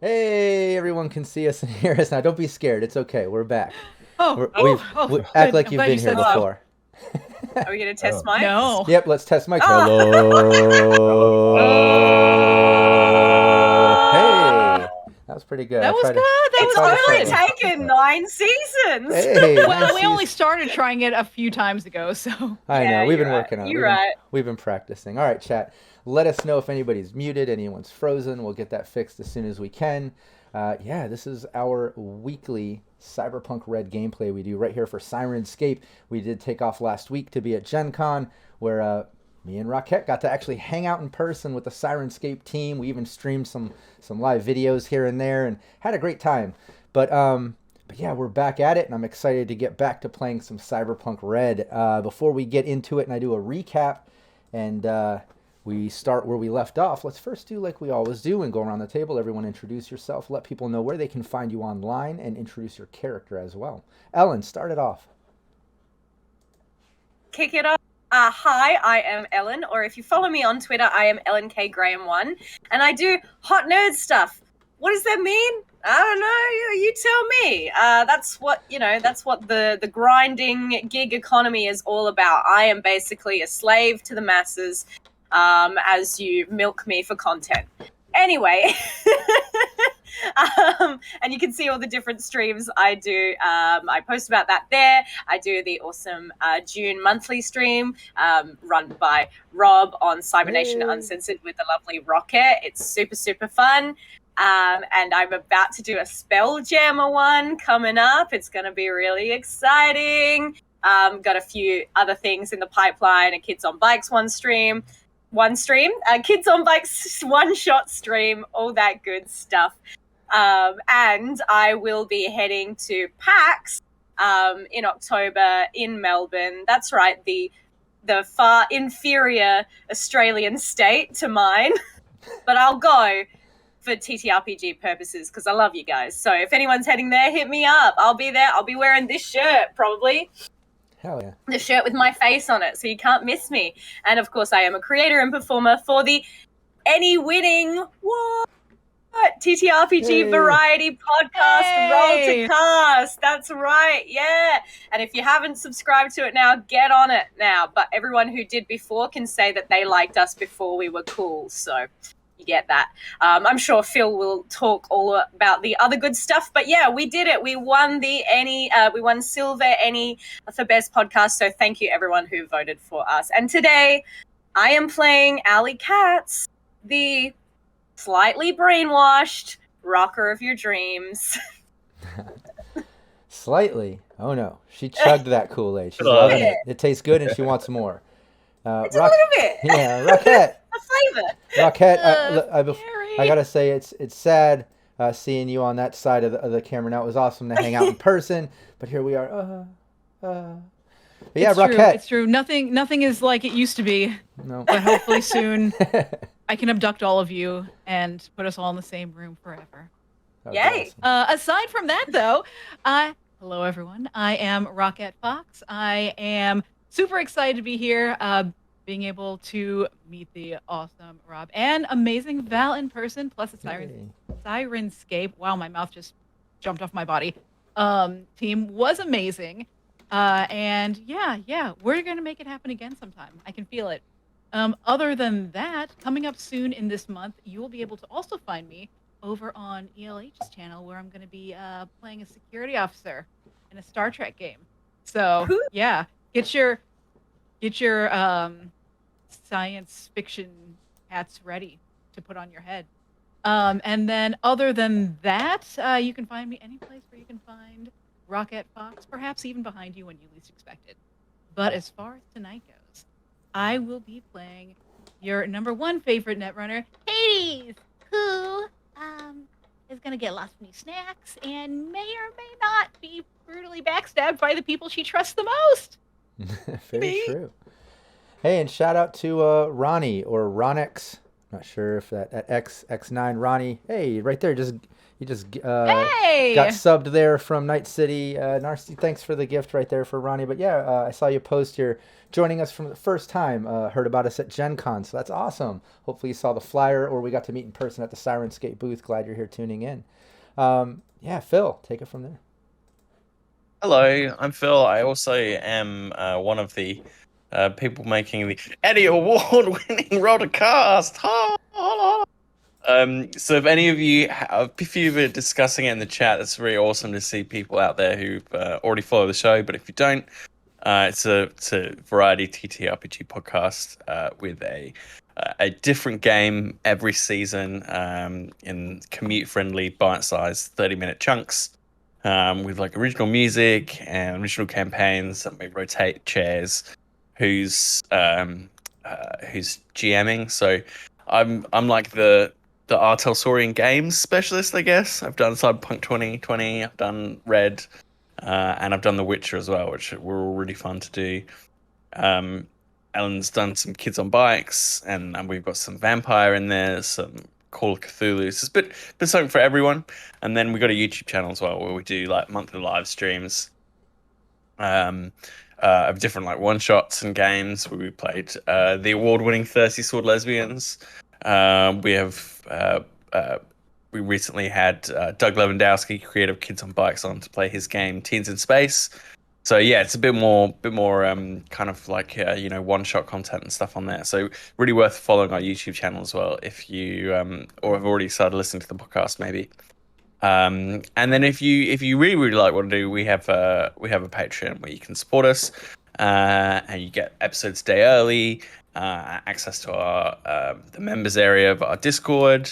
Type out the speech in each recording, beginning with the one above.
Hey, everyone can see us and hear us now. Don't be scared. It's okay. We're back. We act like you've been here before. Are we going to test mics? No. Yep, let's test mics. Oh. Hey, that was pretty good. That was good. It's only taken 9 seasons. Hey, well, we only started trying it a few times ago, so. I know. We've been working on it. You're right. We've been practicing. All right, chat. Let us know if anybody's muted, anyone's frozen. We'll get that fixed as soon as we can. Yeah, this is our weekly Cyberpunk Red gameplay we do right here for Syrinscape. We did take off last week to be at Gen Con, where me and Rockette got to actually hang out in person with the Syrinscape team. We even streamed some live videos here and there and had a great time. But yeah, we're back at it, and I'm excited to get back to playing some Cyberpunk Red. Before we get into it and I do a recap and we start where we left off, let's first do like we always do and go around the table. Everyone introduce yourself, let people know where they can find you online, and introduce your character as well. Ellen, start it off. Kick it off. Hi, I am Ellen, or if you follow me on Twitter, I am EllenKGraham1, and I do hot nerd stuff. What does that mean? I don't know. You tell me. That's what the grinding gig economy is all about. I am basically a slave to the masses, as you milk me for content. Anyway, and you can see all the different streams I do. I post about that there. I do the awesome June monthly stream run by Rob on Cybernation Uncensored with the lovely Rockette. It's super, super fun. And I'm about to do a Spelljammer one coming up. It's going to be really exciting. Got a few other things in the pipeline, a Kids on Bikes one stream, Kids on Bikes one-shot stream, all that good stuff. And I will be heading to PAX in October in Melbourne. That's right, the far inferior Australian state to mine. But I'll go for TTRPG purposes because I love you guys. So if anyone's heading there, hit me up. I'll be there. I'll be wearing this shirt probably. Hell yeah. The shirt with my face on it, so you can't miss me. And of course, I am a creator and performer for the Any Winning TTRPG variety podcast, Roll to Cast. That's right, yeah. And if you haven't subscribed to it now, get on it now. But everyone who did before can say that they liked us before we were cool, so you get that. I'm sure Phil will talk all about the other good stuff, but yeah, we did it. We won we won Silver Any for Best Podcast, so thank you everyone who voted for us. And today, I am playing Alley Katz, the slightly brainwashed rocker of your dreams. Slightly? Oh no, she chugged that Kool-Aid. She's loving it. It tastes good and she wants more. It's a little bit. Yeah, Rockette. A flavor. Rockette, I gotta say it's sad seeing you on that side of the camera. Now it was awesome to hang out in person, but here we are. But yeah, it's Rockette. True. It's true. Nothing is like it used to be. No. But hopefully soon, I can abduct all of you and put us all in the same room forever. Yay! Awesome. Aside from that, though, hello everyone. I am Rockette Fox. I am super excited to be here. being able to meet the awesome Rob and amazing Val in person, plus the Yay. Syrinscape. Wow, my mouth just jumped off my body. Team was amazing. And yeah, we're gonna make it happen again sometime. I can feel it. Other than that, coming up soon in this month, you will be able to also find me over on ELH's channel, where I'm going to be playing a security officer in a Star Trek game. So yeah, get your science fiction hats ready to put on your head. And then other than that, you can find me any place where you can find Rockette Fox, perhaps even behind you when you least expect it. But as far as tonight goes, I will be playing your number one favorite Netrunner, Hades, who is going to get lots of new snacks and may or may not be brutally backstabbed by the people she trusts the most. Very true. Hey, and shout out to Ronnie or Ronix. Not sure if that at X9 Ronnie. Hey, right there, you just Hey! got subbed there from Night City. Narcy, thanks for the gift right there for Ronnie. But yeah, I saw you post you're joining us from the first time. Heard about us at Gen Con, so that's awesome. Hopefully you saw the flyer or we got to meet in person at the Syrinscape booth. Glad you're here tuning in. Yeah, Phil, take it from there. Hello, I'm Phil. I also am one of the people making the Eddie Award-winning Rollcast. So if any of you, if you've been discussing it in the chat, it's really awesome to see people out there who've already followed the show. But if you don't, it's a variety TTRPG podcast with a different game every season in commute-friendly, bite-sized 30-minute chunks. With like original music and original campaigns, and we rotate chairs. Who's GMing? So I'm like the Artelsorian Games specialist, I guess. I've done Cyberpunk 2020, I've done Red, and I've done The Witcher as well, which were all really fun to do. Ellen's done some Kids on Bikes, and we've got some Vampire in there, some Call of Cthulhu. It's a bit something for everyone. And then we got a YouTube channel as well where we do like monthly live streams of different like one shots and games where we played the award-winning Thirsty Sword Lesbians. We recently had Doug Lewandowski, creator of Kids on Bikes, on to play his game Teens in Space. So yeah, it's a bit more kind of like one-shot content and stuff on there. So really worth following our YouTube channel as well if you or have already started listening to the podcast maybe. And then if you really like what to do, we have a Patreon where you can support us, and you get episodes a day early, access to our the members area of our Discord.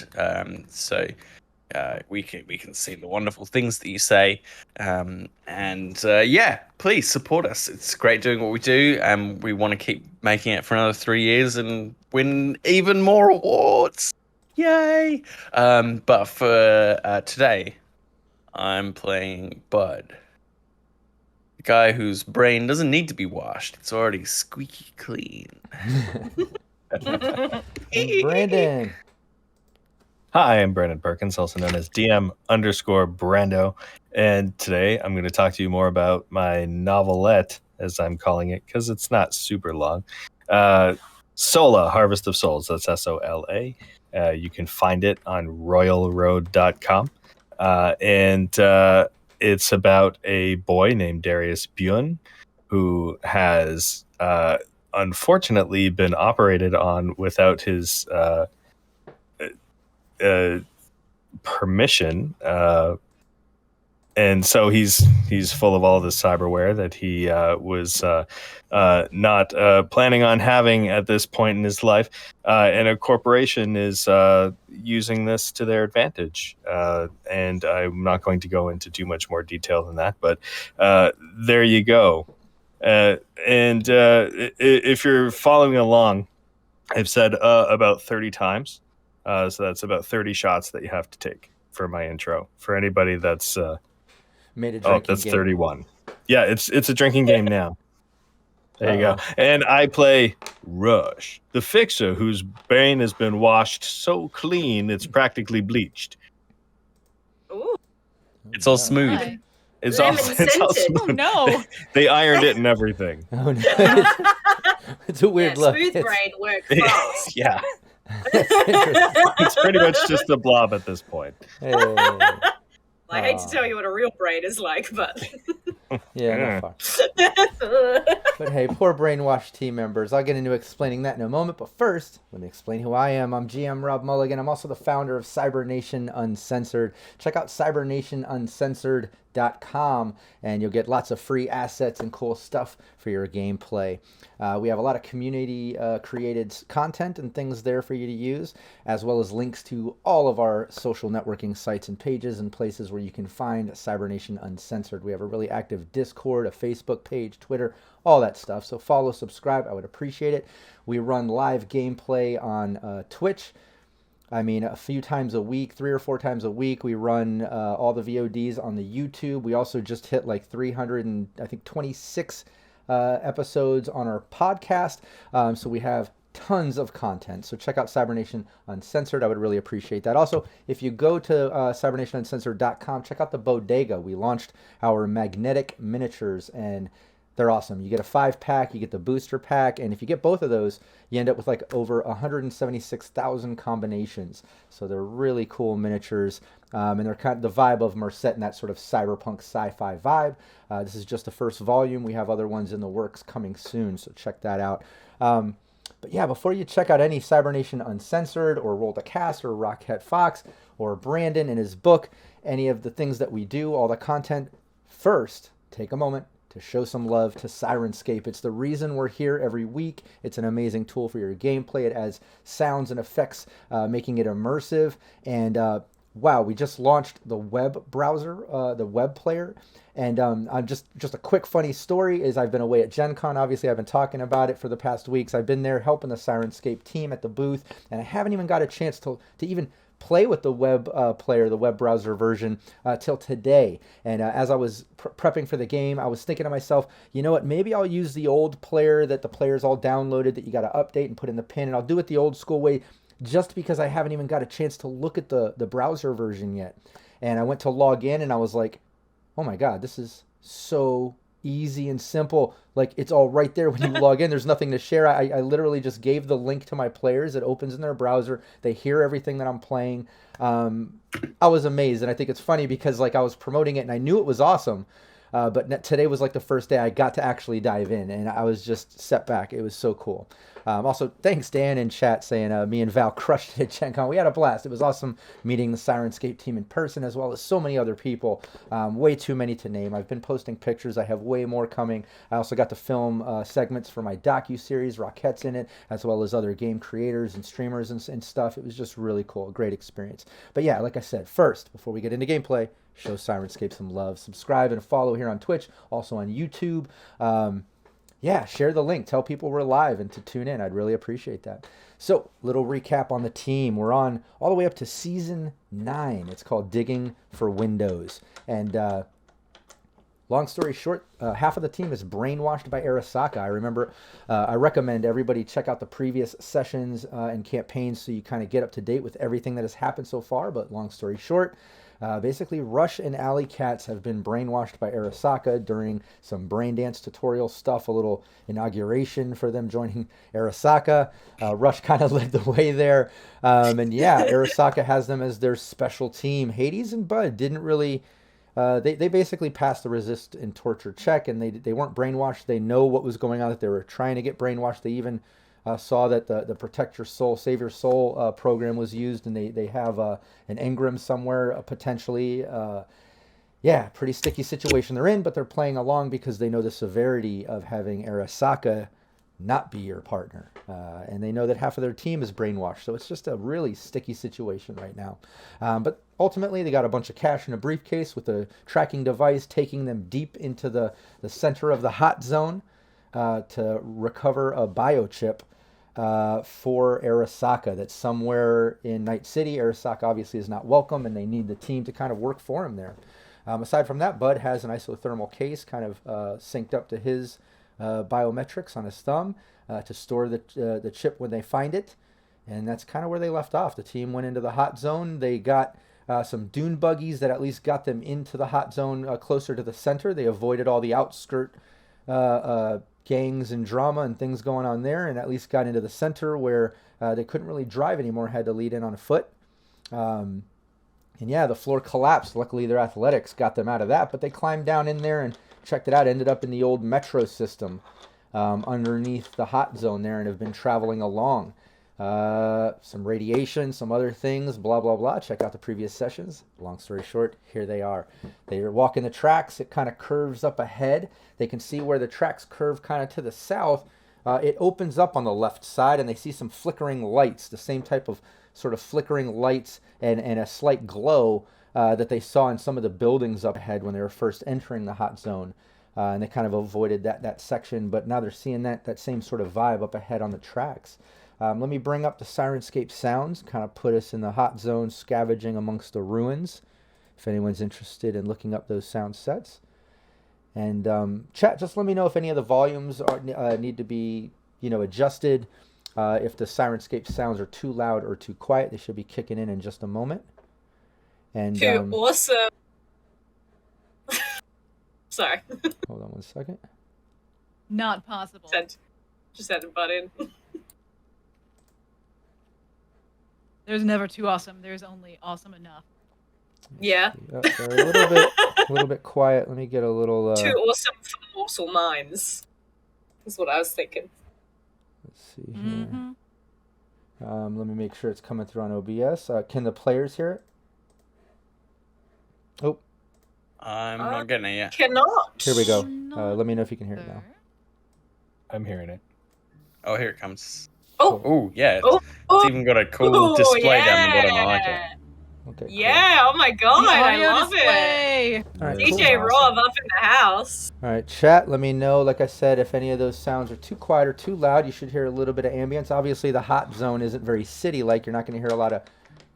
So we can see the wonderful things that you say, and please support us. It's great doing what we do, and we want to keep making it for another 3 years and win even more awards. Yay! But for today, I'm playing Bud, the guy whose brain doesn't need to be washed. It's already squeaky clean. And Brandon. Hi, I'm Brandon Perkins, also known as DM_Brando, and today I'm going to talk to you more about my novelette, as I'm calling it, because it's not super long. Sola, Harvest of Souls, that's SOLA. You can find it on royalroad.com, and it's about a boy named Darius Bjorn who has unfortunately been operated on without his permission, and so he's full of all this cyberware that he was not planning on having at this point in his life, and a corporation is using this to their advantage, and I'm not going to go into too much more detail than that, but there you go. And if you're following along, I've said about 30 times. So that's about 30 shots that you have to take for my intro. For anybody that's Made a drinking that's game. 31. Yeah, it's a drinking game now. There you go. And I play Rush, the fixer whose brain has been washed so clean it's practically bleached. Ooh. It's all smooth. Hi. It's all Lemon-scented. smooth. Oh no! They ironed it and everything. Oh, no. It's a weird look. Smooth brain work fast. Yeah, Interesting. it's pretty much just a blob at this point. Hey. I hate to tell you what a real brain is like, but Yeah, no fun. But hey, poor brainwashed team members. I'll get into explaining that in a moment. But first, let me explain who I am. I'm GM Rob Mulligan. I'm also the founder of Cybernation Uncensored. Check out cybernationuncensored.com and you'll get lots of free assets and cool stuff for your gameplay. We have a lot of community created content and things there for you to use, as well as links to all of our social networking sites and pages and places where you can find Cybernation Uncensored. We have a really active Discord, a Facebook page, Twitter, all that stuff. So follow, subscribe. I would appreciate it. We run live gameplay on Twitch. I mean, a few times a week, 3 or 4 times a week. We run all the VODs on the YouTube. We also just hit like 326 episodes on our podcast. So we have tons of content. So check out Cybernation Uncensored. I would really appreciate that. Also, if you go to cybernationuncensored.com, check out the bodega. We launched our magnetic miniatures and they're awesome. You get a 5-pack, you get the booster pack, and if you get both of those, you end up with like over 176,000 combinations. So they're really cool miniatures, and they're kind of the vibe of them are set in that sort of cyberpunk sci-fi vibe. This is just the first volume. We have other ones in the works coming soon, so check that out. But yeah, before you check out any Cybernation Uncensored or Roll the Cast or Rockette Fox or Brandon and his book, any of the things that we do, all the content, first, take a moment to show some love to Syrinscape. It's the reason we're here every week. It's an amazing tool for your gameplay. It adds sounds and effects, making it immersive. And wow, we just launched the web browser, the web player. And I'm just a quick funny story is I've been away at Gen Con. Obviously, I've been talking about it for the past weeks. I've been there helping the Syrinscape team at the booth, and I haven't even got a chance to even play with the web player, the web browser version, till today. And as I was prepping for the game, I was thinking to myself, you know what, maybe I'll use the old player that the players all downloaded that you got to update and put in the pin, and I'll do it the old school way just because I haven't even got a chance to look at the browser version yet. And I went to log in and I was like, oh my God, this is so easy and simple. Like, it's all right there when you log in. There's nothing to share. I literally just gave the link to my players. It opens in their browser. They hear everything that I'm playing. I was amazed, and I think it's funny because like I was promoting it and I knew it was awesome. But today was like the first day I got to actually dive in, and I was just set back. It was so cool. Also, thanks Dan in chat saying me and Val crushed it at Gen Con. We had a blast. It was awesome meeting the Syrinscape team in person as well as so many other people. Way too many to name. I've been posting pictures. I have way more coming. I also got to film segments for my docu-series. Rockette's in it, as well as other game creators and streamers and stuff. It was just really cool. A great experience. But yeah, like I said, first, before we get into gameplay, show Syrinscape some love. Subscribe and follow here on Twitch, also on YouTube. Yeah, share the link. Tell people we're live and to tune in. I'd really appreciate that. So, little recap on the team. We're on all the way up to Season 9. It's called Digging for Windows. And long story short, half of the team is brainwashed by Arasaka. I recommend everybody check out the previous sessions and campaigns so you kind of get up to date with everything that has happened so far. But long story short, basically, Rush and Alley Cats have been brainwashed by Arasaka during some brain dance tutorial stuff, a little inauguration for them joining Arasaka. Rush kind of led the way there. And yeah, Arasaka has them as their special team. Hades and Bud didn't really... They basically passed the resist and torture check, and they weren't brainwashed. They know what was going on, that they were trying to get brainwashed. They even... saw that the Protect Your Soul, Save Your Soul program was used, and they have an engram somewhere potentially. Yeah, pretty sticky situation they're in, but they're playing along because they know the severity of having Arasaka not be your partner. And they know that half of their team is brainwashed, so it's just a really sticky situation right now. But ultimately, they got a bunch of cash in a briefcase with a tracking device taking them deep into the center of the hot zone to recover a biochip for Arasaka that's somewhere in Night City. Arasaka obviously is not welcome, and they need the team to kind of work for him there. Aside from that, Bud has an isothermal case kind of synced up to his biometrics on his thumb to store the chip when they find it, and that's kind of where they left off. The team went into the hot zone. They got some dune buggies that at least got them into the hot zone closer to the center. They avoided all the outskirt gangs and drama and things going on there, and at least got into the center where they couldn't really drive anymore, had to lead in on foot. And yeah, the floor collapsed. Luckily, their athletics got them out of that, but they climbed down in there and checked it out. Ended up in the old metro system underneath the hot zone there, and have been traveling along. Some radiation, some other things, blah, blah, blah. Check out the previous sessions. Long story short, here they are. They are walking the tracks. It kind of curves up ahead. They can see where the tracks curve kind of to the south. It opens up on the left side, and they see some flickering lights, the same type of sort of flickering lights and a slight glow that they saw in some of the buildings up ahead when they were first entering the hot zone. And they kind of avoided that section, but now they're seeing that same sort of vibe up ahead on the tracks. Let me bring up the Syrinscape sounds, kind of put us in the hot zone, scavenging amongst the ruins, if anyone's interested in looking up those sound sets. And chat, just let me know if any of the volumes need to be, adjusted. If the Syrinscape sounds are too loud or too quiet, they should be kicking in just a moment. And Too awesome. Sorry. Hold on one second. Not possible. Just had to butt in. There's never too awesome. There's only awesome enough. Yeah. Oh, they're a little bit quiet. Let me get a little. Too awesome for mortal minds. That's what I was thinking. Let's see here. Let me make sure it's coming through on OBS. Can the players hear it? Oh. I'm not getting it yet. Cannot. Here we go. Let me know if you can hear it now. I'm hearing it. Oh, here it comes. Oh, yeah. Oh, It's even got a cool display down the bottom. I like it. Okay. Cool. Yeah, oh my god, I love it. All right, DJ cool. Rob up in the house. All right, chat, let me know, like I said, if any of those sounds are too quiet or too loud. You should hear a little bit of ambience. Obviously, the hot zone isn't very city-like. You're not going to hear a lot of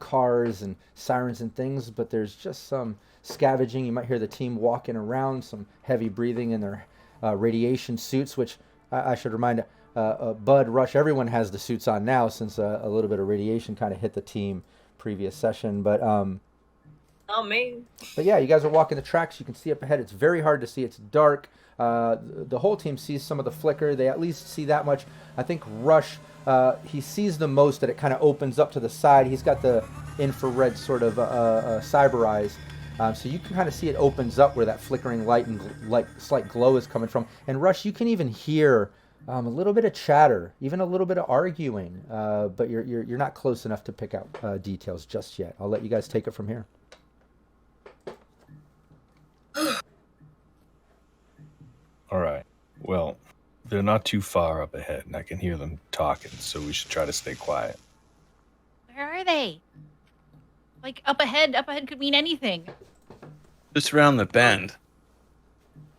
cars and sirens and things, but there's just some scavenging. You might hear the team walking around, some heavy breathing in their radiation suits, which I should remind Bud, Rush, everyone has the suits on now since a little bit of radiation kind of hit the team previous session. But Oh, man. But yeah, you guys are walking the tracks. You can see up ahead. It's very hard to see. It's dark. The whole team sees some of the flicker. They at least see that much. I think Rush, he sees the most that it kind of opens up to the side. He's got the infrared sort of cyber eyes. So you can kind of see it opens up where that flickering light and slight glow is coming from. And Rush, you can even hear a little bit of chatter, even a little bit of arguing. But you're not close enough to pick out details just yet. I'll let you guys take it from here. All right. Well, they're not too far up ahead, and I can hear them talking, so we should try to stay quiet. Where are they? Like, up ahead could mean anything. Just around the bend.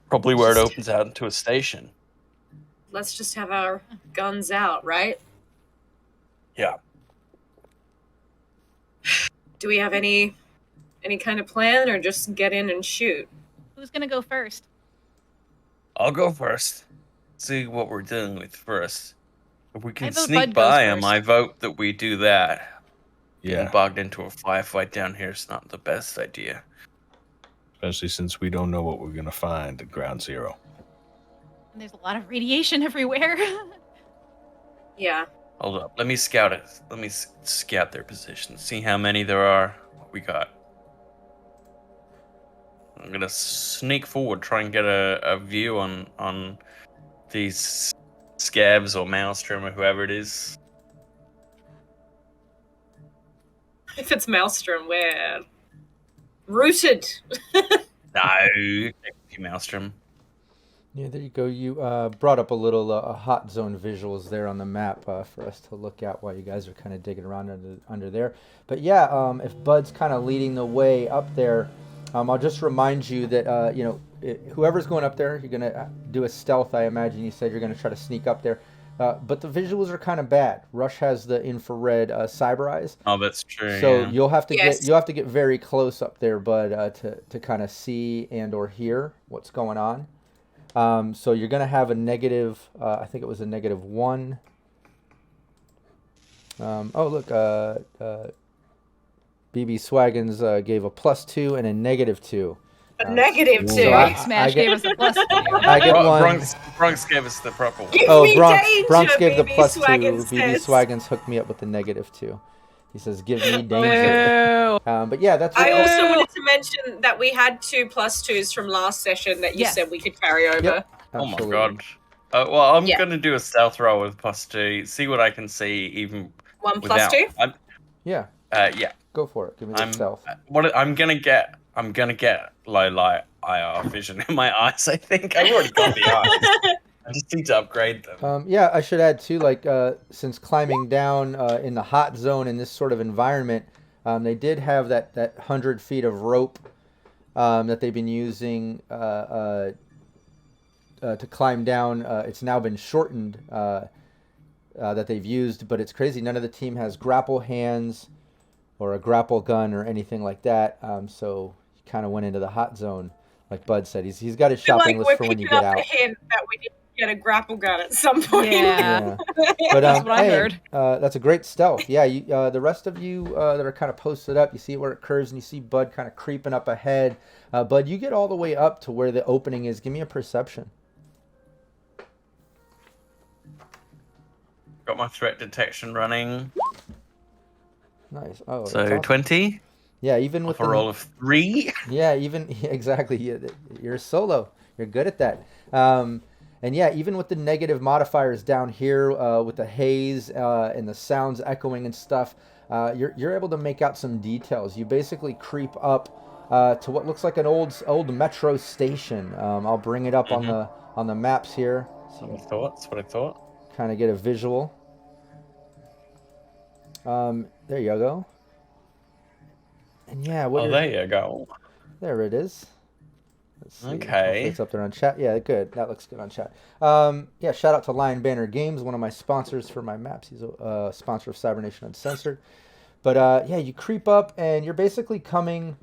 Probably where it opens out into a station. Let's just have our guns out, right? Yeah. Do we have any kind of plan, or just get in and shoot? Who's gonna go first? I'll go first. See what we're dealing with first. If we I can vote sneak Bud goes by him, first. I vote that we do that. Yeah, Getting bogged into a firefight down here is not the best idea. especially since we don't know what we're going to find at Ground Zero. And there's a lot of radiation everywhere. Yeah. Hold up. Let me scout it. Let me scout their position. See how many there are. What we got. I'm going to sneak forward, try and get a view on these scabs or maelstrom or whoever it is. If it's Maelstrom, we're rooted. No, maelstrom. Yeah, there you go. You brought up a little hot zone visuals there on the map for us to look at while you guys are kind of digging around under there. But yeah, if Bud's kind of leading the way up there, I'll just remind you that whoever's going up there, you're gonna do a stealth. I imagine you said you're gonna try to sneak up there. But the visuals are kind of bad. Rush has the infrared cyber eyes. Oh, that's true. So yeah. you'll have to get very close up there, Bud, to kind of see and or hear what's going on. So you're going to have a negative, I think it was a -1. Oh, look, BB Swaggins gave a +2 and a -2. Negative so 2. I Smash get- gave us a +2. I get one. Bronx gave us the proper one. Give Oh, me Bronx danger, gave the BB +2. Swaggins BB says. Swaggins hooked me up with the -2. He says, "Give me danger." Boo. But yeah, that's I what, also wanted to mention that we had 2 +2s from last session that you Yes. said we could carry over. Yep. Oh my Absolutely. god. Well, I'm Yeah. gonna do a stealth roll with +2. See what I can see, even 1 without. +2. Yeah, Yeah. go for it. Give me the stealth. What I'm gonna get low light IR vision in my eyes. I think I've already got the eyes. I just need to upgrade them. Yeah, I should add too, like, since climbing down in the hot zone in this sort of environment, they did have that 100 feet of rope that they've been using to climb down. It's now been shortened that they've used, but it's crazy. None of the team has grapple hands or a grapple gun or anything like that. So he kind of went into the hot zone, like Bud said. He's got his I feel shopping like list we're for when you picking get up out. the hint that we need to get a grapple gun at some point. Yeah. But That's what I hey, heard. that's a great stealth. Yeah, you, the rest of you that are kind of posted up, you see where it curves, and you see Bud kind of creeping up ahead. Bud, you get all the way up to where the opening is. Give me a perception. Got my threat detection running. Nice. Oh, that's So awesome. 20. Yeah, even with With a roll of 3. Yeah, exactly. You're solo. You're good at that. And yeah, even with the negative modifiers down here, with the haze and the sounds echoing and stuff, you're able to make out some details. You basically creep up to what looks like an old metro station. I'll bring it up on the maps here, so you That's what I thought. kind of get a visual. There you go. And yeah, what Oh, you're- there you go. There it is. Let's see. Okay. Hopefully it's up there on chat. Yeah, good. That looks good on chat. Yeah, shout out to Lion Banner Games, one of my sponsors for my maps. He's a sponsor of Cybernation Uncensored. But yeah, you creep up, and you're basically coming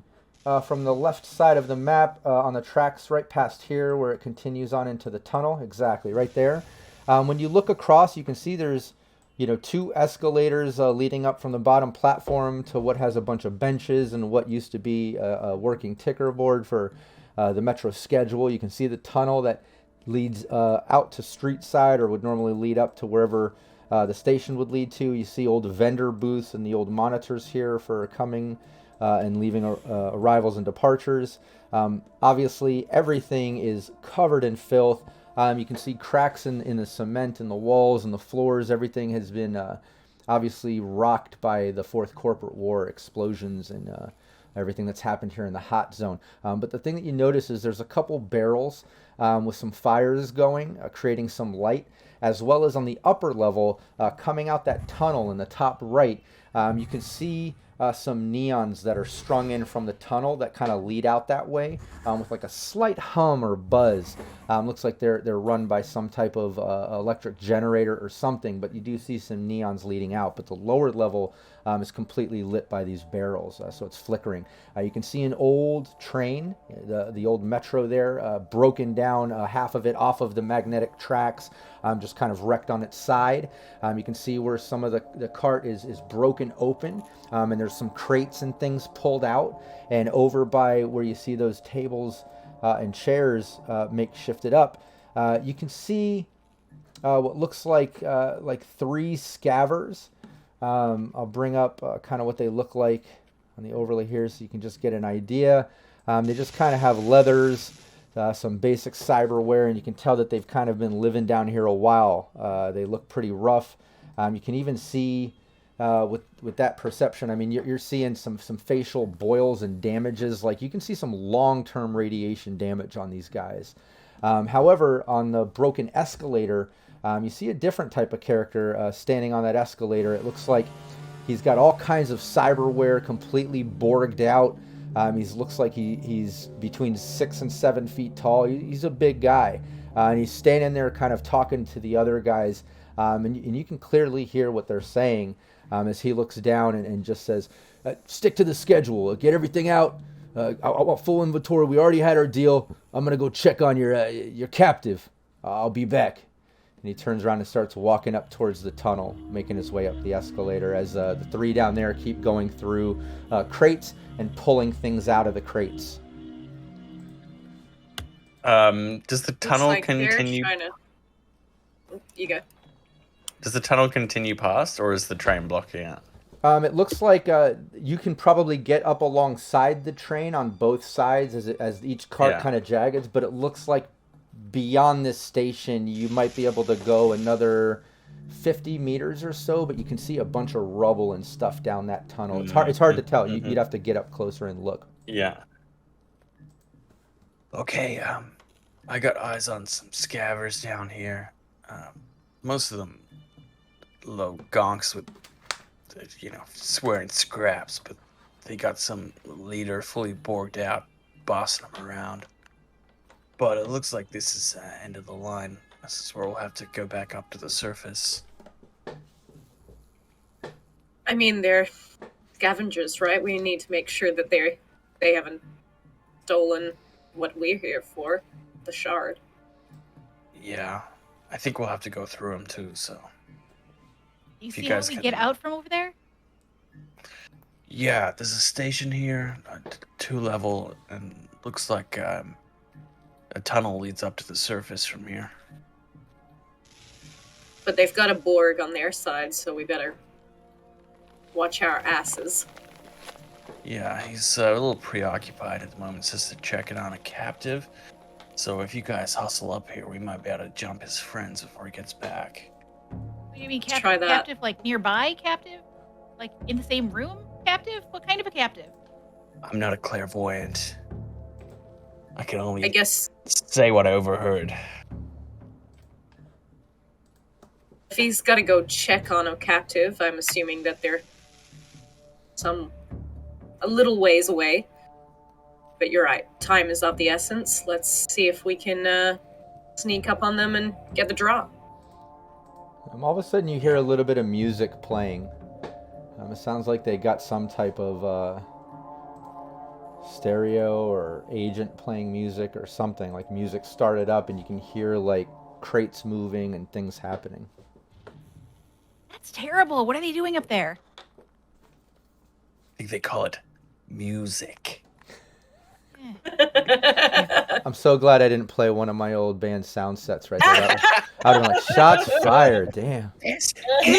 from the left side of the map on the tracks right past here where it continues on into the tunnel. Exactly, right there. When you look across, you can see there's 2 escalators leading up from the bottom platform to what has a bunch of benches and what used to be a working ticker board for the metro schedule. You can see the tunnel that leads out to street side, or would normally lead up to wherever the station would lead to. You see old vendor booths and the old monitors here for coming and leaving arrivals and departures. Obviously, everything is covered in filth. You can see cracks in the cement and the walls and the floors. Everything has been obviously rocked by the Fourth Corporate War explosions and everything that's happened here in the hot zone. But the thing that you notice is there's a couple barrels with some fires going, creating some light, as well as on the upper level, coming out that tunnel in the top right, you can see some neons that are strung in from the tunnel that kind of lead out that way, with like a slight hum or buzz. Looks like they're run by some type of electric generator or something, but you do see some neons leading out. But the lower level is completely lit by these barrels, so it's flickering. You can see an old train, the old metro there, broken down, half of it off of the magnetic tracks, just kind of wrecked on its side. You can see where some of the cart is broken open, and there's some crates and things pulled out. And over by where you see those tables and chairs makeshifted up, you can see what looks like 3 scavers. I'll bring up kind of what they look like on the overlay here so you can just get an idea. They just kind of have leathers, some basic cyberware, and you can tell that they've kind of been living down here a while. They look pretty rough. You can even see with that perception, I mean, you're seeing some facial boils and damages. Like, you can see some long-term radiation damage on these guys. However, on the broken escalator, you see a different type of character standing on that escalator. It looks like he's got all kinds of cyberware completely borged out. He looks like he's between 6 and 7 feet tall. He's a big guy. And he's standing there kind of talking to the other guys. And you can clearly hear what they're saying as he looks down and just says, stick to the schedule. Get everything out. I want full inventory. We already had our deal. I'm going to go check on your captive. I'll be back. And he turns around and starts walking up towards the tunnel, making his way up the escalator as the 3 down there keep going through crates and pulling things out of the crates. Does the Looks tunnel like they're continue? trying to. You go. Does the tunnel continue past, or is the train blocking it? It looks like you can probably get up alongside the train on both sides as each cart Yeah. kind of jaggeds, but it looks like beyond this station you might be able to go another 50 meters or so, but you can see a bunch of rubble and stuff down that tunnel. It's hard to tell. You'd have to get up closer and look. Yeah. Okay, I got eyes on some scavvers down here. Most of them low gonks with, swearing scraps, but they got some leader fully borged out, bossing them around. But it looks like this is end of the line. This is where we'll have to go back up to the surface. I mean, they're scavengers, right? We need to make sure that they haven't stolen what we're here for, the shard. Yeah, I think we'll have to go through them too, so... You If you see how guys we can- get out from over there? Yeah, there's a station here, 2-level, and looks like a tunnel leads up to the surface from here. But they've got a Borg on their side, so we better watch our asses. Yeah, he's a little preoccupied at the moment, says they're checking on a captive. So if you guys hustle up here, we might be able to jump his friends before he gets back. What do you mean Let's try captive? that. Captive, like nearby captive? Like in the same room captive? What kind of a captive? I'm not a clairvoyant. I can only I guess say what I overheard. if he's got to go check on a captive, I'm assuming that they're a little ways away. But you're right, time is of the essence. Let's see if we can sneak up on them and get the draw. All of a sudden you hear a little bit of music playing. It sounds like they got some type of stereo or agent playing music or something. Like music started up and you can hear like crates moving and things happening. That's terrible. What are they doing up there? I think they call it music. I'm so glad I didn't play one of my old band sound sets right there. I'd have been like, shots fired, damn. This He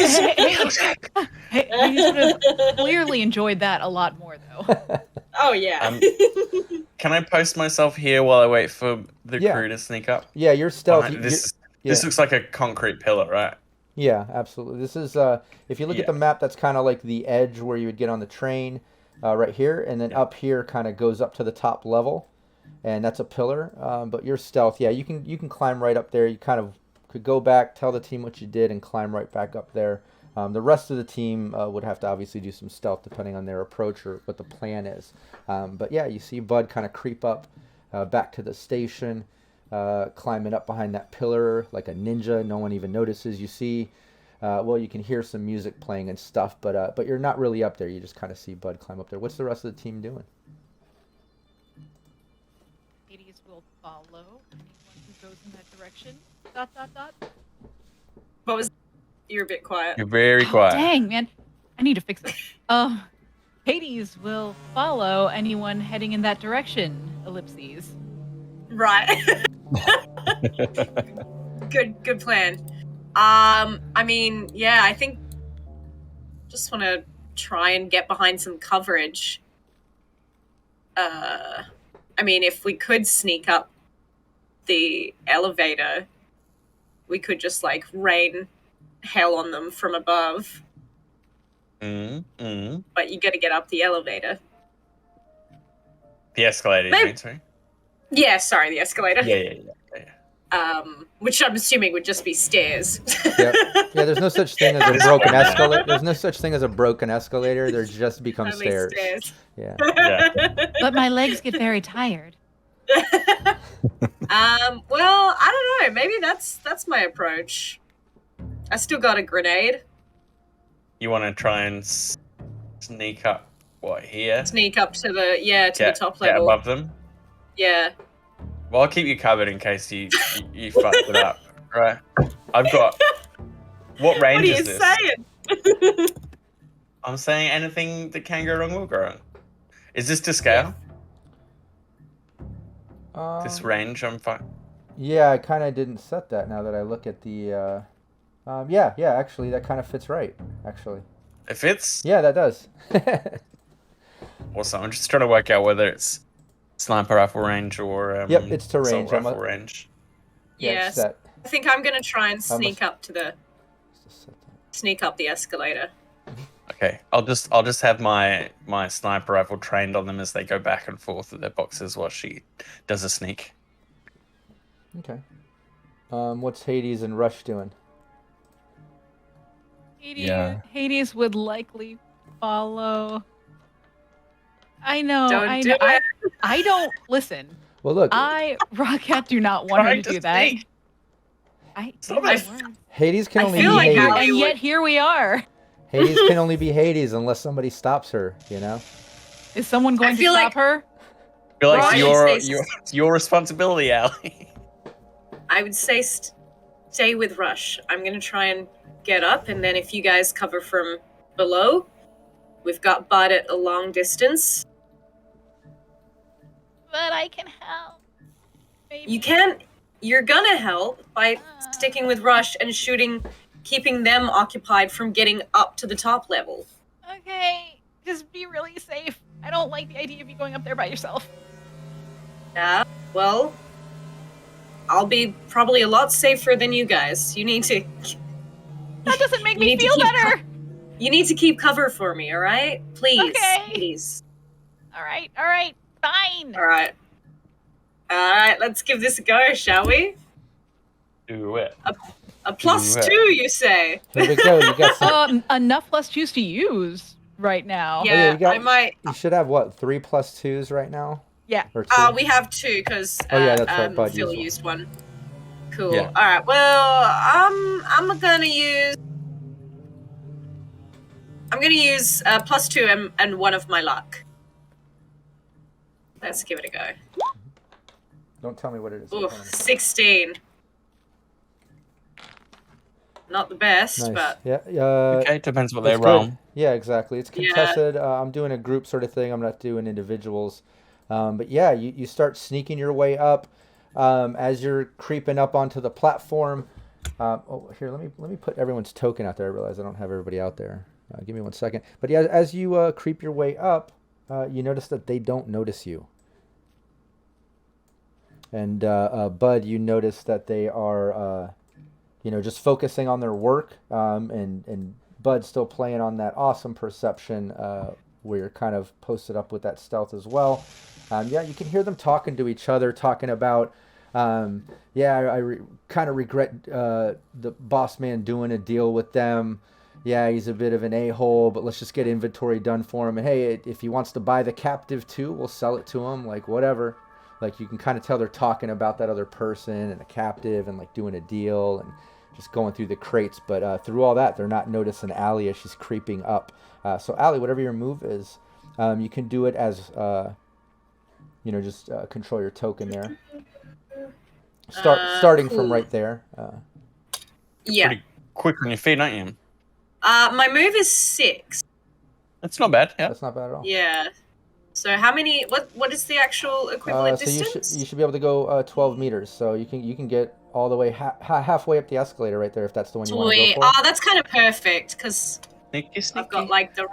would have clearly enjoyed that a lot more, though. Oh yeah. Can I post myself here while I wait for the Yeah. crew to sneak up? Yeah, you're stealth. Behind- This yeah. looks like a concrete pillar, right? Yeah, absolutely. This is if you look at the map, that's kind of like the edge where you would get on the train, right here, and then up here kind of goes up to the top level, and that's a pillar. But you're stealth. Yeah, you can climb right up there. You kind of could go back, tell the team what you did, and climb right back up there. The rest of the team would have to obviously do some stealth depending on their approach or what the plan is. But yeah, you see Bud kind of creep up back to the station. Climbing up behind that pillar like a ninja. No one even notices. You see, you can hear some music playing and stuff, but you're not really up there. You just kind of see Bud climb up there. What's the rest of the team doing? Hades will follow anyone who goes in that direction. ... What was? You're a bit quiet. You're very Oh, quiet. dang, man. I need to fix this. Hades will follow anyone heading in that direction. Ellipses. Right. Good plan. I mean, yeah, I think just want to try and get behind some coverage. I mean, if we could sneak up the elevator, we could just like rain hell on them from above. But you got to get up the elevator. The escalator, you Maybe- mean, sorry? Yeah, sorry, the escalator. Yeah. Which I'm assuming would just be stairs. Yep. Yeah, there's no such thing as a broken escalator. There's no such thing as a broken escalator. There just become Only stairs. stairs. Yeah. But my legs get very tired. Well, I don't know. Maybe that's my approach. I still got a grenade. You want to try and sneak up, here? Sneak up to the top Get level. above them? Yeah. Well, I'll keep you covered in case you fucked it up, right? I've got... What range What are you is this? saying? I'm saying anything that can go wrong will go wrong. Is this to scale? This range, I'm fine. Yeah, I kind of didn't set that now that I look at the. Yeah, actually, that kind of fits right. Actually. It fits. Yeah, that does. Awesome. I'm just trying to work out whether it's sniper rifle range or Yep, it's to assault range. rifle range. Yes. Set. I think I'm gonna try and sneak must- up the escalator. Okay, I'll just have my sniper rifle trained on them as they go back and forth with their boxes while she does a sneak. Okay. What's Hades and Rush doing? Hades would likely follow. I know. Don't do it. I don't listen. Well, look. Rockette, do not want her to do that. Sneak. Stop it. Hades can I only feel be like Hades. Allie And would- yet here we are. Hades can only be Hades unless somebody stops her. You know. Is someone going to feel stop like- her? I feel like Right. it's your responsibility, Allie. I would say stay with Rush. I'm gonna try and get up, and then if you guys cover from below, we've got Bud at a long distance. But I can help. Maybe. You can. You're gonna help by sticking with Rush and shooting, keeping them occupied from getting up to the top level. Okay, just be really safe. I don't like the idea of you going up there by yourself. Yeah. Well, I'll be probably a lot safer than you guys. You need to. That doesn't make You me need to feel keep better. You need to keep cover for me, all right? Please, Okay. please. All right, fine. All right. All right. Let's give this a go, shall we? Do it. A plus Do it. 2, you say? Here we go. You got some. Enough plus juice to use right now. Yeah, you got- I might. You should have what 3 plus 2s right now. Yeah. Or 2. We have 2 because Oh, yeah, that's right, Bud Phil used used one. Cool. Yeah. All right. Well, I'm gonna use. I'm gonna use plus 2 and 1 of my luck. Let's give it a go. Don't tell me what it is. Ooh, 16. Not the best, Nice. but Yeah. Okay, depends what they it's roll. good. Yeah, exactly. It's Yeah. contested. I'm doing a group sort of thing. I'm not doing individuals. But yeah, you start sneaking your way up as you're creeping up onto the platform. Here, let me put everyone's token out there. I realize I don't have everybody out there. Give me 1 second. But yeah, as you creep your way up, you notice that they don't notice you. And Bud, you notice that they are, just focusing on their work. And Bud's still playing on that awesome perception where you're kind of posted up with that stealth as well. Yeah, you can hear them talking to each other, talking about, I kind of regret the boss man doing a deal with them. Yeah, he's a bit of an a-hole, but let's just get inventory done for him. And hey, if he wants to buy the captive too, we'll sell it to him, like whatever. Like you can kind of tell they're talking about that other person and a captive and like doing a deal and just going through the crates. But through all that, they're not noticing Allie as she's creeping up. So Allie, whatever your move is, you can do it as, just control your token there. Starting cool. from right there. yeah. Pretty quick on your feet, aren't you? My move is 6. That's not bad. Yeah. That's not bad at all. Yeah. So how many? What is the actual equivalent So distance? you should be able to go 12 meters. So you can get all the way halfway up the escalator right there if that's the one you want to Sweet. go for. Oh, that's kind of perfect because Sneaky, I've sneaky. got like the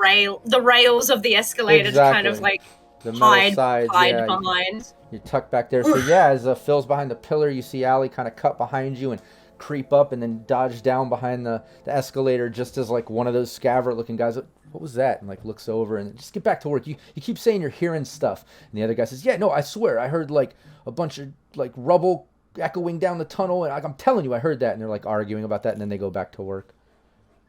rails of the escalator to kind of Exactly. like The metal hide sides, yeah, behind. you're tucked back there. So yeah, as Phil's behind the pillar, you see Allie kind of cut behind you and creep up and then dodge down behind the escalator just as like one of those scaver looking guys, what was that? And like looks over and just get back to work. You keep saying you're hearing stuff. And the other guy says, yeah, no, I swear I heard like a bunch of like rubble echoing down the tunnel. And I'm telling you, I heard that. And they're like arguing about that. And then they go back to work.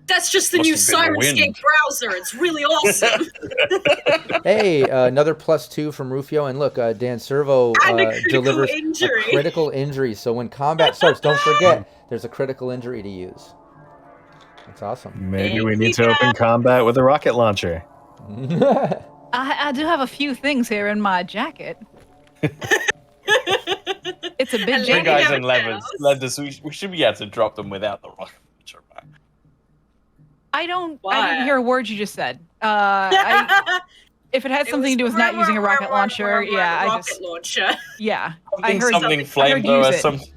That's just the Must new have been the wind. Syrinscape browser. It's really awesome. Hey, another +2 from Rufio. And look, Dan Servo And a critical delivers injury. a critical injury. So when combat starts, don't forget, there's a critical injury to use. That's awesome. Maybe we need to open combat with a rocket launcher. I do have a few things here in my jacket. It's a big And Three Maybe jacket. guys never in leathers. tells. We should be able to drop them without the rocket launcher, right? I didn't Why? hear a word you just said. If it had It something was to do with not using a rocket launcher, yeah, I rocket just launcher. yeah. I heard something I heard flamethrower. use it. Something.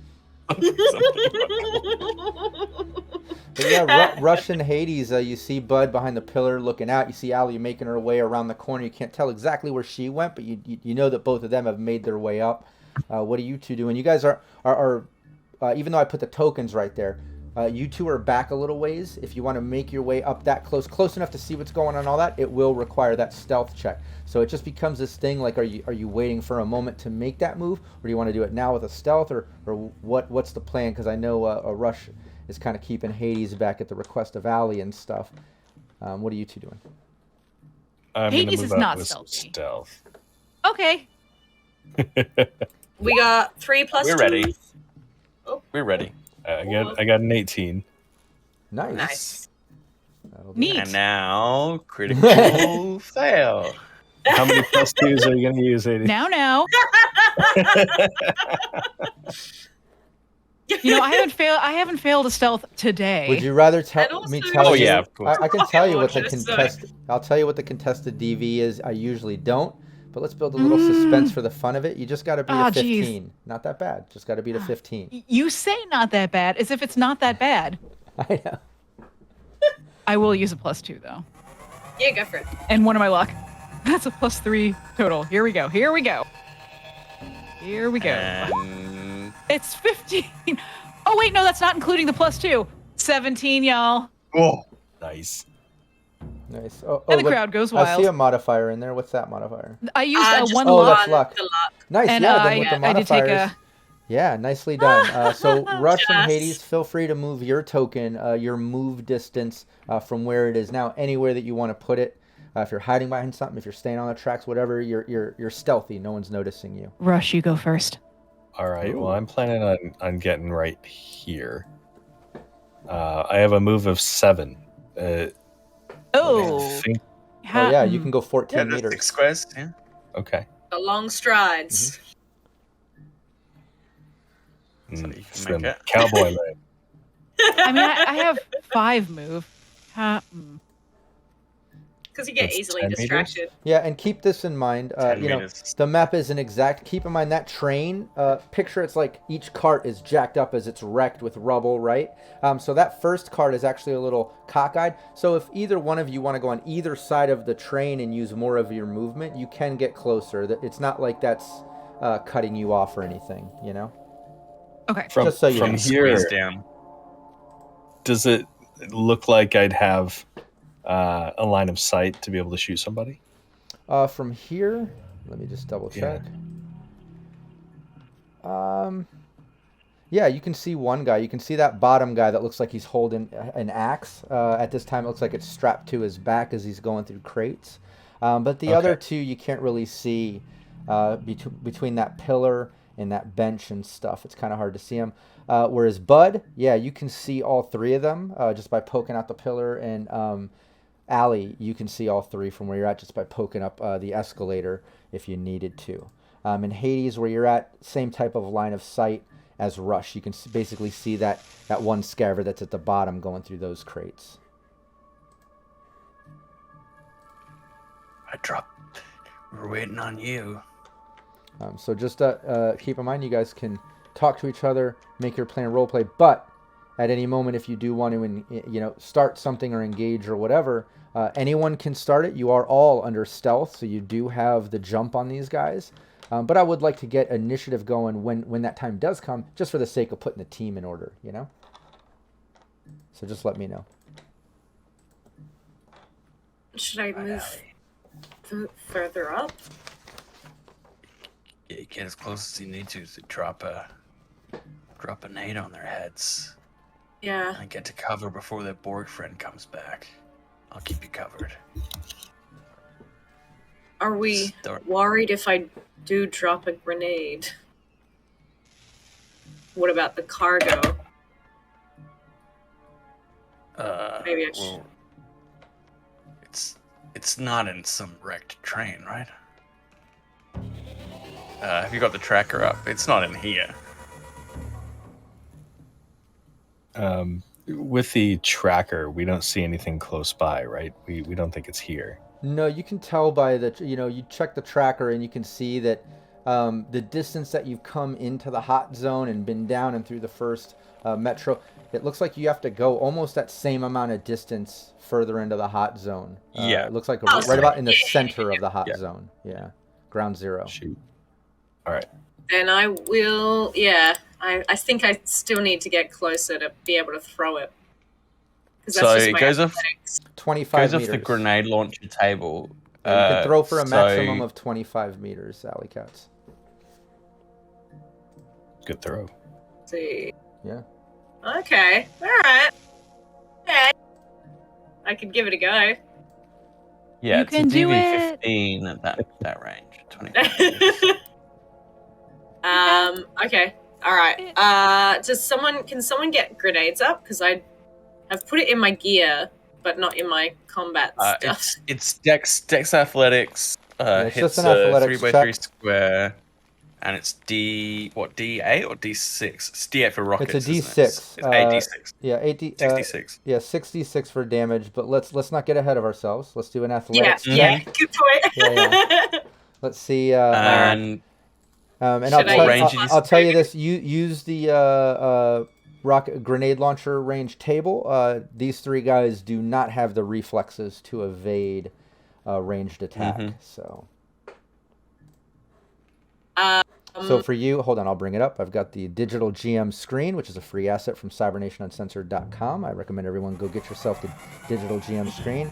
But yeah, Rush and Hades, you see Bud behind the pillar looking out. You see Allie making her way around the corner. You can't tell exactly where she went, but you know that both of them have made their way up. What are you two doing? You guys are even though I put the tokens right there, you two are back a little ways. If you want to make your way up that close enough to see what's going on and all that, it will require that stealth check. So it just becomes this thing like, are you waiting for a moment to make that move, or do you want to do it now with a stealth, or what's the plan? Because I know a Rush is kind of keeping Hades back at the request of Allie and stuff. What are you two doing? Hades is not stealthy. Stealth. Okay. We got 3 plus We're 2. ready. We're ready. I got an 18. Nice. That'll do Neat. it. And now critical fail. How many plus 2s are you going to use, Hades? Now. I haven't failed a stealth today. Would you rather And tell also- me tell Oh, you? yeah, of course. I can tell you what the Rocket launcher, so- contested. I'll tell you what the contested DV is. I usually don't, but let's build a little suspense for the fun of it. You just got to beat a 15. Not that bad. Just got to beat a 15. You say not that bad, as if it's not that bad. I know. I will use a +2 though, Yeah, go for it. and one of my luck. That's a +3 total. Here we go. And It's 15. Oh wait, no, that's not including the +2. 17, y'all. oh, Nice. Nice. And the crowd goes I see wild. a modifier in there. What's that modifier? I used Just one Oh, luck, that's luck. The luck. Nice. and Yeah. Then with the I did take modifiers. a. Yeah, nicely done. So Rush and Just. Hades, feel free to move your token, your move distance from where it is now, anywhere that you want to put it. If you're hiding behind something, if you're staying on the tracks, whatever, you're stealthy. No one's noticing you. Rush, you go first. All right. Ooh. Well, I'm planning on getting right here. I have a move of 7. I Oh. think, Oh yeah, you can go 14 yeah, that's meters. 6 squares. Yeah. okay. The long strides. So you can Some make it. cowboy leg. I mean, I have 5 move. Because you get That's easily 10 meters? distracted. Yeah, and keep this in mind. 10 You know, meters. the map isn't exact. Keep in mind that train. Picture it's like each cart is jacked up as it's wrecked with rubble, right? So that first cart is actually a little cockeyed. So if either one of you want to go on either side of the train and use more of your movement, you can get closer. It's not like that's cutting you off or anything, you know? Okay. From, Just so you from know. here, Squeeze down. does it look like I'd have a line of sight to be able to shoot somebody? From here, let me just double check. Yeah, you can see one guy. You can see that bottom guy that looks like he's holding an axe. At this time, it looks like it's strapped to his back as he's going through crates. But the other two, you can't really see between that pillar and that bench and stuff. It's kind of hard to see him. Whereas Bud, yeah, you can see all 3 of them just by poking out the pillar. And Allie, you can see all 3 from where you're at just by poking up the escalator if you needed to. And Hades, where you're at, same type of line of sight as Rush. You can basically see that one scaver that's at the bottom going through those crates. I dropped. We're waiting on you. So just keep in mind, you guys can talk to each other, make your plan roleplay, but at any moment, if you do want to, start something or engage or whatever, anyone can start it. You are all under stealth, so you do have the jump on these guys. But I would like to get initiative going when that time does come, just for the sake of putting the team in order, you know? So just let me know. Should I move further up? Yeah, you get as close as you need to drop a nade on their heads Yeah. and get to cover before their Borg friend comes back. I'll keep you covered. Are we Start. worried if I do drop a grenade? What about the cargo? Maybe I should. Well, it's not in some wrecked train, right? Have you got the tracker up? It's not in here. With the tracker, we don't see anything close by, right? We don't think it's here. No, you can tell by the, you check the tracker and you can see that the distance that you've come into the hot zone and been down and through the first metro, it looks like you have to go almost that same amount of distance further into the hot zone. Yeah. It looks like Oh, right about in the yeah, center of the hot yeah. zone. Yeah. Ground zero. Shoot. All right. Then I will. Yeah, I think I still need to get closer to be able to throw it. 'Cause So just it my goes off, athletics. 25 goes off meters. the grenade launcher table. Yeah, you can throw for a so- maximum of 25 meters, Alley Cats. Good throw. Let's see. Yeah. Okay. All right. Okay. I could give it a go. Yeah, You it's can a do DV15 at that range. 25 meters. Okay. All right. Can someone get grenades up? Because I have put it in my gear, but not in my combat stuff. It's Dex Athletics. it's Hits just an a athletics 3x3 check. square, and it's D8 or D6? It's D8 for rockets. It's a isn't it? D6. It's 8d6. Yeah, 66. Yeah, 66 for damage, but let's not get ahead of ourselves. Let's do an Yeah. athletics Yeah. check. Good point. Yeah, Let's see. And And Should I'll tell you this: use the rocket grenade launcher range table. These three guys do not have the reflexes to evade ranged attack. Mhm. So for you, hold on, I'll bring it up. I've got the digital GM screen, which is a free asset from CybernationUncensored.com. I recommend everyone go get yourself the digital GM screen.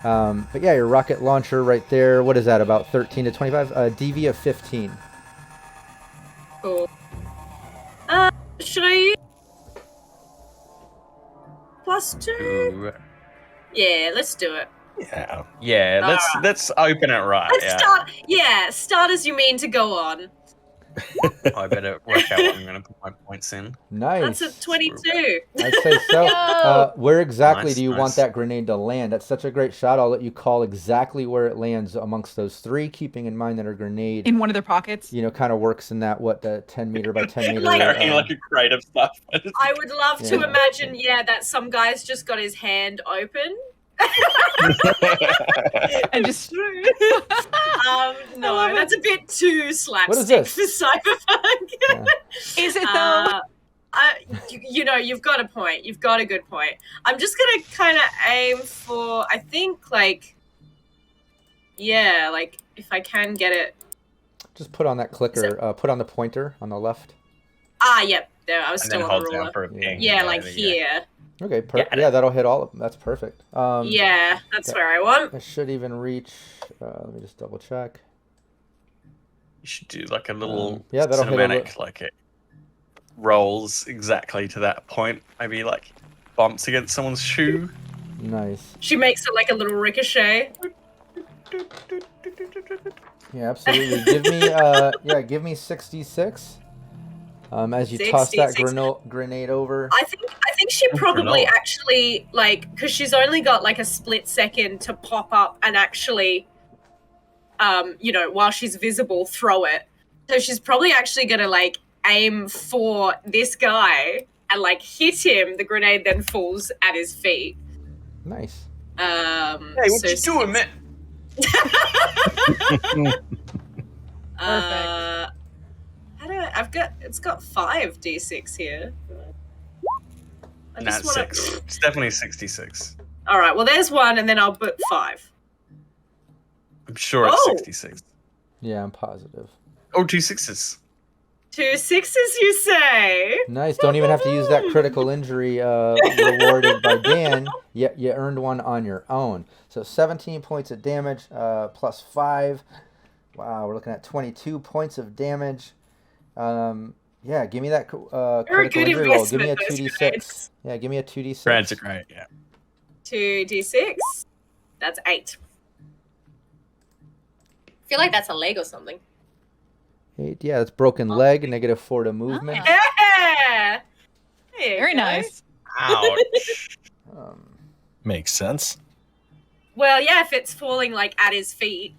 But yeah, your rocket launcher right there. What is that? About 13 to 25. DV of 15. Cool. Should I use +2? Ooh. Yeah, let's do it. Yeah. Yeah, let's open it right. Let's Yeah. start. Yeah, start as you mean to go on. I better work out what I'm going to put my points in. Nice. That's a 22. I'd say so. Where exactly Nice, do you nice. want that grenade to land? That's such a great shot. I'll let you call exactly where it lands amongst those three, keeping in mind that our grenade, In one of their pockets. kind of works in that, the 10 meter by 10 meter. Carrying like a crate of stuff. I would love to Yeah. imagine, that some guy's just got his hand open. And just No, that's a bit too slapstick What is this? for Cyberpunk. Yeah. is it though? You've got a point. You've got a good point. I'm just gonna kind of aim for, I think, if I can get it. Just put on that clicker. Put on the pointer on the left. Yep. There, I was And still then on hold the down ruler. for a ping. Yeah, there you go. here. Okay, Got yeah, that'll hit all of them. That's perfect. Yeah, that's that- where I want. I should even reach. Let me just double check. You should do like a little yeah, that'll hit a cinematic, like it rolls exactly to that point. Maybe like bumps against someone's shoe. Nice. She makes it like a little ricochet. Yeah, absolutely. Give me 66. As you toss that 66. grenade over. I think she probably Lord. actually, because she's only got like a split second to pop up and actually, while she's visible, throw it. So she's probably actually gonna aim for this guy and hit him. The grenade then falls at his feet. Nice. Hey, what you doing, man? It's got 5 d6 here. I Nah, just wanna- 6. It's definitely 66. All right, well, there's 1, and then I'll put 5. I'm sure it's Oh! 66. Yeah, I'm positive. Oh, 2 6s. 2 6s, you say? Nice. Don't even have to use that critical injury rewarded by Dan. You earned one on your own. So 17 points of damage plus 5. Wow, we're looking at 22 points of damage. Yeah, give me that You're a critical good injury roll. Give me a investment, those 2d6. grenades. Yeah, give me a 2d6. Grants are great, yeah. 2d6. That's 8. I feel like that's a leg or something. 8. Yeah, that's broken leg. -4 to movement. Yeah! There you Very go. nice. Ouch. Makes sense. Well, yeah, if it's falling at his feet.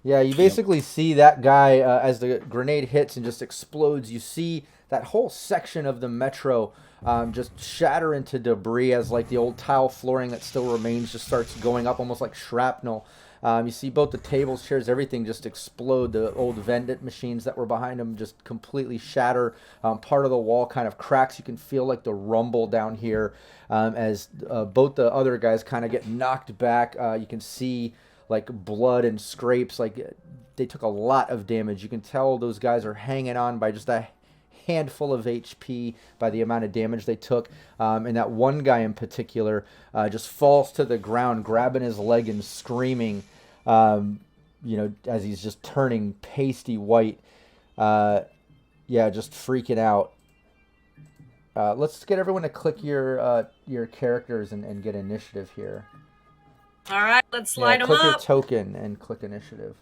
Yeah, you basically see that guy as the grenade hits and just explodes. You see that whole section of the metro just shatter into debris as the old tile flooring that still remains just starts going up almost like shrapnel. You see both the tables, chairs, everything just explode. The old vending machines that were behind him just completely shatter. Part of the wall kind of cracks. You can feel like the rumble down here as both the other guys kind of get knocked back. You can see like blood and scrapes. Like they took a lot of damage. You can tell those guys are hanging on by just a handful of HP by the amount of damage they took. And that one guy in particular just falls to the ground, grabbing his leg and screaming, as he's just turning pasty white. Just freaking out. Let's get everyone to click your characters and get initiative here. All right, let's slide them click your up. token and click initiative.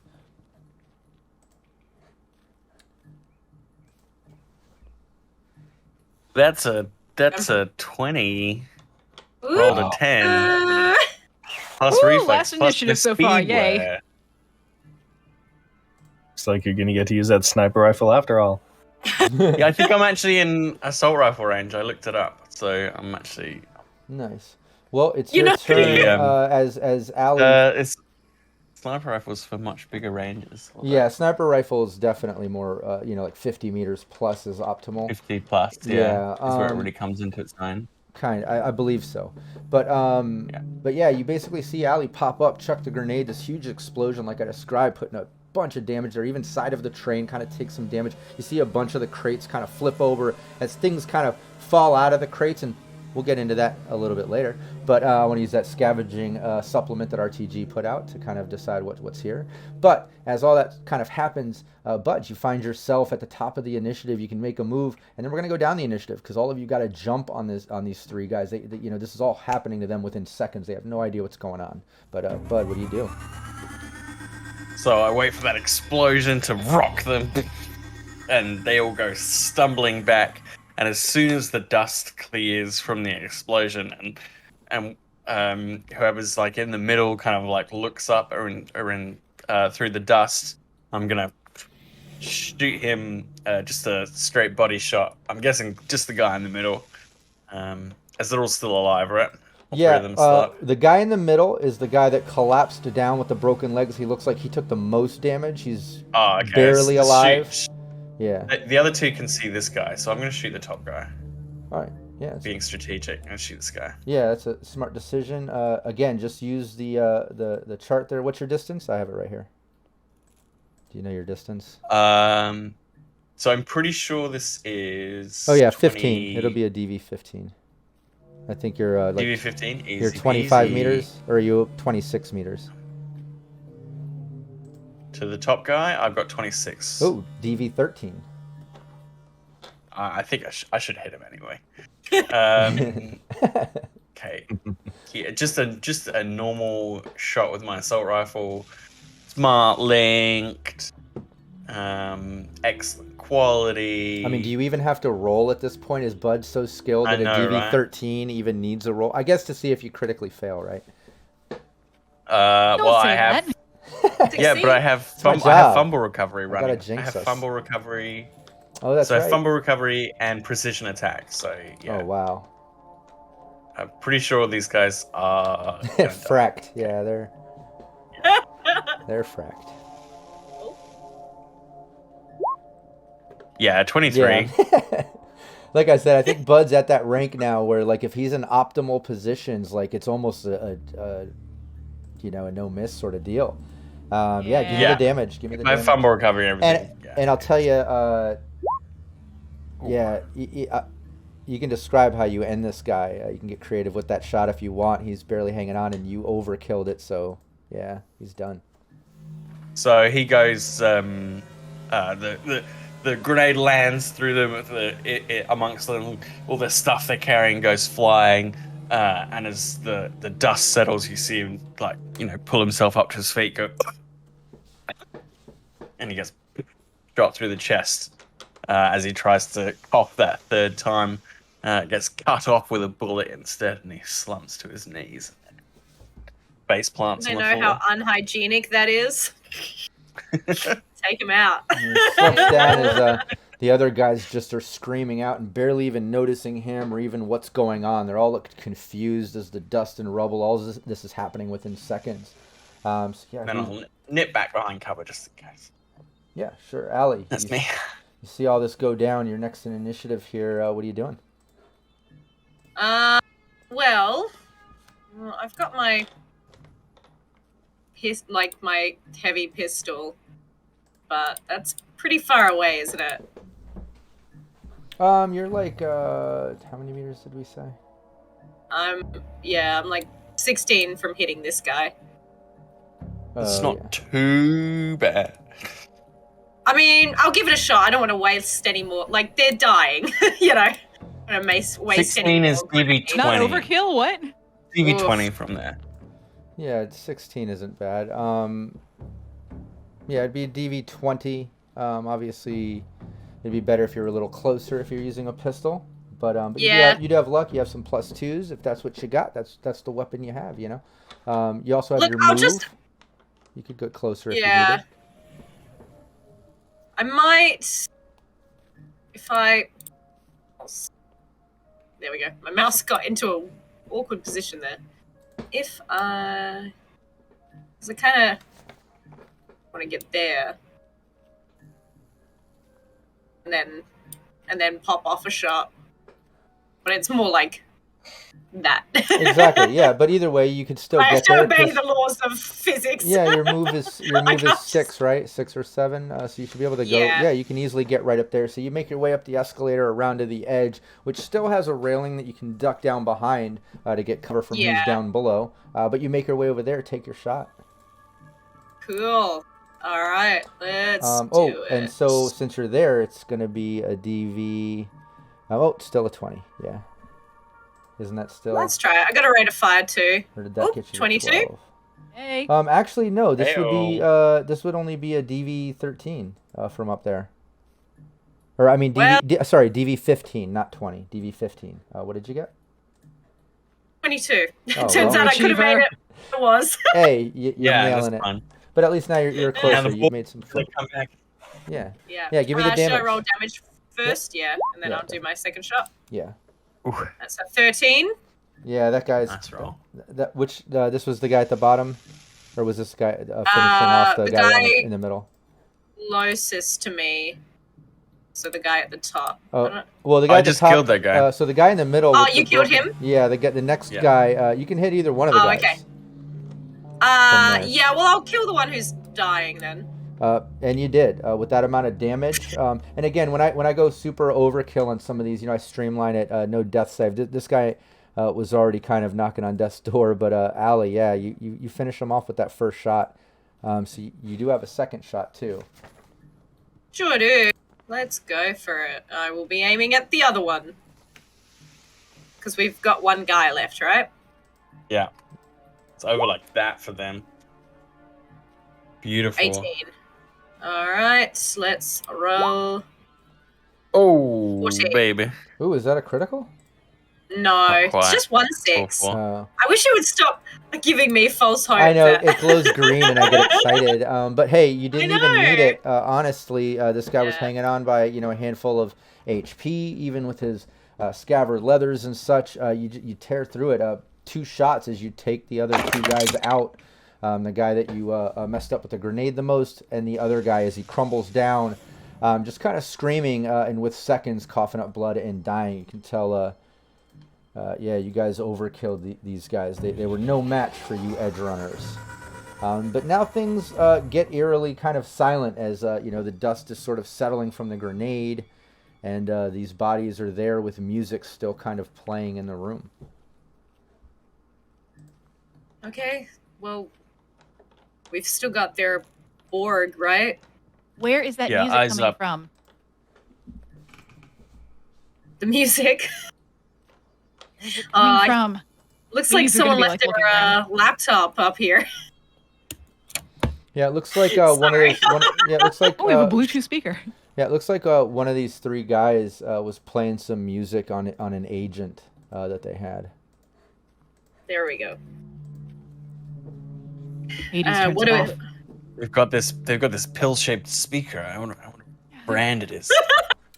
That's a 20. Ooh. Rolled a 10. Plus Ooh, reflex. last plus initiative the so far, speed yay. wear. Looks like you're gonna get to use that sniper rifle after all. Yeah, I think I'm actually in assault rifle range. I looked it up, so I'm actually. Nice. Well, it's You're your not turn gonna- as Ali. It's sniper rifles for much bigger ranges. Yeah, sniper rifle is definitely more, like 50 meters plus is optimal. 50 plus. Yeah, Yeah, is where it really comes into its own. I believe so. But you basically see Ali pop up, chuck the grenade, this huge explosion like I described, putting a bunch of damage there. Even side of the train kind of takes some damage. You see a bunch of the crates kind of flip over as things kind of fall out of the crates, and we'll get into that a little bit later. But I want to use that scavenging supplement that RTG put out to kind of decide what's here. But as all that kind of happens, Budge, you find yourself at the top of the initiative. You can make a move, and then we're going to go down the initiative because all of you got to jump on these three guys. They, this is all happening to them within seconds. They have no idea what's going on. But Bud, what do you do? So I wait for that explosion to rock them, and they all go stumbling back. And as soon as the dust clears from the explosion, and whoever's like in the middle kind of like looks up or in through the dust, I'm gonna shoot him just a straight body shot. I'm guessing just the guy in the middle, as they're all still alive, right? All three of them still up. The guy in the middle is the guy that collapsed down with the broken legs. He looks like he took the most damage. He's barely alive. Yeah. The other two can see this guy, so I'm going to shoot the top guy. All right. Yeah. Being strategic, I'm going to shoot this guy. Yeah, that's a smart decision. Again, just use the chart there. What's your distance? I have it right here. Do you know your distance? So I'm pretty sure this is. Oh yeah, 20... 15. It'll be a DV 15. I think you're DV 15. Easy. You're 25 easy. meters, or are you 26 meters? To the top guy, I've got 26. Oh, DV 13. I think I should hit him anyway. Okay. Yeah, just a normal shot with my assault rifle. Smart linked. Excellent quality. I mean, do you even have to roll at this point? Is Bud so skilled that a DV 13 even needs a roll? I guess to see if you critically fail, right? Well, I have. Yeah, but I have fumble recovery running. I have fumble recovery. Oh, that's right. So fumble recovery and precision attack. So yeah. Oh wow. I'm pretty sure these guys are fracked. Yeah, they're fracked. Yeah, 23. Yeah. Like I said, I think Bud's at that rank now where, like, if he's in optimal positions, like, it's almost a no miss sort of deal. Give me the damage. Give me the damage. I have fumble recovery and everything. And I'll tell you, you can describe how you end this guy. You can get creative with that shot if you want. He's barely hanging on, and you overkilled it. So yeah, he's done. So he goes. The grenade lands through them amongst them. All the stuff they're carrying goes flying. And as the dust settles, you see him pull himself up to his feet, go, and he gets shot through the chest as he tries to cough that third time. Gets cut off with a bullet instead, and he slumps to his knees. Face plants on the floor. I know how unhygienic that is. Take him out. He slumps down as the other guys just are screaming out and barely even noticing him or even what's going on. They're all look confused as the dust and rubble. All this is happening within seconds. So yeah, Then I'll nip back behind cover just in case. yeah, sure. Allie, That's you, me. you see all this go down. You're next in initiative here. What are you doing? Well, I've got my my heavy pistol, but that's pretty far away, isn't it? You're like how many meters did we say? I'm like 16 from hitting this guy. It's Oh, not too bad. I mean, I'll give it a shot. I don't want to waste any more. Like, they're dying, you know. I don't waste any 16 more. is DV20. Not overkill. What? DV20 from there. Yeah, 16 isn't bad. Yeah, it'd be a DV20. Obviously, it'd be better if you were a little closer if you're using a pistol. But Yeah. you do have luck. You have some +2s if that's what you got. That's the weapon you have. You know. You also have Look, your I'll move. just- You could get closer if you Yeah. needed. I might, if I. There we go. My mouse got into an awkward position there. If I, because I kind of want to get there, and then pop off a shot, but it's more like that. Exactly. Yeah, but either way, you could still I have get to there. obey 'Cause- the laws of physics. Yeah, your move is can't 6, right? 6 or 7. So you should be able to go. Yeah. Yeah, you can easily get right up there. So you make your way up the escalator around to the edge, which still has a railing that you can duck down behind to get cover from who's Yeah. down below. But you make your way over there, take your shot. Cool. All right, let's do it. And so since you're there, it's gonna be a DV. It's still a 20. Yeah. Isn't that still? Let's try it. I got a rate of fire too. Or did that Oop, get you to 22? 12? Hey. Actually, no. This would be Heyo. this would only be a DV13 from up there. Or I mean, Well- sorry, DV15, not 20. DV15. What did you get? 22. Oh, Turns well. out I could have made it. It was. Hey, you're Yeah, nailing that's it. fun. But at least now you're Yeah, closer. the You've made some. They come back. Yeah. Yeah. Yeah, give me the Should I damage. roll damage first? Yeah, and then Yeah, I'll do my second shot. Yeah. Ooh, That's a 13. Yeah, that guy's. nice roll. This was the guy at the bottom, or was this guy finishing off the the guy guy- in the middle? Closest to me. So the guy at the top. I Oh, don't- well, the guy I at the just top, killed that guy. So the guy in the middle. Oh, with you the killed broken- him? Yeah, the next Yeah. guy. You can hit either one of the Oh, guys. okay. there. Yeah, well, I'll kill the one who's dying then. And you did with that amount of damage. And again, when I go super overkill on some of these, I streamline it. No death save. This guy was already kind of knocking on death's door, but Allie, yeah, you finish him off with that first shot. So you do have a second shot too. Sure do. Let's go for it. I will be aiming at the other one. Because we've got one guy left, right? Yeah. It's over like that for them. Beautiful. 18. Alright, let's roll. Oh, 14. baby. Ooh, is that a critical? No, it's quite. just 1/6. Awful. I wish you would stop giving me false hope. I know that- it glows green and I get excited. But hey, you didn't even know. need it. Honestly, this guy was Yeah. hanging on by a handful of HP, even with his scabbard leathers and such. You tear through it. 2 shots as you take the other 2 guys out. The guy that you messed up with the grenade the most, and the other guy as he crumbles down, just kind of screaming and with seconds coughing up blood and dying. You can tell. Yeah, you guys overkilled these guys. They were no match for you edge runners. But now things get eerily kind of silent as the dust is sort of settling from the grenade, and these bodies are there with music still kind of playing in the room. Okay, well, we've still got their org, right? Where is that Yeah, music eyes coming up. from? The music. Where's it coming I- from? Looks These like are someone gonna be, left like, their looking around. laptop up here. Yeah, it looks like one of Sorry. those. Yeah, it looks like. Oh, we have a Bluetooth speaker. Yeah, it looks like one of these 3 guys was playing some music on an agent that they had. There we go. 80s turns what it do off. They've got this pill-shaped speaker. I wonder what brand it is.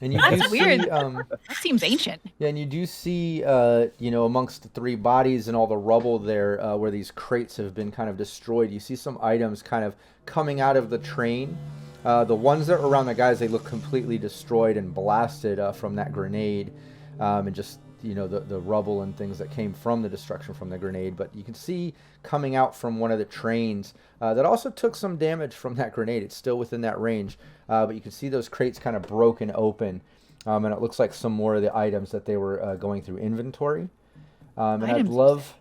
And you That's do see, weird. That seems ancient. yeah, and you do see, amongst the three bodies and all the rubble there, where these crates have been kind of destroyed. You see some items kind of coming out of the train. The ones that are around the guys, they look completely destroyed and blasted from that grenade, and just the rubble and things that came from the destruction from the grenade. But you can see coming out from one of the trains that also took some damage from that grenade. It's still within that range, but you can see those crates kind of broken open, and it looks like some more of the items that they were going through inventory. And I'd love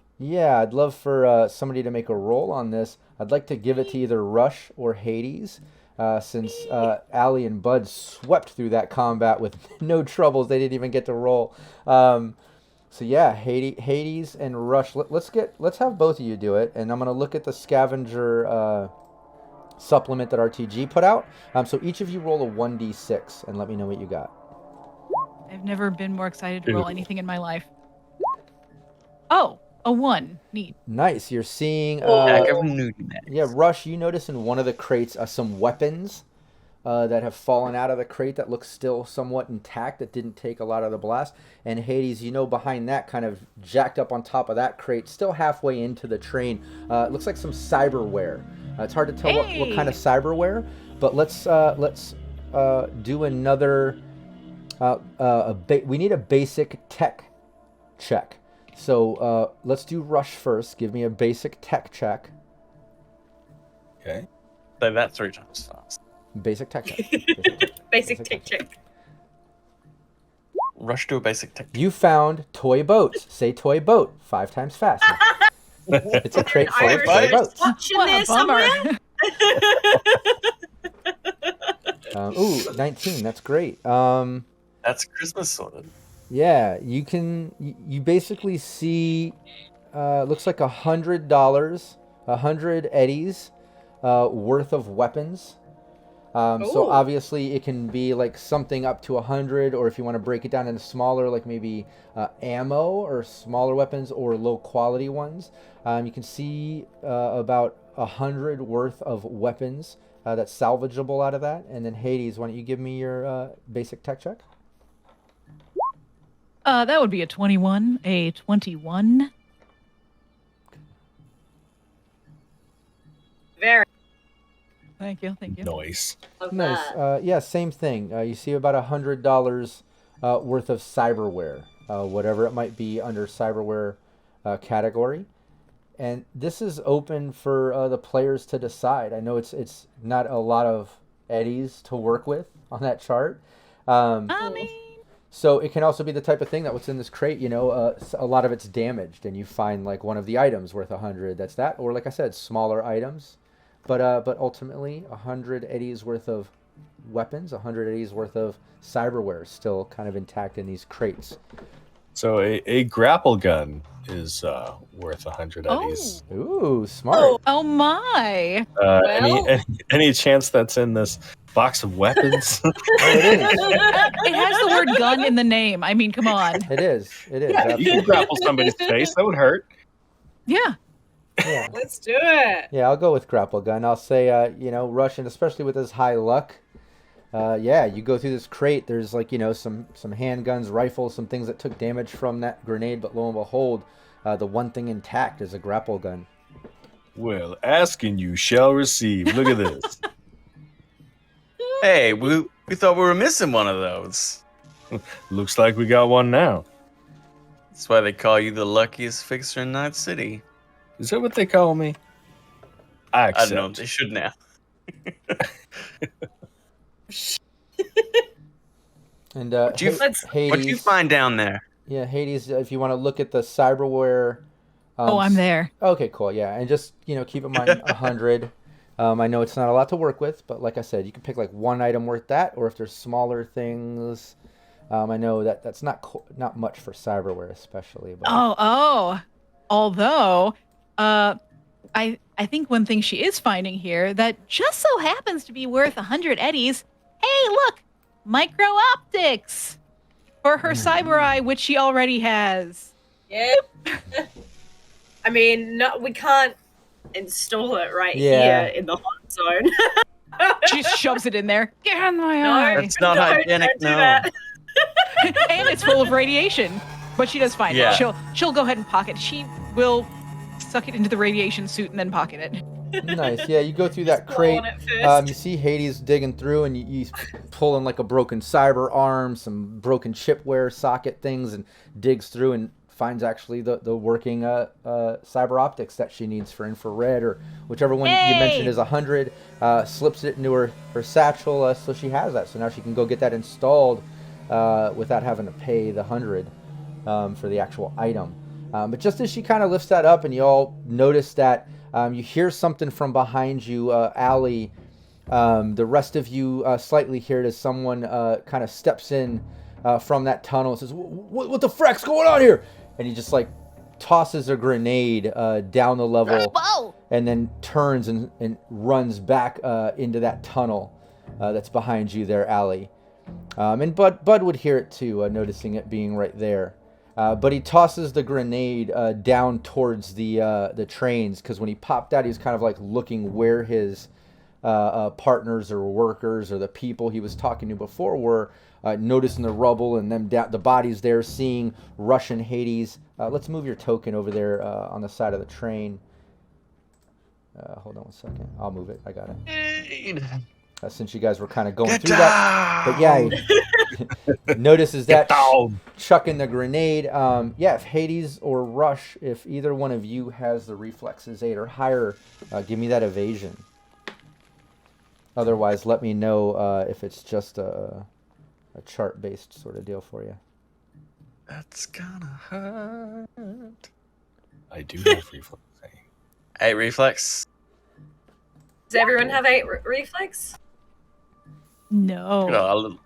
for somebody to make a roll on this. I'd like to give it to either Rush or Hades. Since Allie and Bud swept through that combat with no troubles, they didn't even get to roll. So yeah, Hades and Rush. Let's have both of you do it, and I'm gonna look at the scavenger supplement that RTG put out. So each of you roll a 1d6 and let me know what you got. I've never been more excited to roll anything in my life. Oh, a 1. Neat. Nice. You're seeing. Yeah, Rush. You notice in one of the crates some weapons that have fallen out of the crate that look still somewhat intact, that didn't take a lot of the blast. And Hades, behind that, kind of jacked up on top of that crate, still halfway into the train. It looks like some cyberware. It's hard to tell what kind of cyberware, but let's do another. We need a basic tech check. So let's do Rush first. Give me a basic tech check. Okay. Say that 3 times fast. Basic tech check. Basic tech check. Rush to a basic tech. You found toy boats. Say toy boat 5 times fast. It's a crate full of toy boats. Watching What a there bummer. somewhere. 19. That's great. That's Christmas sorted. Yeah, you basically see, looks like $100, 100 eddies worth of weapons. So obviously it can be like something up to 100, or if you want to break it down into smaller, like maybe ammo or smaller weapons or low quality ones. You can see about 100 worth of weapons that's salvageable out of that. And then Hades, why don't you give me your basic tech check? That would be a 21. A 21. Very Thank you. Noise. Nice. Yeah, same thing. You see about $100 worth of cyberware, whatever it might be under cyberware category. And this is open for the players to decide. I know it's not a lot of eddies to work with on that chart. So it can also be the type of thing that what's in this crate, a lot of it's damaged, and you find like one of the items worth 100. That's that, or like I said, smaller items. But ultimately, 100 eddies worth of weapons, 100 eddies worth of cyberware still kind of intact in these crates. So a grapple gun is worth 100 eddies. Ooh, smart. Oh my! Any chance that's in this box of weapons? It is. It has the word gun in the name. I mean, come on. It is. Yeah, you can grapple somebody's face. That would hurt. Yeah. Yeah. Let's do it. Yeah, I'll go with grapple gun. I'll say, Rush, and especially with his high luck, you go through this crate. There's some handguns, rifles, some things that took damage from that grenade, but lo and behold, the one thing intact is a grapple gun. Well, ask and you shall receive. Look at this. Hey, we thought we were missing one of those. Looks like we got one now. That's why they call you the luckiest fixer in Night City. Is that what they call me? I accept. I don't know. They should now. And Hades, what'd you find down there? Yeah, Hades, if you want to look at the cyberware. I'm there. Okay, cool. Yeah, and just keep in mind 100. I know it's not a lot to work with, but like I said, you can pick like one item worth that, or if there's smaller things. I know that's not much for cyberware, especially. But... Although, I think one thing she is finding here that just so happens to be worth 100 eddies. Hey, look, micro optics for her cyber eye, which she already has. Yep. I mean, no, we can't install it here in the hot zone. She just shoves it in there. Get on my No, eye. That's not hygienic, don't do no. that. And it's full of radiation. But she does fine. Yeah. She'll go ahead and pocket. She will suck it into the radiation suit and then pocket it. Nice. Yeah, you go through that Just blow crate. on it first. You see Hades digging through, and you pulling like a broken cyber arm, some broken chipware socket things, and digs through and finds actually the working cyber optics that she needs for infrared or whichever one you mentioned is 100. Slips it into her satchel, so she has that. So now she can go get that installed without having to pay the 100 for the actual item. But just as she kind of lifts that up, and you all notice that. You hear something from behind you, Allie. The rest of you slightly hear it as someone kind of steps in from that tunnel and says, what the frack's going on here? And he just like tosses a grenade down the level. Whoa! And then turns and runs back into that tunnel that's behind you there, Allie. And Bud would hear it too, noticing it being right there. But he tosses the grenade down towards the trains, because when he popped out, he was kind of like looking where his partners or workers or the people he was talking to before were, noticing the rubble and them the bodies there, seeing Russian Hades. Let's move your token over there on the side of the train. Hold on 1 second. I'll move it. I got it. Since you guys were kind of going through that. But yeah, notices that chucking the grenade. Yeah, if Hades or Rush, if either one of you has the reflexes 8 or higher, give me that evasion. Otherwise, let me know if it's just a chart-based sort of deal for you. That's gonna hurt. I do have reflex. 8 reflex. Does everyone have 8 reflex? No. Oh,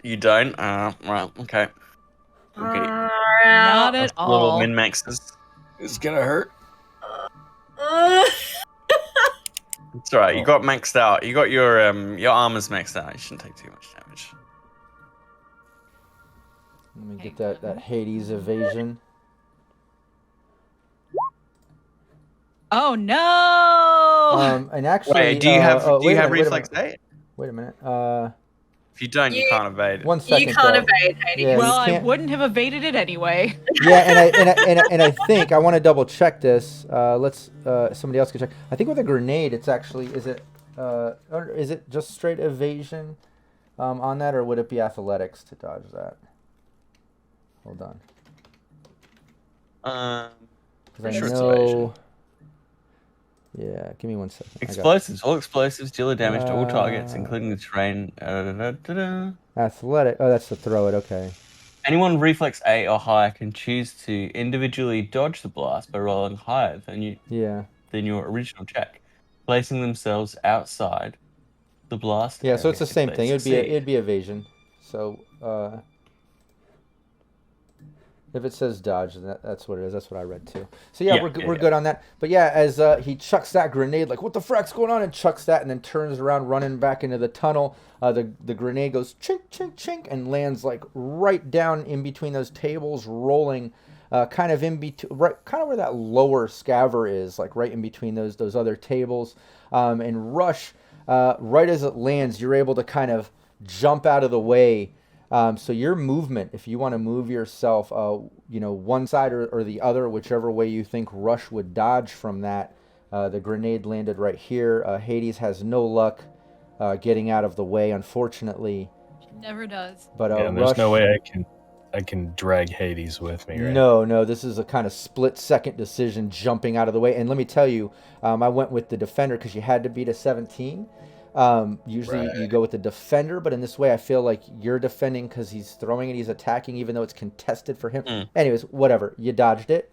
you don't? Right, okay. Okay. Not at Little all. min maxes. It's gonna hurt. It's alright, you got maxed out. You got your armor's maxed out. You shouldn't take too much damage. Let me get that Hades evasion. Oh no! And actually, Wait, do you have wait a minute, reflex 8? Wait a minute. If you don't, you can't evade. 1 second. You can't though. evade, Hades. Yeah, Well, you I can't- wouldn't have evaded it anyway. Yeah, and I think I want to double check this. Let's somebody else can check. I think with a grenade, it's actually or is it just straight evasion on that, or would it be athletics to dodge that? Hold on. 'Cause I sure it's know. evasion. Yeah, give me 1 second. I got it. Explosives. All explosives deal damage to all targets, including the terrain. Athletic. Oh, that's to throw it. Okay. Anyone reflex 8 or higher can choose to individually dodge the blast by rolling higher than your original check, placing themselves outside the blast. Yeah, so it's the area same if thing. they succeed. It'd be evasion. So if it says dodge, then that's what it is. That's what I read too. So yeah, we're good on that. But yeah, as he chucks that grenade, like what the frack's going on, and chucks that, and then turns around, running back into the tunnel. The grenade goes chink chink chink and lands like right down in between those tables, rolling, kind of in between, right, kind of where that lower scaver is, like right in between those other tables. And Rush, right as it lands, you're able to kind of jump out of the way. So your movement, if you want to move yourself, one side or the other, whichever way you think Rush would dodge from that, the grenade landed right here. Hades has no luck getting out of the way, unfortunately. It never does. But Yeah, and Rush, there's no way I can drag Hades with me, right? No, this is a kind of split-second decision, jumping out of the way. And let me tell you, I went with the defender because you had to beat a 17. Usually you go with the defender, but in this way I feel like you're defending because he's throwing it, he's attacking, even though it's contested for him. Anyways, whatever, you dodged it.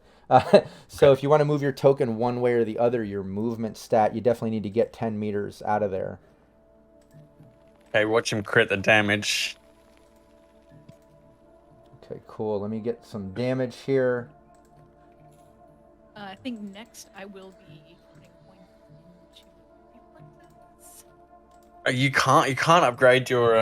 So if you want to move your token one way or the other, your movement stat, you definitely need to get 10 meters out of there. Okay, watch him crit the damage. Okay, cool. Let me get some damage here. I think next I will be putting points into reflexes. You can't upgrade your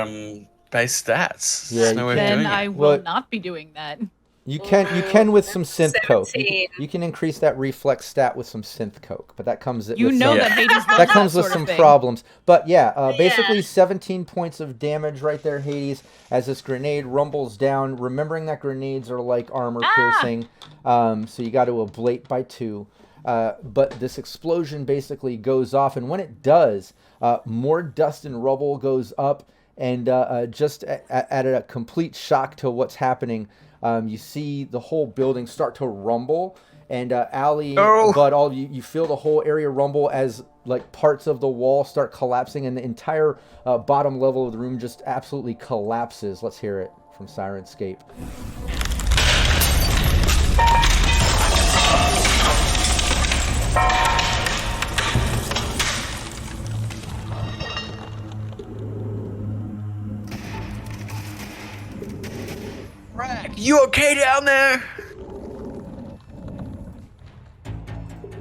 base stats. Yeah, There's you no way of Then doing I it. will Well, not be doing that. You can with some synth coke. 17. You can increase that reflex stat with some synth coke, but that comes with know some, that Hades loves that comes with sort some of thing. problems. But yeah, basically Yeah. 17 points of damage right there, Hades, as this grenade rumbles down. Remembering that grenades are like armor piercing, so you got to ablate by 2. But this explosion basically goes off, and when it does, more dust and rubble goes up, and just at a complete shock to what's happening, you see the whole building start to rumble, and Allie, Bud, all you feel the whole area rumble as like parts of the wall start collapsing, and the entire bottom level of the room just absolutely collapses. Let's hear it from Syrinscape. You okay down there?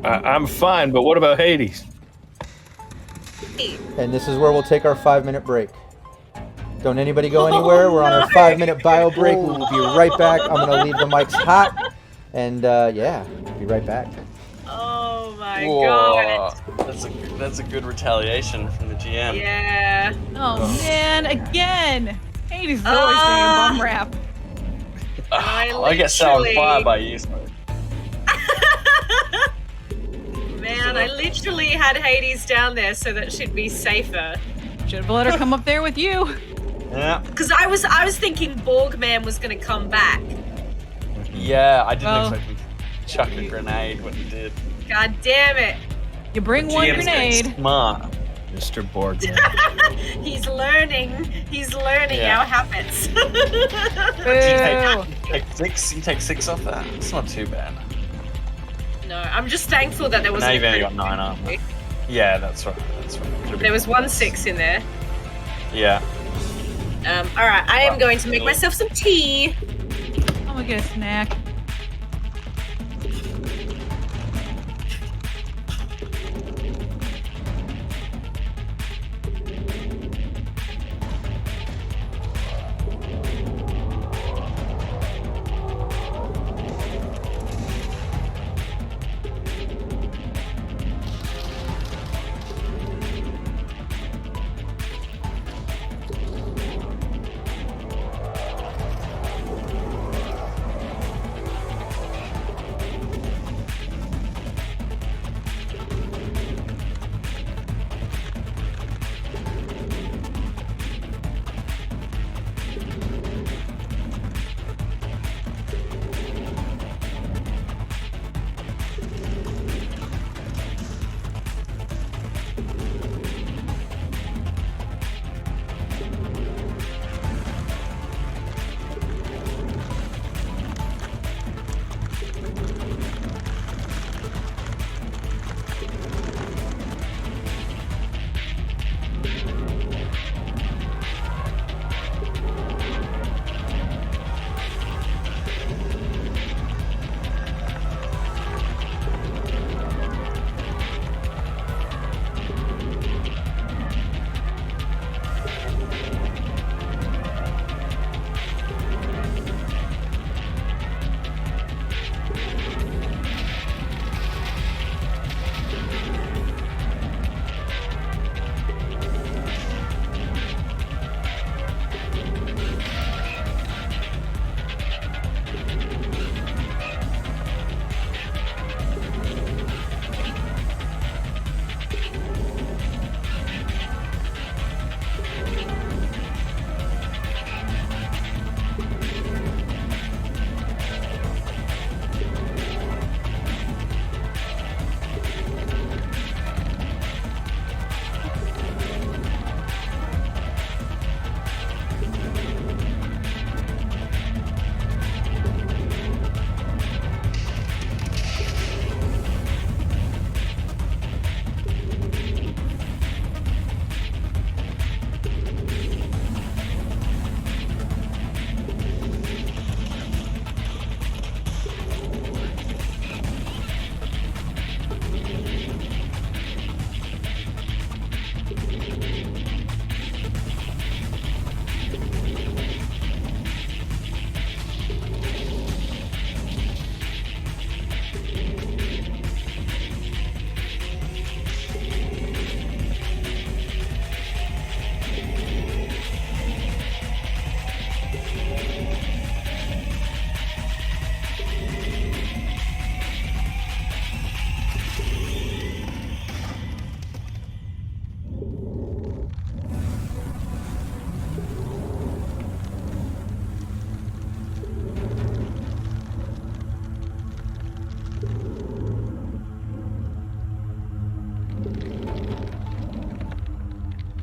I'm fine, but what about Hades? And this is where we'll take our 5-minute break. Don't anybody go anywhere. We're on our 5-minute bio break. We will be right back. I'm gonna leave the mics hot, and yeah, be right back. Oh my Whoa. god. That's a good retaliation from the GM. Yeah. Oh man, again! Hades is always doing a bum rap. I get set on fire by you. Man, I literally had Hades down there so that she'd be safer. Should have let her come up there with you. Yeah. Because I was thinking Borgman was gonna come back. Yeah, I didn't Well- expect him to chuck a grenade when he did. God damn it. You bring one GM's getting grenade. Smart. Mr. Borgman. He's learning. He's learning Yeah. our habits. Boo. You take 6 off that. It's not too bad. No, I'm just thankful that there was. Now you've only got 9 armor. Yeah, that's right. There was 1 6 in there. Yeah. All right, I am going to make myself some tea. I'm gonna get a snack.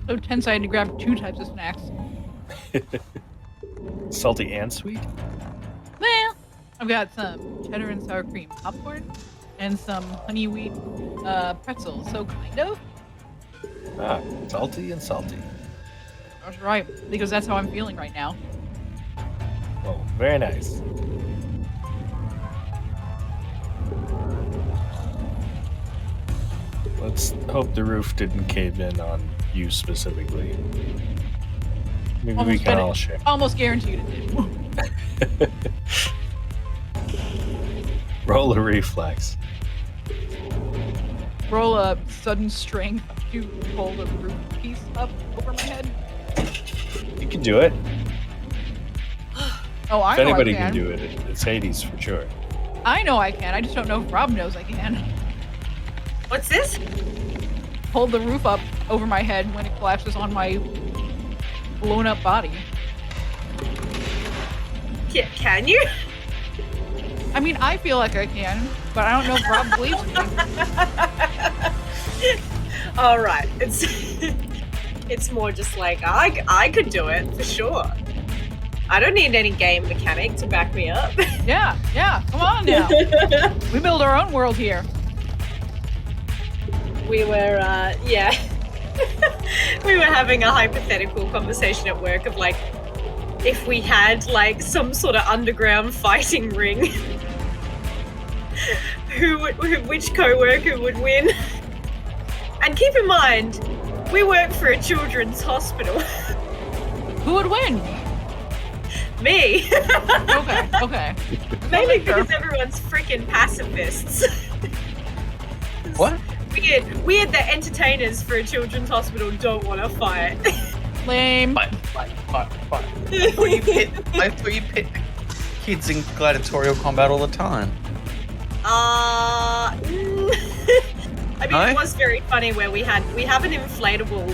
So tense I had to grab 2 types of snacks. Salty and sweet? Well, I've got some cheddar and sour cream popcorn and some honey wheat pretzels. So kind of. Ah, salty and salty. That's right, because that's how I'm feeling right now. Oh, very nice. Let's hope the roof didn't cave in on you specifically. Maybe we Almost can bet all it- share. Almost guaranteed it did. Roll a reflex. Roll a sudden strength to pull the roof piece up over my head. You can do it. Oh, I If know anybody I can do it, it's Hades for sure. I know I can. I just don't know if Rob knows I can. What's this? Hold the roof up over my head when it collapses on my blown up body. Can you? I mean, I feel like I can, but I don't know if Rob believes me. All right. It's more just like I could do it for sure. I don't need any game mechanic to back me up. Yeah, come on now. We build our own world here. We were we were having a hypothetical conversation at work of like, if we had like some sort of underground fighting ring, which co-worker would win? And keep in mind, we work for a children's hospital. Who would win? Me. Okay. Mainly Sure. because everyone's freaking pacifists. What? Weird that entertainers for a children's hospital don't want to fight. Lame. Fight. I thought you pit kids in gladiatorial combat all the time. I mean, No? it was very funny where we have an inflatable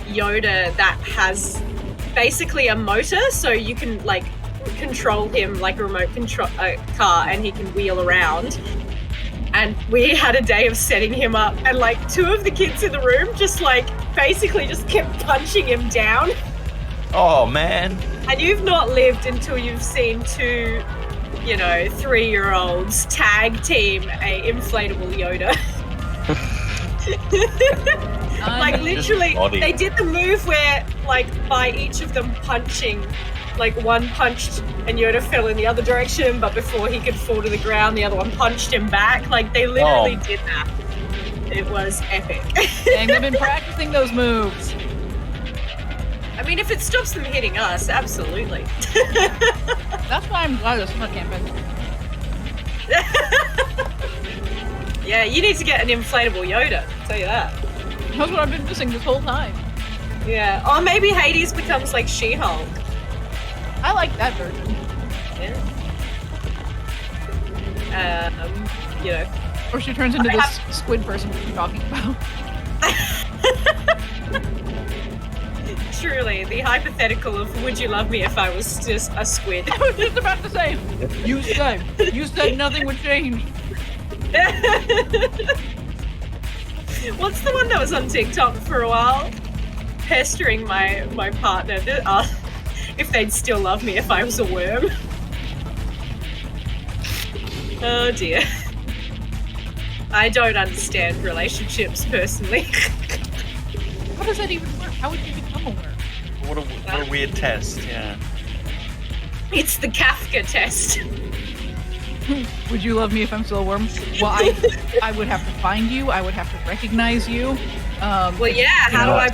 Yoda that has basically a motor, so you can like control him like a remote control car, and he can wheel around. And we had a day of setting him up, and like 2 of the kids in the room just like basically just kept punching him down. Oh man. And you've not lived until you've seen 2, 3-year-olds tag team a inflatable Yoda. Like literally, body. they did the move where like by each of them punching, like one punched and Yoda fell in the other direction, but before he could fall to the ground, the other one punched him back. Like they literally did that. It was epic. Dang, they've been practicing those moves. I mean, if it stops them hitting us, absolutely. That's why I'm glad it's not camping. Yeah, you need to get an inflatable Yoda, I'll tell you that. That's what I've been missing this whole time. Yeah, or maybe Hades becomes like She-Hulk. I like that version. Yeah. Or she turns into this squid person we were talking about. Truly, the hypothetical of would you love me if I was just a squid? I was just about to say, you said nothing would change. What's the one that was on TikTok for a while? Pestering my partner to ask if they'd still love me if I was a worm. Oh dear. I don't understand relationships personally. How does that even work? How would you become a worm? What a weird test, yeah. It's the Kafka test. Would you love me if I'm still a worm? Well, I would have to find you. I would have to recognize you. Well, yeah, how do I...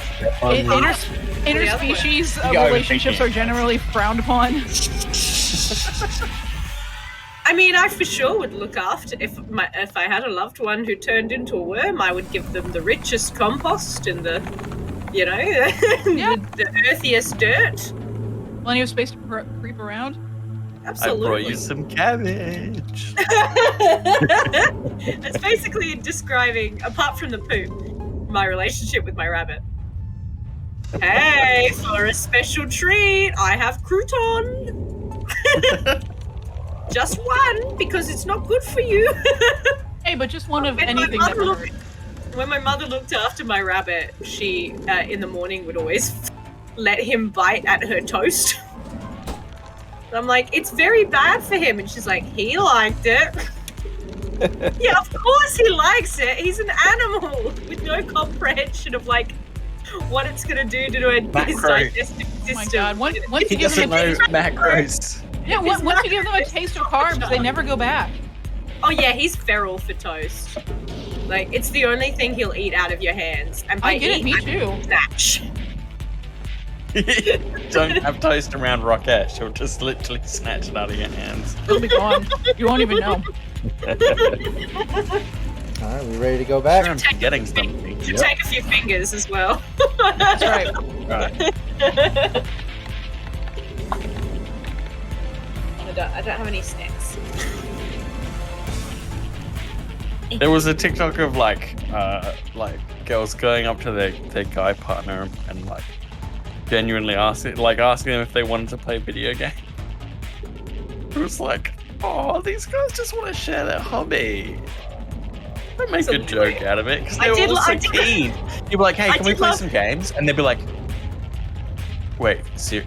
Interspecies You gotta relationships think are generally frowned upon. I mean, I for sure would look after if I had a loved one who turned into a worm. I would give them the richest compost and the earthiest dirt. Plenty of space to creep around. Absolutely. I brought you some cabbage. That's basically describing, apart from the poop, my relationship with my rabbit. Hey, for a special treat, I have crouton. Just one, because it's not good for you. Hey, but just one of And my anything that mum hurt. when my mother looked after my rabbit, she in the morning would always let him bite at her toast. And I'm like, it's very bad for him, and she's like, he liked it. Yeah, of course he likes it. He's an animal with no comprehension of like what it's gonna do to his digestive system. Oh my god! Once He you give them doesn't a know taste, macros. yeah, once you give them a taste of carbs, they never go back. Oh yeah, he's feral for toast. Like, it's the only thing he'll eat out of your hands. And by I get it, me eat, too. snatch. Don't have toast around Rockette. She'll just literally snatch it out of your hands. It'll be gone. You won't even know. All right, we ready to go back? I'm forgetting something. Should take a few fingers as well. That's right. Right. I don't have any snacks. There was a TikTok of like girls going up to their guy partner and like genuinely asking them if they wanted to play video game. It was like, oh, these guys just want to share their hobby. Don't make a joke out of it because they were all so keen. You'd be like, hey, can we play some games? And they'd be like, wait, seriously?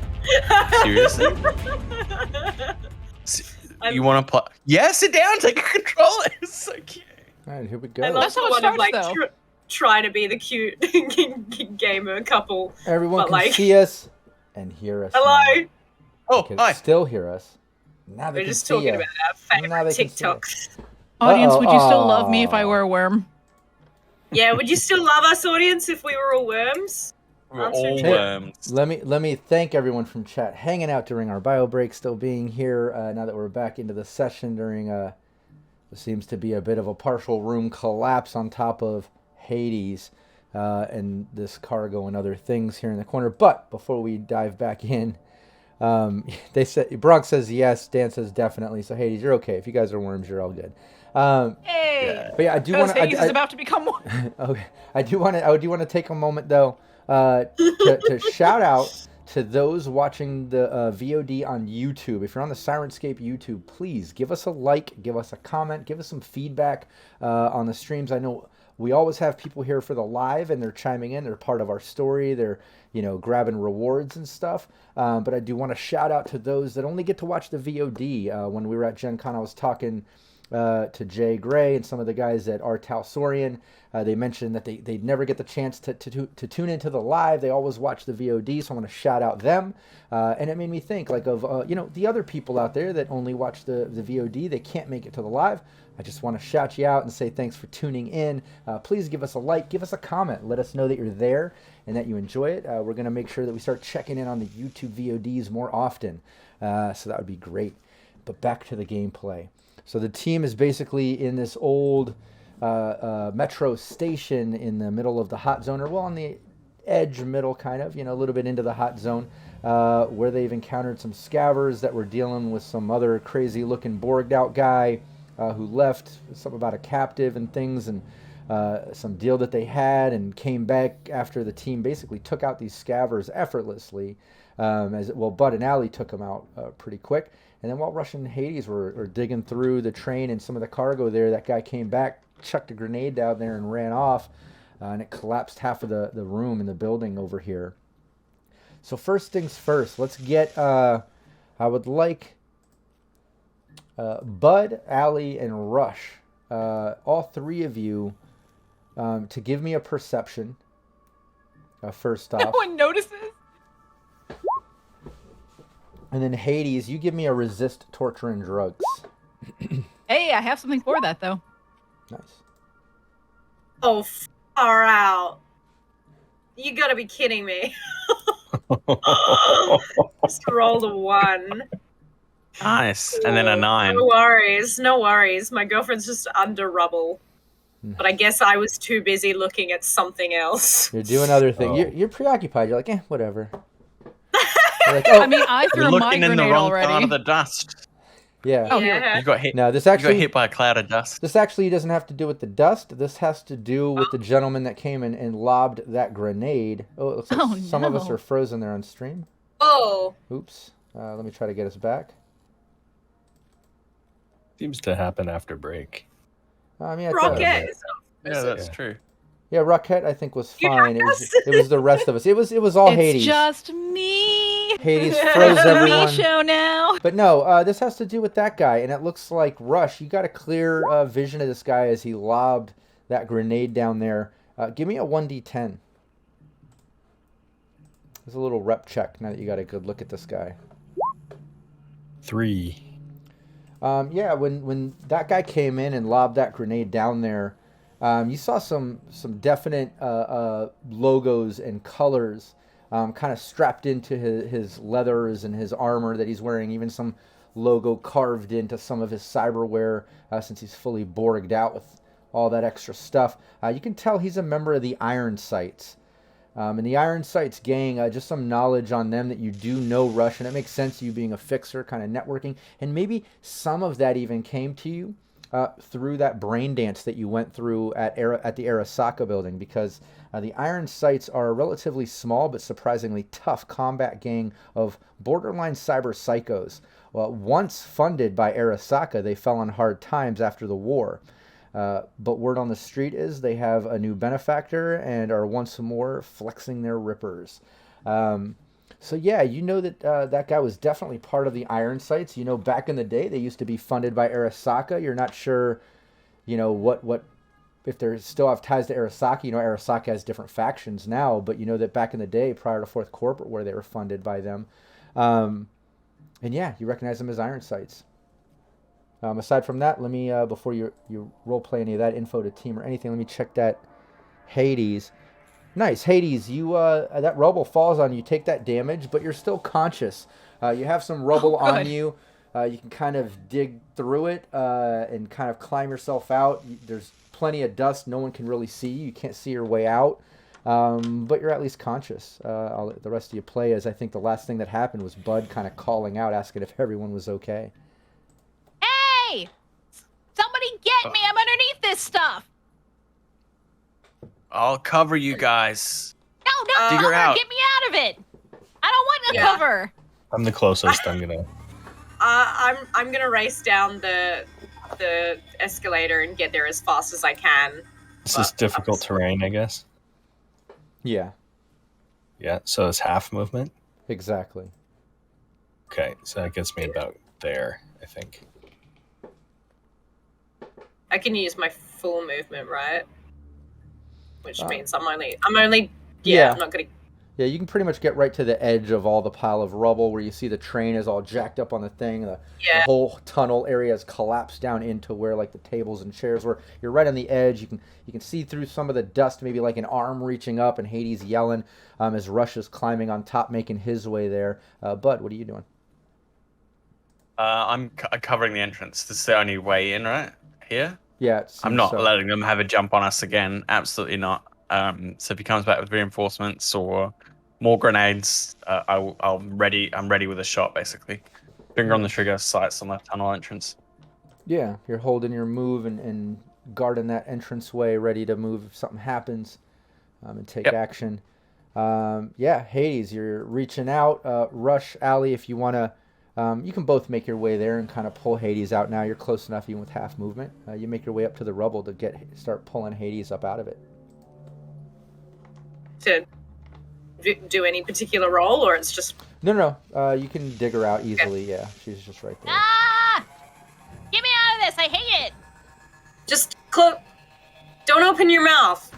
You want to play? Yeah, sit down, take a controller. It's so cute. All right, here we go. I love That's how it one of starts, like though. trying to be the cute gamer couple. Everyone but, can like- see us and hear us. Hello. now. Oh, Can hi. still hear us. Now they We're can just see talking us. about our Now they favorite can see us. TikToks. Audience, would you still Uh-oh. love me if I were a worm? Yeah, would you still love us, audience, if we were all worms? We're Answer all to- worms. Let me thank everyone from chat hanging out during our bio break, still being here now that we're back into the session during what seems to be a bit of a partial room collapse on top of Hades and this cargo and other things here in the corner. But before we dive back in, they said Bronx says yes, Dan says definitely. So Hades, you're okay. If you guys are worms, you're all good. Hey! But yeah, I do Because want Hades is about to become one. Okay, I do want to take a moment though to shout out to those watching the VOD on YouTube. If you're on the Syrinscape YouTube, please give us a like, give us a comment, give us some feedback on the streams. I know we always have people here for the live, and they're chiming in. They're part of our story. They're grabbing rewards and stuff. But I do want to shout out to those that only get to watch the VOD. When we were at Gen Con, I was talking to Jay Gray and some of the guys at Artal Saurian. They mentioned that they never get the chance to tune into the live. They always watch the VOD, so I want to shout out them. And it made me think like of the other people out there that only watch the VOD. They can't make it to the live. I just want to shout you out and say thanks for tuning in. Please give us a like, give us a comment. Let us know that you're there and that you enjoy it. We're going to make sure that we start checking in on the YouTube VODs more often. So that would be great. But back to the gameplay. So the team is basically in this old metro station in the middle of the hot zone, or well, on the edge middle, kind of, a little bit into the hot zone, where they've encountered some scavvers that were dealing with some other crazy looking Borged out guy who left, something about a captive and things, and some deal that they had, and came back after the team basically took out these scavvers effortlessly. Bud and Allie took them out pretty quick. And then while Rush and Hades were digging through the train and some of the cargo there, that guy came back, chucked a grenade down there and ran off, and it collapsed half of the room in the building over here. So first things first, let's get, I would like Bud, Allie, and Rush, all three of you, to give me a perception, first off. No one notices. And then Hades, you give me a resist torture and drugs. Hey, I have something for that, though. Nice. Oh, far out. You gotta be kidding me. Just rolled a 1. Nice. And then a 9. No worries. My girlfriend's just under rubble. But I guess I was too busy looking at something else. You're doing other things. Oh. You're preoccupied. You're like, whatever. You're like, I mean, I You're threw my looking in the grenade wrong part already. of the dust. yeah. Oh, here. Yeah. You got hit. Now this You got actually hit by a cloud of dust. this actually doesn't have to do with the dust. This has to do with the gentleman that came in and lobbed that grenade. Oh, it looks like Oh, some of us no. are frozen there on stream. Oh, Oops. Let me try to get us back. Seems to happen after break. I mean, Rockette. Yeah, that's true. Yeah, Rockette I think was You fine. got us. It was the rest of us. It was all It's Hades. just me. Hades It's froze a me everyone. show now. But no, this has to do with that guy, and it looks like Rush. You got a clear vision of this guy as he lobbed that grenade down there. Give me a 1d10. There's a little rep check now that you got a good look at this guy. 3. Yeah, when that guy came in and lobbed that grenade down there, you saw some definite logos and colors kind of strapped into his leathers and his armor that he's wearing, even some logo carved into some of his cyberware since he's fully borged out with all that extra stuff. You can tell he's a member of the Iron Sights. And the Iron Sights gang, just some knowledge on them that you do know Rush, and it makes sense, you being a fixer, kind of networking, and maybe some of that even came to you through that brain dance that you went through at the Arasaka building, because the Iron Sights are a relatively small but surprisingly tough combat gang of borderline cyber psychos. Once funded by Arasaka, they fell on hard times after the war. But word on the street is they have a new benefactor and are once more flexing their rippers. So yeah, you know that that guy was definitely part of the Iron Sights. You know, back in the day, they used to be funded by Arasaka. You're not sure, you know, what if they still have ties to Arasaka. You know, Arasaka has different factions now, but you know that back in the day, prior to Fourth Corporate, where they were funded by them. And yeah, you recognize them as Iron Sights. Aside from that, let me, before you role play any of that info to team or anything, let me check that Hades. Nice, Hades, you, that rubble falls on you, take that damage, but you're still conscious. You have some rubble on you. You can kind of dig through it and kind of climb yourself out. There's plenty of dust. No one can really see you. You can't see your way out. But you're at least conscious. I'll let the rest of you play, as I think the last thing that happened was Bud kind of calling out, asking if everyone was okay. Hey! Somebody get me! I'm underneath this stuff! I'll cover you guys. No, don't Dig her cover! out. Get me out of it! I don't want to cover! I'm the closest. I'm gonna. I'm gonna race down the escalator and get there as fast as I can. This is difficult terrain, I guess. Yeah, Yeah. So it's half movement. exactly. Okay, so that gets me about there, I think. I can use my full movement, right? Which means I'm only Yeah. I'm not gonna. Yeah, you can pretty much get right to the edge of all the pile of rubble where you see the train is all jacked up on the thing. The whole tunnel area has collapsed down into where like the tables and chairs were. You're right on the edge. You can see through some of the dust, maybe like an arm reaching up, and Hades yelling as Rush is climbing on top, making his way there. Bud, what are you doing? I'm covering the entrance. This is the only way in, right? Here? Yeah, it I'm seems not so. letting them have a jump on us again. Absolutely not. So if he comes back with reinforcements or more grenades, I'm ready with a shot, basically. Finger on the trigger, sights on the tunnel entrance. Yeah, you're holding your move and guarding that entranceway, ready to move if something happens and take action. Yeah, Hades, you're reaching out. Rush, Allie, if you want to, you can both make your way there and kind of pull Hades out now. You're close enough even with half movement. You make your way up to the rubble to start pulling Hades up out of it. To do any particular role, or it's just No. You can dig her out easily. Yeah, she's just right there. Ah! Get me out of this! I hate it! just don't open your mouth.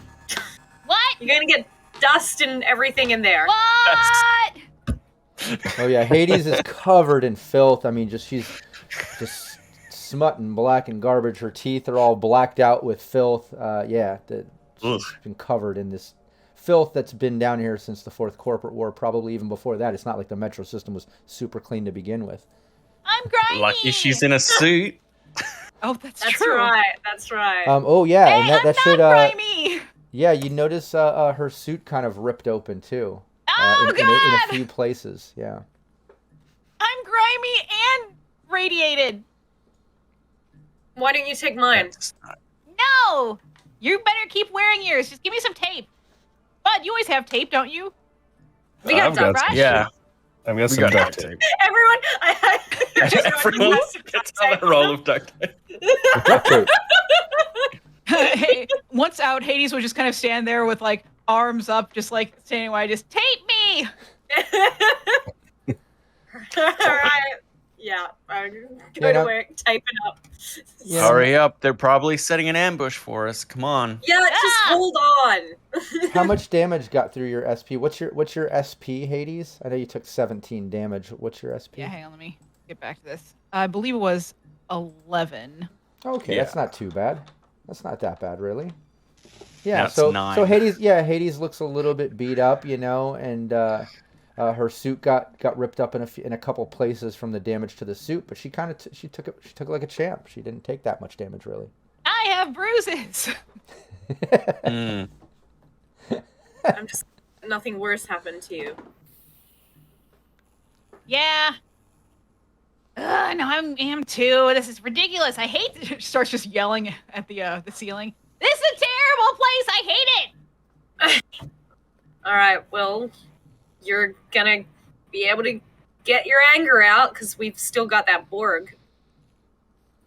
What? You're gonna get dust and everything in there. What? Oh yeah, Hades is covered in filth. I mean, she's just smut and black and garbage. Her teeth are all blacked out with filth. She's been covered in this filth that's been down here since the Fourth Corporate War, probably even before that. It's not like the metro system was super clean to begin with. I'm grimy! Lucky she's in a suit. Oh, that's That's true. right. That's right. Oh yeah, Hey, and that I'm should not grimy! yeah, you notice her suit kind of ripped open too. Oh, in a God! few places, yeah. I'm grimy and radiated. Why don't you take mine? No! You better keep wearing yours. Just give me some tape. Bud, you always have tape, don't you? We got I've duct got right? Yeah. I've got We some got duct duct tape. Everyone, Everyone gets on a roll of duct tape. Duct tape. Once out, Hades would just kind of stand there with like arms up, just like standing wide, just tape me. All right. Yeah, I'm go to work, tape it up. Yeah. Hurry up! They're probably setting an ambush for us. Come on. Yeah, just hold on. How much damage got through your SP? What's your SP, Hades? I know you took 17 damage. What's your SP? Yeah, hang on, let me get back to this. I believe it was 11. Okay, Yeah. that's not too bad. That's not that bad, really. Yeah, That's so 9. so Hades looks a little bit beat up, and her suit got ripped up in a couple places from the damage to the suit, but she took it like a champ. She didn't take that much damage, really. I have bruises. I'm just nothing worse happened to you. Yeah. No, I am too. This is ridiculous. I hate it. She starts just yelling at the ceiling. This is a terrible place. I hate it. All right, well, you're gonna be able to get your anger out because we've still got that Borg.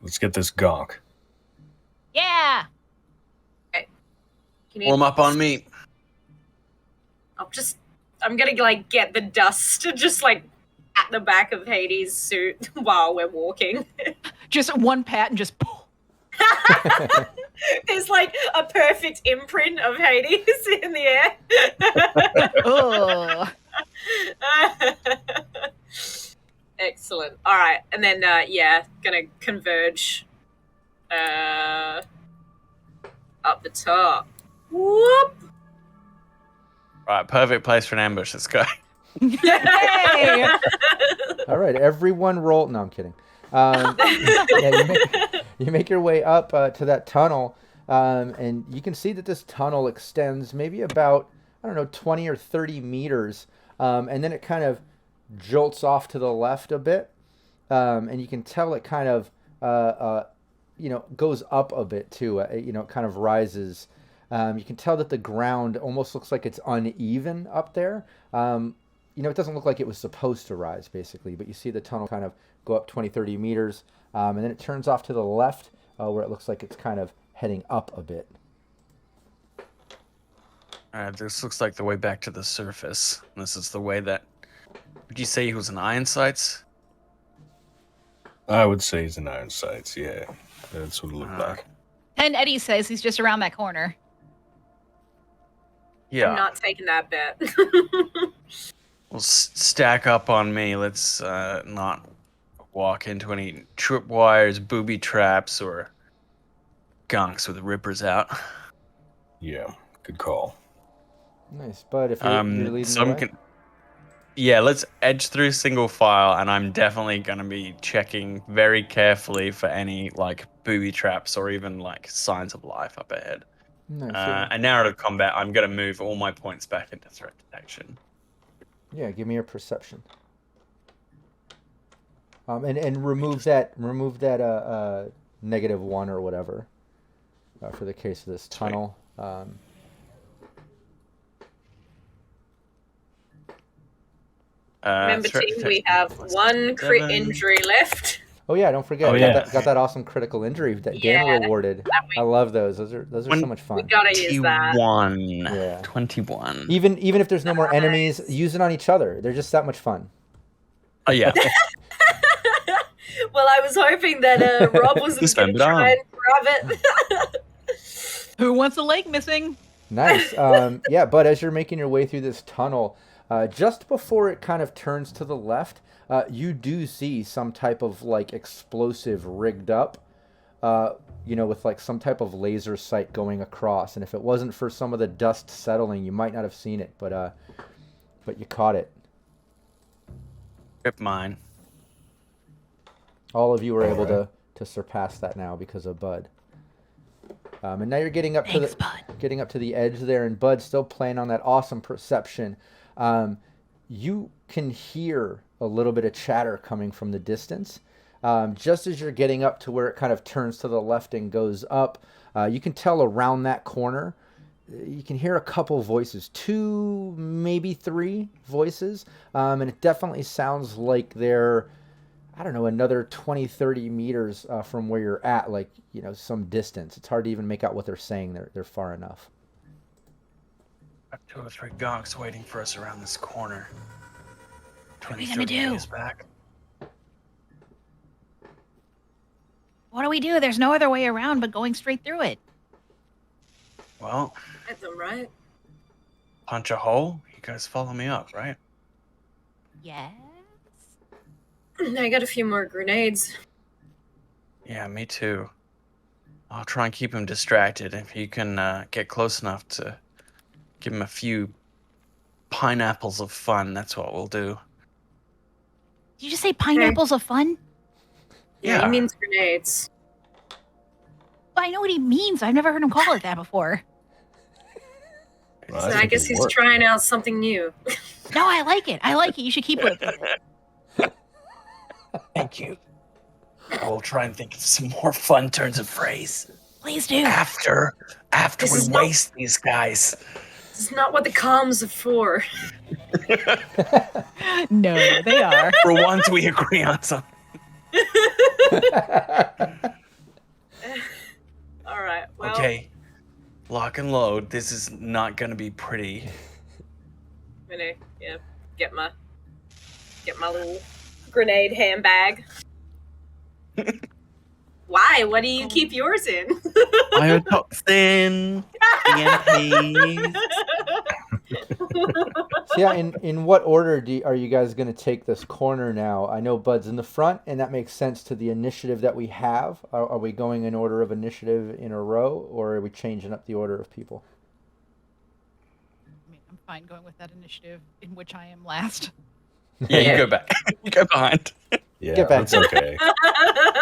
Let's get this gonk. Yeah. You need- Warm up on me. I'm gonna like get the dust just like at the back of Hades' suit while we're walking. Just one pat and just. There's like a perfect imprint of Hades in the air. Oh. Excellent. All right, and then gonna converge up the top. Whoop! Right, perfect place for an ambush. Let's go. Yay! All right, everyone roll. No, I'm kidding. You make your way up to that tunnel, and you can see that this tunnel extends maybe about, 20 or 30 meters, and then it kind of jolts off to the left a bit, and you can tell it kind of, goes up a bit too. It kind of rises. You can tell that the ground almost looks like it's uneven up there. It doesn't look like it was supposed to rise, basically, but you see the tunnel kind of go up 20, 30 meters, and then it turns off to the left, where it looks like it's kind of heading up a bit. This looks like the way back to the surface. This is the way that... Would you say he was in iron sights? I would say he's in iron sights, yeah. That's what it looked like. And Eddie says he's just around that corner. Yeah. I'm not taking that bet. Well, stack up on me. Let's not walk into any tripwires, booby traps, or gonks with rippers out. Yeah, good call. Nice, but if you're leading so the way. Yeah, let's edge through single file, and I'm definitely going to be checking very carefully for any booby traps or even signs of life up ahead. Nice, And narrative combat, I'm going to move all my points back into threat detection. yeah, give me your perception. And remove that -1 or whatever for the case of this tunnel. Remember, Threat team, we detection have plus one crit 7. injury left. Oh yeah, don't forget. Oh, got, yeah. got that awesome critical injury that Yeah, Dan rewarded. I love those. Those are so much We fun. gotta use that. 21. Yeah. 21. Even if there's no more enemies, use it on each other. They're just that much fun. Oh, yeah. Well, I was hoping that Rob wasn't going to try and grab it. Who wants a leg missing? Nice. Yeah, but as you're making your way through this tunnel, just before it kind of turns to the left, you do see some type of explosive rigged up, with some type of laser sight going across. And if it wasn't for some of the dust settling, you might not have seen it, but you caught it. Rip mine. All of you were able to surpass that now because of Bud. And now you're getting up getting up to the edge there, and Bud's still playing on that awesome perception. You can hear a little bit of chatter coming from the distance. Just as you're getting up to where it kind of turns to the left and goes up, you can tell around that corner, you can hear a couple voices, 2, maybe 3 voices, and it definitely sounds like they're, I don't know, another 20, 30 meters from where you're at, like, some distance. It's hard to even make out what they're saying. They're far enough. Got 2 or 3 gonks waiting for us around this corner. What are 20, we gonna 30 do? meters back. What do we do? There's no other way around but going straight through it. Well, Hit them, right? punch a hole. You guys follow me up, right? Yes. I got a few more grenades. Yeah, me too. I'll try and keep him distracted. If you can get close enough to give him a few pineapples of fun, that's what we'll do. Did you just say pineapples of fun? Yeah, he means grenades. I know what he means. I've never heard him call it that before. Well, So I I think guess it he's worked. trying out something new. No, I like it. I like it. You should keep with it. Thank you. I will try and think of some more fun turns of phrase Please do. after This we is not- waste these guys. This is not what the comms are for. No, they are. For once, we agree on something. All right. Well, Okay, lock and load. This is not going to be pretty. I'm gonna get my little grenade handbag. Why? What do you keep yours in? Biotoxin, EMP. So yeah, in what order are you guys going to take this corner now? I know Bud's in the front, and that makes sense to the initiative that we have. Are we going in order of initiative in a row, or are we changing up the order of people? I mean, I'm fine going with that initiative in which I am last. Yeah, you go back. You go behind. Yeah, Get back. that's okay.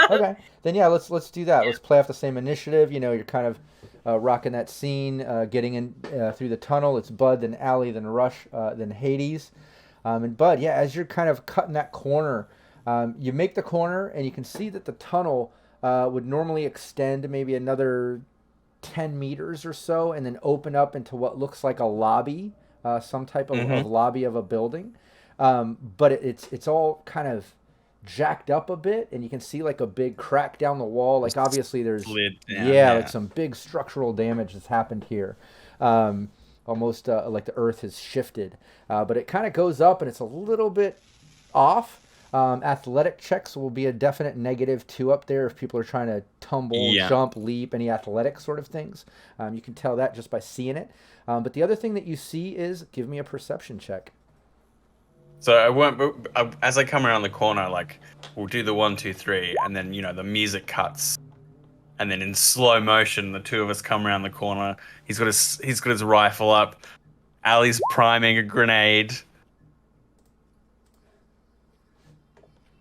Okay, then yeah, let's do that. Let's play off the same initiative. You're kind of rocking that scene, getting in through the tunnel. It's Bud, then Allie, then Rush, then Hades. And Bud, yeah, as you're kind of cutting that corner, you make the corner, and you can see that the tunnel would normally extend maybe another 10 meters or so, and then open up into what looks like a lobby, some type of lobby of a building. But it's all kind of jacked up a bit, and you can see like a big crack down the wall. Like obviously there's Slid down, like some big structural damage that's happened here. Almost like the earth has shifted. But it kind of goes up, and it's a little bit off. Athletic checks will be a definite -2 up there if people are trying to tumble, jump, leap, any athletic sort of things. You can tell that just by seeing it. But the other thing that you see is, give me a perception check. So I won't. As I come around the corner, like we'll do the 1, 2, 3, and then the music cuts, and then in slow motion, the two of us come around the corner. He's got his rifle up. Allie's priming a grenade,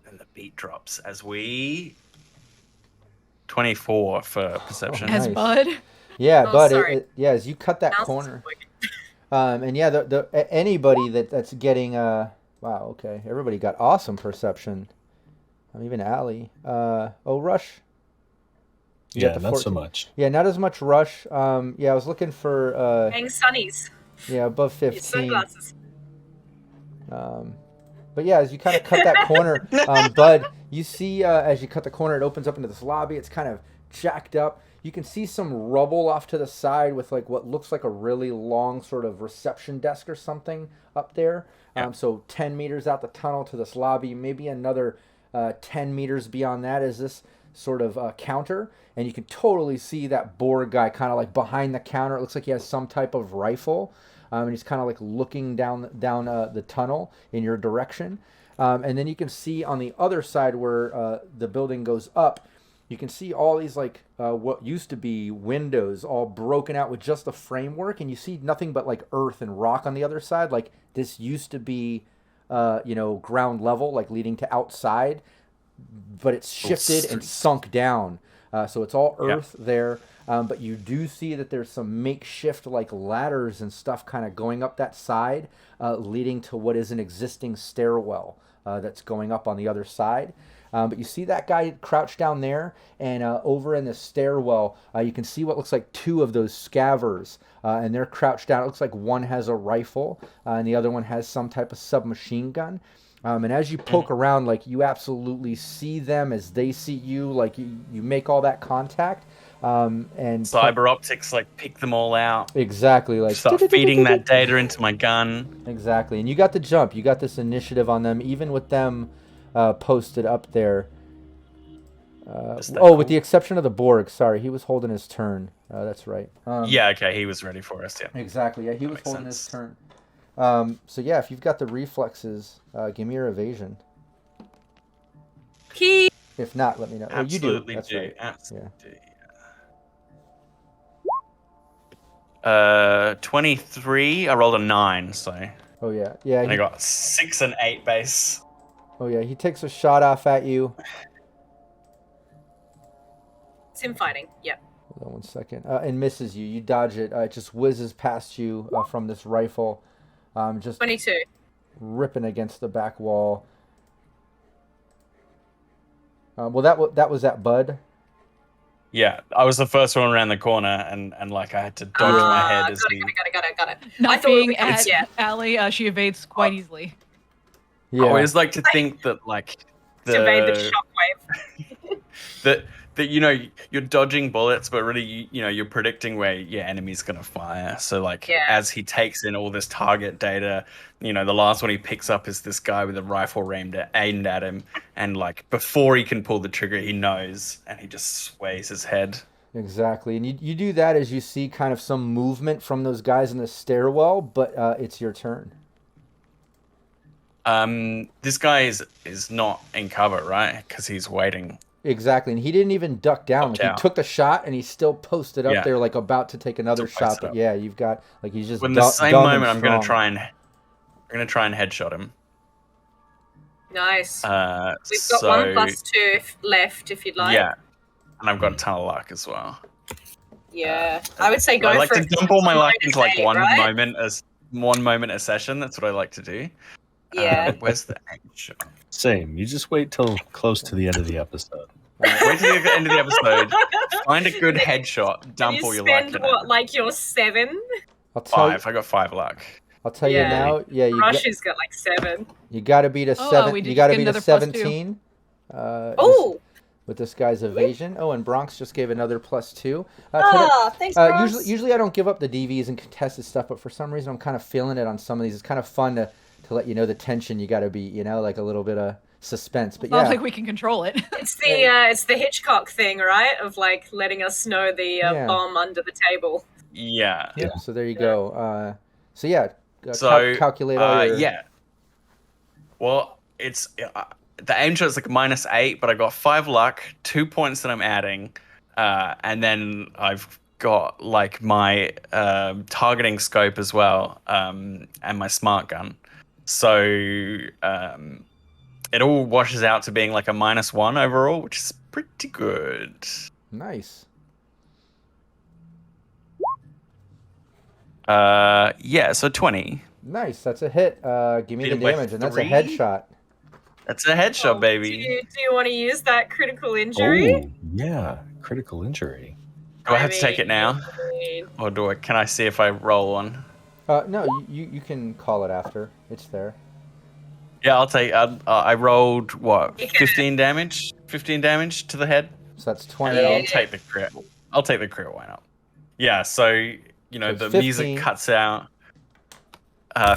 and the beat drops as we 24 for perception. Nice. As Bud. Yeah, Oh, but sorry. as you cut that Mouse is corner, quick. and yeah, anybody that's getting wow, okay, everybody got awesome perception. Even Allie. Rush. You got Yeah, the not so 14. much. Yeah, not as much Rush. Yeah, I was looking for Hang sunnies. above Your 15. sunglasses. But yeah, as you kind of cut that corner, Bud, you see as you cut the corner, it opens up into this lobby. It's kind of jacked up. You can see some rubble off to the side with like what looks like a really long sort of reception desk or something up there. So 10 meters out the tunnel to this lobby, maybe another 10 meters beyond that is this sort of counter. And you can totally see that Borg guy kind of like behind the counter. It looks like he has some type of rifle. And he's kind of like looking down the tunnel in your direction. And then you can see on the other side where the building goes up, you can see all these like what used to be windows all broken out with just the framework, and you see nothing but like earth and rock on the other side. Like this used to be, ground level, like leading to outside, but it's shifted and sunk down. So it's all earth there. But you do see that there's some makeshift like ladders and stuff kind of going up that side, leading to what is an existing stairwell that's going up on the other side. But you see that guy crouched down there, and over in the stairwell, you can see what looks like 2 of those scavers, and they're crouched down. It looks like one has a rifle, and the other one has some type of submachine gun. And as you poke around, like you absolutely see them as they see you. Like you make all that contact. And Cyber optics like pick them all out. Exactly, like Start feeding that data into my gun. Exactly, and you got the jump. You got this initiative on them, even with them posted up there. With the exception of the Borg. Sorry, he was holding his turn. That's right. Yeah, okay, he was ready for us. Yeah. Exactly. Yeah, he was holding his turn. So yeah, if you've got the reflexes, give me your evasion. Key. If not, let me know. Absolutely you do. That's do. right. Absolutely do. 23. I rolled a 9, so. Oh yeah, yeah. And I got 6 and 8 base. Oh yeah, he takes a shot off at you. It's him fighting. Yep. Hold on 1 second. And misses you. You dodge it. It just whizzes past you from this rifle. Just 22. Ripping against the back wall. That was that Bud. Yeah, I was the first one around the corner, and like I had to dodge my head as he. Got it. Not being at Allie, she evades quite easily. Yeah. I always like to think that like to evade the shockwave. that you're dodging bullets, but really you're predicting where your enemy's gonna fire. So like as he takes in all this target data, the last one he picks up is this guy with a rifle aimed at him, and like before he can pull the trigger, he knows, and he just sways his head. Exactly, and you do that as you see kind of some movement from those guys in the stairwell, but it's your turn. This guy is not in cover, right? Because he's waiting. Exactly, and he didn't even duck down. Like, he took the shot, and he's still posted up there, like about to take another shot. But yeah, you've got like he's just. In the same moment, I'm gonna try and headshot him. Nice. We've got 1 + 2 left, if you'd like. Yeah, and I've got a ton of luck as well. Yeah, I would say go for it. I like to dump all my luck into like one moment a session. That's what I like to do. Yeah. Where's the headshot? Same. You just wait till close to the end of the episode. Wait till the end of the episode. Find a good headshot. Dump all your luck in it. You spend like your 7? I'll tell 5. I got 5 luck. I'll tell you now. Yeah, Rush has got like 7. You got to beat a 7. You got to beat a 17. With this guy's evasion. Oh, and Bronx just gave another +2. Thanks, Bronx. Usually I don't give up the DVs and contested stuff, but for some reason I'm kind of feeling it on some of these. It's kind of fun to let you know the tension you got to be, like a little bit of suspense. But Sounds like we can control it. It's the Hitchcock thing, right? Of like letting us know the bomb under the table. Yeah. So there you go. Calculate all your... Yeah. Well, it's the aim shot's like -8, but I got 5 luck, 2 points that I'm adding, and then I've got like my targeting scope as well, and my smart gun. So it all washes out to being like a -1 overall, which is pretty good. Nice. So 20. Nice, that's a hit. Give me the damage, and that's a headshot. That's a headshot, baby. Do you want to use that critical injury? Oh, yeah, critical injury. Do I have to take it now, or can I see if I roll one? No, you can call it after. It's there. Yeah, I'll take. I rolled what? 15 damage. 15 damage to the head. So that's 20. And I'll take the crit. I'll take the crit. Why not? Yeah. So the 15. music cuts out.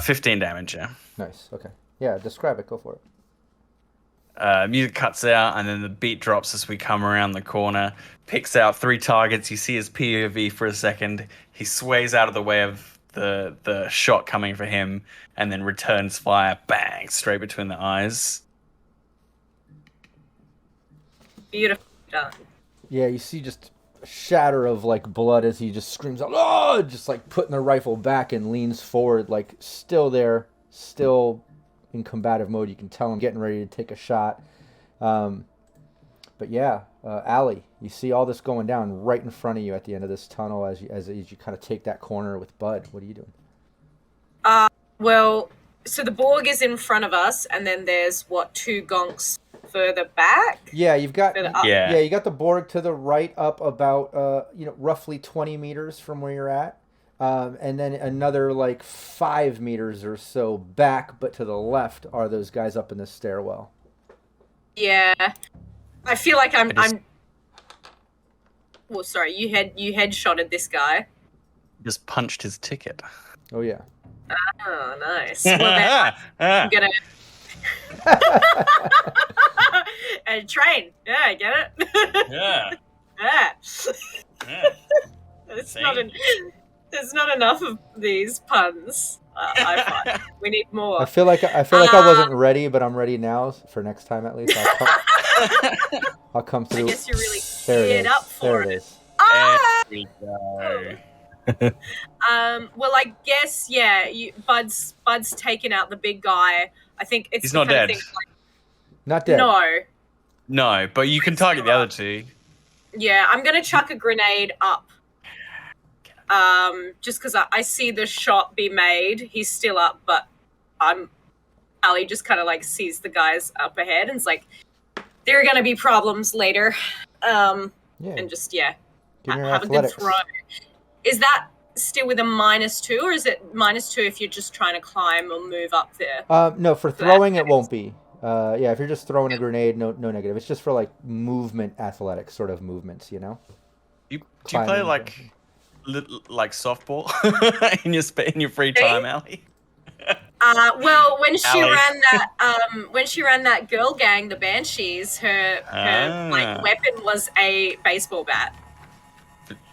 15 damage. Yeah. Nice. Okay. Yeah. Describe it. Go for it. Music cuts out, and then the beat drops as we come around the corner. Picks out 3 targets. You see his POV for a second. He sways out of the way of the shot coming for him, and then returns fire, bang, straight between the eyes. Beautiful done. Yeah, you see just a shatter of like blood as he just screams out, "Oh!" Just like putting the rifle back and leans forward, like still there, still in combative mode. You can tell him getting ready to take a shot. But yeah, Allie, you see all this going down right in front of you at the end of this tunnel as you kind of take that corner with Bud. What are you doing? Well, so the Borg is in front of us, and then there's 2 gonks further back. Yeah, you've got you got the Borg to the right, up about roughly 20 meters from where you're at, And then another like 5 meters or so back, but to the left are those guys up in the stairwell. Yeah, I feel like I'm. I just- Well, sorry, you headshotted this guy. Just punched his ticket. Oh yeah. Oh, nice. Well, then I'm gonna. And train. Yeah, I get it. Yeah. Yeah. There's not enough of these puns. I find we need more. I feel like I wasn't ready, but I'm ready now for next time at least. I'll come through. I guess you're really There it geared is. up for There it it. is. Ah! There we go. Well, I guess Bud's taken out the big guy. I think it's He's the not kind of dead. thing, Not dead. no. No, but you can target the other two. Yeah, I'm gonna chuck a grenade up. Just because I see the shot be made. He's still up, but Ali just kind of like sees the guys up ahead and it's like, there are gonna be problems later. Yeah. And just Give me your have a good athletics. throw. Is that still with a -2, or is it -2 if you're just trying to climb or move up there? No, for throwing it won't be. Yeah, if you're just throwing a grenade, no negative. It's just for like movement athletics sort of movements, you know. Do you play Climbing. like softball in your free time, Ali? Well, when she Ali. ran that girl gang, the Banshees, her like weapon was a baseball bat,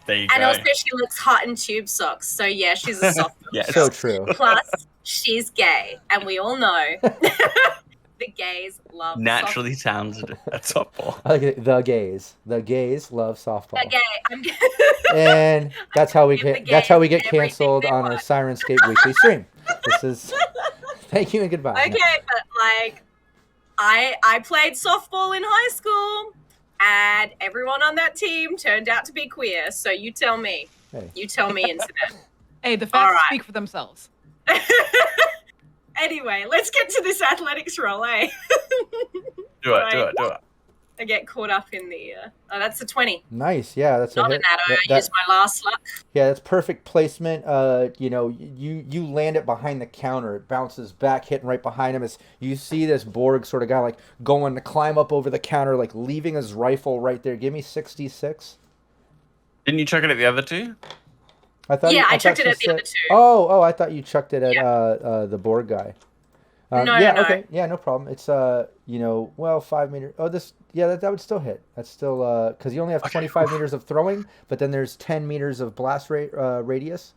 There you and go. also she looks hot in tube socks. So yeah, she's a softball. Yes. So true. Plus, she's gay, and we all know the gays love Naturally talented at softball. I like it. The gays. The gays love softball. softball. I'm gay. And that's how we Give the get. That's how we get gays everything canceled they on our want. Syrinscape weekly stream. This is. Thank you and goodbye. Okay, but like, I played softball in high school, and everyone on that team turned out to be queer. So you tell me. Hey. You tell me, internet. Hey, the facts All right. speak for themselves. Anyway, let's get to this athletics roll, eh? Do it. I get caught up in the. Oh, that's a 20. Nice. Yeah, that's Not a an hit. addo. I used my last luck. Yeah, that's perfect placement. You know, you land it behind the counter. It bounces back, hitting right behind him. As you see this Borg sort of guy like going to climb up over the counter, like leaving his rifle right there. Give me 66. Didn't you chuck it at the other two? Yeah, I thought chucked it you at the other two. Oh, I thought you chucked it at the Borg guy. No, yeah, no. okay, yeah, no problem. It's 5 meters. Oh, that would still hit. That's still because you only have 25 meters of throwing, but then there's 10 meters of blast radius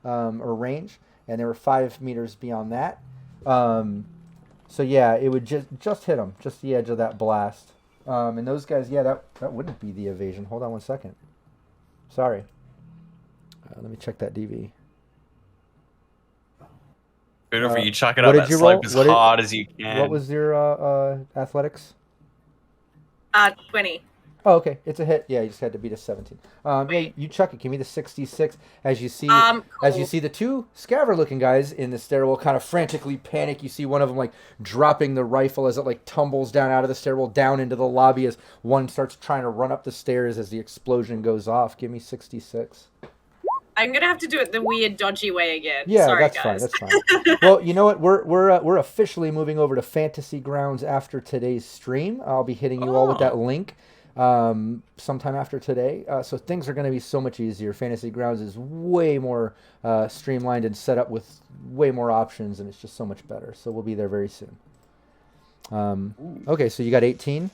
or range, and there were 5 meters beyond that. So yeah, it would just hit them, just the edge of that blast. And those guys, yeah, that wouldn't be the evasion. Hold on one second. Sorry. Let me check that DV. Beautiful. You chuck it what up did that you slope roll? as What did- hard as you can. What was your athletics? 20. Oh, okay. It's a hit. Yeah, you just had to beat a 17. Yeah, you chuck it. Give me the 66. As you see, as you Cool. see the two scaver-looking guys in the stairwell kind of frantically panic. You see one of them like dropping the rifle as it like tumbles down out of the stairwell down into the lobby as one starts trying to run up the stairs as the explosion goes off. Give me 66. I'm gonna have to do it the weird, dodgy way again. Yeah, Sorry, that's guys. fine. That's fine. Well, you know what? We're officially moving over to Fantasy Grounds after today's stream. I'll be hitting you all with that link sometime after today. So things are going to be so much easier. Fantasy Grounds is way more streamlined and set up with way more options, and it's just so much better. So we'll be there very soon. Okay, so you got 18.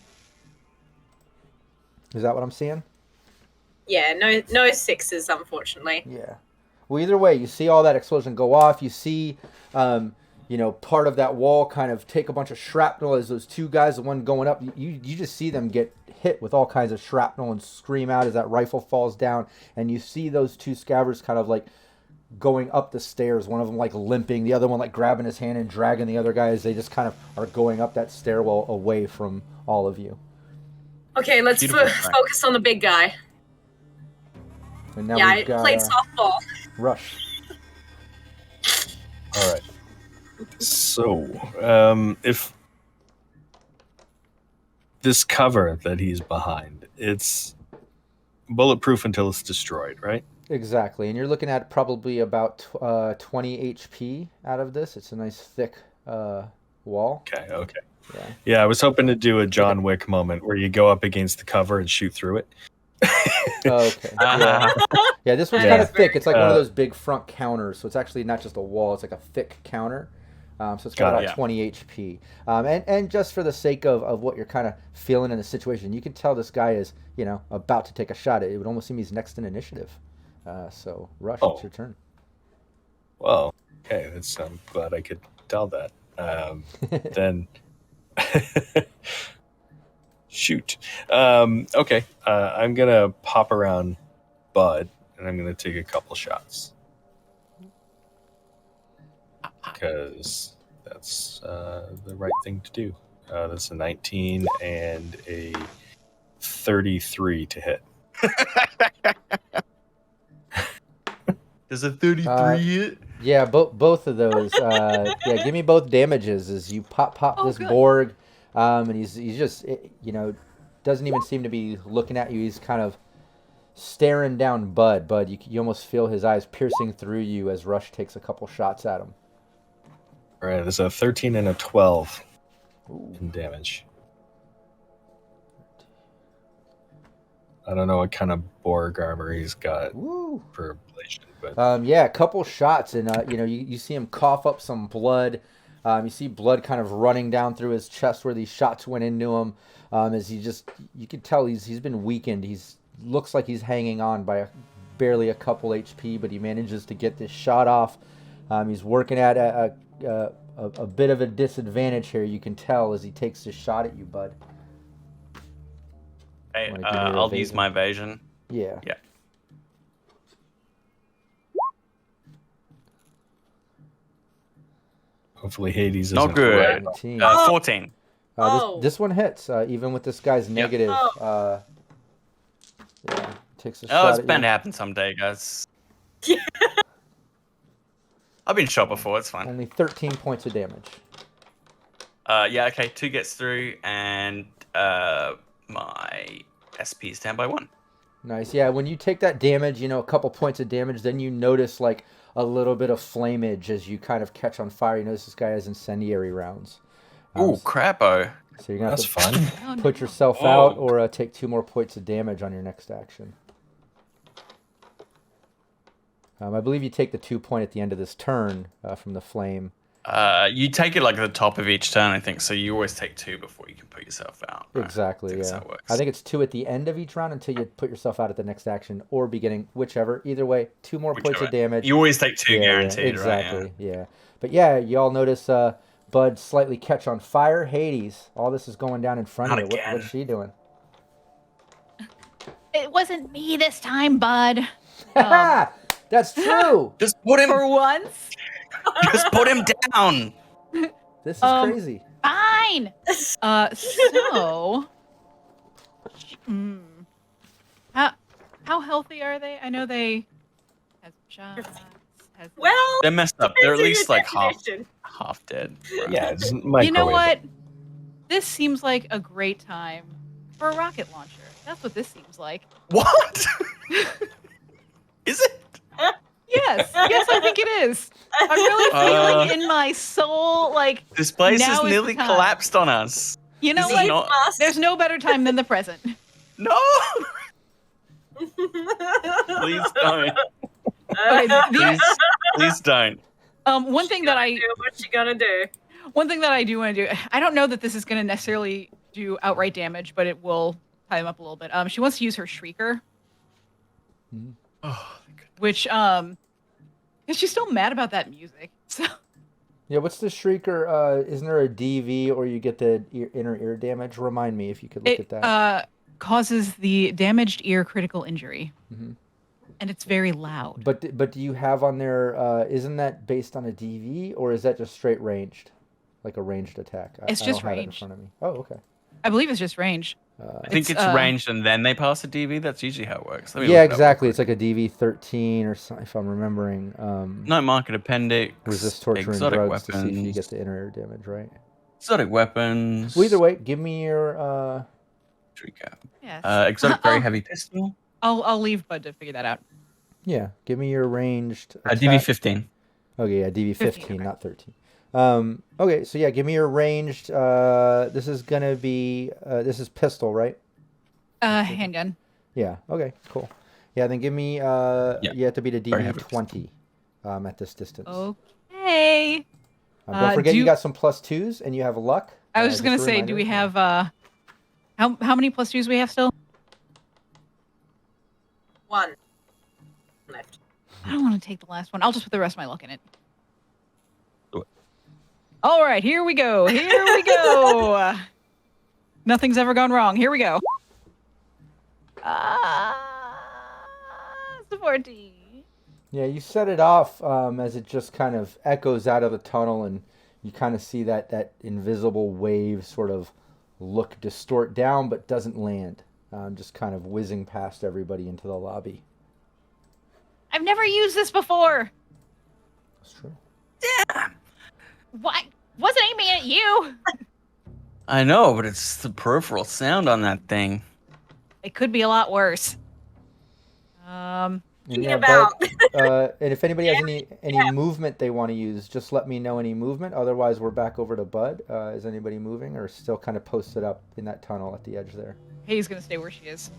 Is that what I'm seeing? Yeah, no sixes, unfortunately. Yeah. Well, either way, you see all that explosion go off. You see, part of that wall kind of take a bunch of shrapnel as those two guys, the one going up, you just see them get hit with all kinds of shrapnel and scream out as that rifle falls down. And you see those two scavers kind of like going up the stairs. One of them like limping, the other one like grabbing his hand and dragging the other guy as they just kind of are going up that stairwell away from all of you. Okay, let's focus on the big guy. And now Yeah, we've I got played softball. Rush. All right. So, if this cover that he's behind, it's bulletproof until it's destroyed, right? Exactly, and you're looking at probably about 20 HP out of this. It's a nice thick wall. Okay. Yeah. Yeah, I was hoping to do a John Wick moment where you go up against the cover and shoot through it. Oh, okay. Yeah. Yeah, this one's Yeah. kind of thick. It's like one of Uh, those big front counters, so it's actually not just a wall. It's like a thick counter. So it's got Got about it. Yeah. 20 HP. And just for the sake of what you're kind of feeling in the situation, you can tell this guy is, about to take a shot. It would almost seem he's next in initiative. So, Rush, Oh. it's your turn. Well, okay, I'm glad I could tell that. Then, shoot. Okay, I'm gonna pop around Bud, and I'm gonna take a couple shots because that's the right thing to do. That's a 19 and a 33 to hit. Does a 33 hit? Yeah, both of those. Yeah, give me both damages as you pop Oh, this good. Borg, and he's just doesn't even seem to be looking at you. He's kind of staring down Bud. Bud, you almost feel his eyes piercing through you as Rush takes a couple shots at him. All right, there's a 13 and a 12 Ooh. in damage. I don't know what kind of Borg armor he's got Woo. for ablation, but Yeah, a couple shots, and you see him cough up some blood. You see blood kind of running down through his chest where these shots went into him. As you can tell he's been weakened. Looks like he's hanging on by barely a couple HP, but he manages to get this shot off. He's working at a bit of a disadvantage here. You can tell as he takes this shot at you, Bud. Hey, Wanna give me your I'll use evasion? my evasion. Yeah. Yeah. hopefully Hades Not isn't good. right. 19. 14. Oh. This one hits, even with this guy's negative. Oh. Yeah, takes a Oh, shot it's at bound you. to happen someday, guys. I've been shot before, it's fine. Only 13 points of damage. Yeah, okay, 2 gets through, and my SP is down by 1. Nice. Yeah, when you take that damage, a couple points of damage, then you notice like a little bit of flameage as you kind of catch on fire. You notice this guy has incendiary rounds. Ooh, crapo. So you're going to That's have to fun. Oh, no. put yourself Oh. out or take 2 more points of damage on your next action. I believe you take the 2 point at the end of this turn from the flame. You take it like at the top of each turn, I think, so you always take 2 before you can put yourself out. Right? Exactly, That's yeah. how it works. I think it's 2 at the end of each round until you put yourself out at the next action or beginning, whichever. Either way, 2 more points of Whichever. damage. You always take 2 Yeah, guaranteed, exactly, right? yeah. But yeah, you all notice Bud slightly catch on fire. Hades, all this is going down in front Not of you. again. What's she doing? It wasn't me this time, Bud. That's true. Just put him. For once. Just put him down. This is Um, crazy. Fine. So. How healthy are they? I know they has shots. Well, They're messed up. They're at depends on least your like definition. half dead. Right? Yeah, just microwave. You know what? This seems like a great time for a rocket launcher. That's what this seems like. What? Is it? Yes, I think it is. I'm really feeling in my soul, like, This place Now has is the nearly time. collapsed on us. you know This is what? not- There's no better time than the present. No. Please don't. Okay, Please don't. one thing that I do what you gonna do. do want to do, I don't know that this is going to necessarily do outright damage, but it will tie them up a little bit. She wants to use her shrieker, Oh, thank goodness. which is she's still mad about that music. So Yeah, what's the shrieker? Isn't there a DV or you get the inner ear damage? Remind me if you could look at it that. causes the damaged ear critical injury, Mhm. and it's very loud. But do you have on there? Isn't that based on a DV or is that just straight ranged, like a ranged attack? It's I just don't have it in ranged. front of me. Oh, okay. I believe it's just range. I think It's, it's ranged and then they pass a DV. That's usually how it works. Let me Yeah, look it up real exactly. quick. It's like a DV-13 or something, if I'm remembering. No market appendix. Resist torture and exotic drugs to see if you weapons. get the inner ear damage, right? Exotic weapons. Well, either way, give me your. Tree cap. Yes. Exotic very heavy pistol. I'll leave Bud to figure that out. Yeah, give me your ranged DV attack. 15. Okay, yeah, DV 15, 15, okay. not 13. Okay, so yeah, give me your ranged. This is gonna be. This is pistol, right? Handgun. Yeah. Okay. Cool. Yeah. Then give me. Yeah. You have to beat a Very DV happy. 20. At this distance. Okay. Don't forget you do- got some +2s and you have luck. I was just gonna a say, do reminder. we have how many +2s we have still? 1 left. I don't want to take the last one. I'll just put the rest of my luck in it. Do it. All right, here we go. Here we go. Nothing's ever gone wrong. Here we go. It's a 14. Yeah, you set it off as it just kind of echoes out of the tunnel, and you kind of see that invisible wave sort of distort down, but doesn't land. Just kind of whizzing past everybody into the lobby. I've never used this before. That's true. What? Wasn't aiming at you. I know, but it's the peripheral sound on that thing. It could be a lot worse. And Thinking about. and if anybody has any movement they want to use, just let me know any movement. Otherwise, we're back over to Bud. Is anybody moving or still kind of posted up in that tunnel at the edge there? Heidi's gonna stay where she is.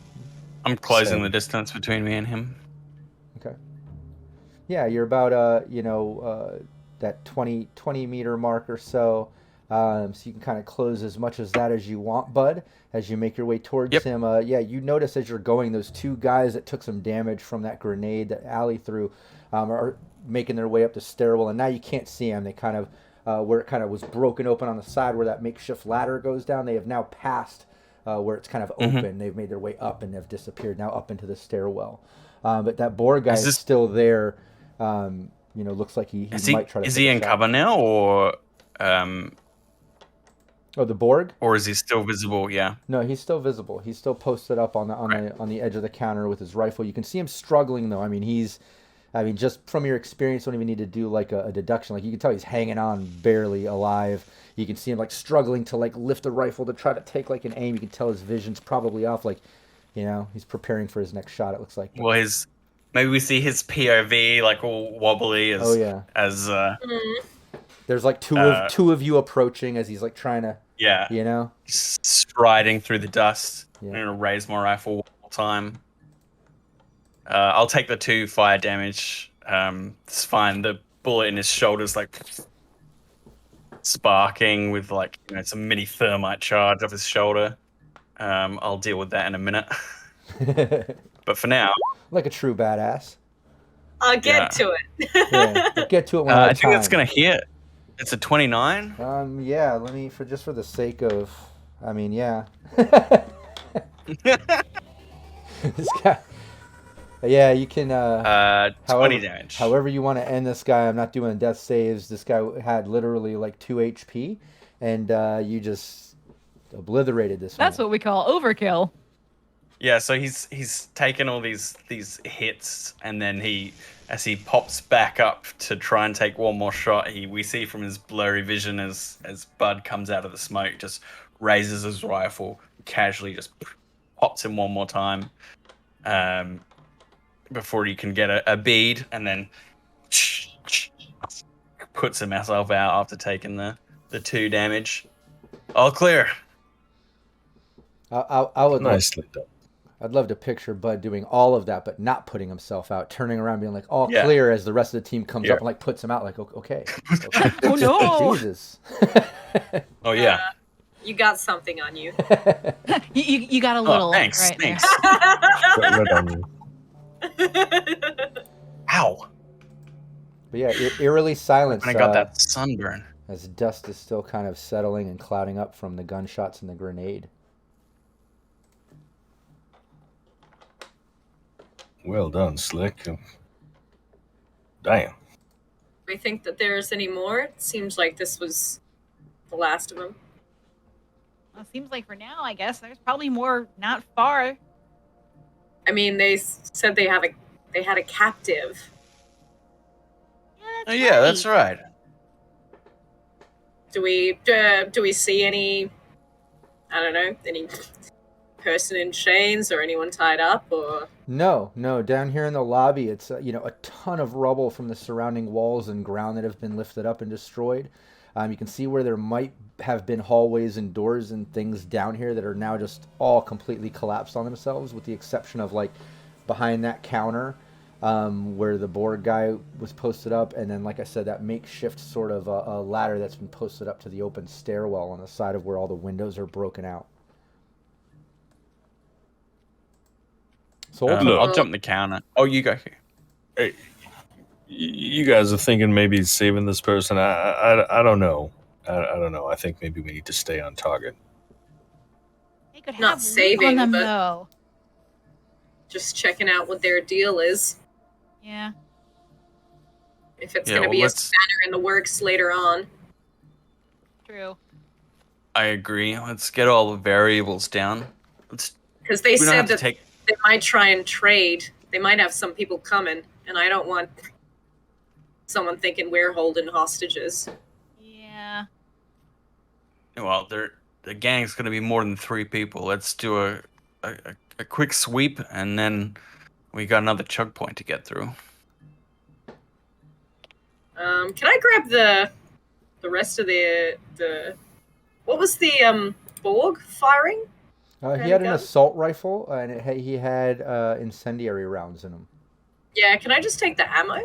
I'm closing So- the distance between me and him. Okay. Yeah, you're about that 20 meter mark or so. So you can kind of close as much as that as you want, Bud, as you make your way towards Yep. him. Yeah, you notice as you're going, those two guys that took some damage from that grenade that Allie threw are making their way up the stairwell, and now you can't see them. They kind of, where it kind of was broken open on the side where that makeshift ladder goes down, they have now passed where it's kind of open. They've made their way up and have disappeared now up into the stairwell. But that Borg guy is still there. Looks like he might try to. Is take he a in shot. cover now, or Oh, the Borg? or is he still visible? Yeah. No, he's still visible. He's still posted up on the edge of the counter with his rifle. You can see him struggling though. I mean, just from your experience, don't even need to do like a deduction. Like you can tell he's hanging on barely alive. You can see him like struggling to like lift the rifle to try to take like an aim. You can tell his vision's probably off. Like, he's preparing for his next shot. It looks like. Well, maybe we see his POV like all wobbly as. Oh yeah. As There's like two of you approaching as he's like trying to. yeah. Striding through the dust. Yeah. I'm gonna raise my rifle one more time. I'll take the 2 fire damage. It's fine. The bullet in his shoulder's like sparking with like some mini thermite charge off his shoulder. I'll deal with that in a minute. But for now, Like a true badass. I'll get to it. Yeah, we'll get to it when I I think that's gonna hit. It's a 29. Yeah, let me for the sake of, I mean, yeah. This guy. Yeah, you can. 20 damage. However you want to end this guy. I'm not doing death saves. This guy had literally like 2 HP, and you just obliterated this. That's what we call overkill. Yeah, so he's taken all these hits, and then as he pops back up to try and take one more shot, we see from his blurry vision as Bud comes out of the smoke, just raises his rifle, casually just pops him one more time, before he can get a bead, and then puts himself out after taking the 2 damage. All clear. I would Nicely done. I'd love to picture Bud doing all of that, but not putting himself out, turning around, being like all Yeah. clear as the rest of the team comes Yeah. up and like puts him out. Like okay. Oh no! Jesus. Oh yeah. You got something on you. You got a little. Thanks. right there. Thanks. Red onion. Ow. But yeah, eerily silent. I got that sunburn. As dust is still kind of settling and clouding up from the gunshots and the grenade. Well done, Slick. Damn. Do we think that there's any more? It seems like this was the last of them. Well, seems like for now, I guess there's probably more not far. I mean, they said they had a captive. Oh yeah, that's right. Do we see any? I don't know, any person in chains or anyone tied up, or? No. Down here in the lobby, it's a ton of rubble from the surrounding walls and ground that have been lifted up and destroyed. You can see where there might have been hallways and doors and things down here that are now just all completely collapsed on themselves, with the exception of like behind that counter where the board guy was posted up, and then, like I said, that makeshift sort of a ladder that's been posted up to the open stairwell on the side of where all the windows are broken out. So I'll jump the counter. Oh, you go. Hey, you guys are thinking maybe saving this person. I don't know. I don't know. I think maybe we need to stay on target. They could Not have saving, on them but- though. Just checking out what their deal is. Yeah. If it's Yeah, going to well, be a let's- spanner in the works later on. True. I agree. Let's get all the variables down. Because they We don't said have to that take. they might try and trade. They might have some people coming, and I don't want someone thinking we're holding hostages. Yeah. Well, the gang's going to be more than 3 people. Let's do a quick sweep, and then we got another choke point to get through. Can I grab the rest of the what was the Borg firing? he had an assault rifle, and he had incendiary rounds in him. Yeah, can I just take the ammo?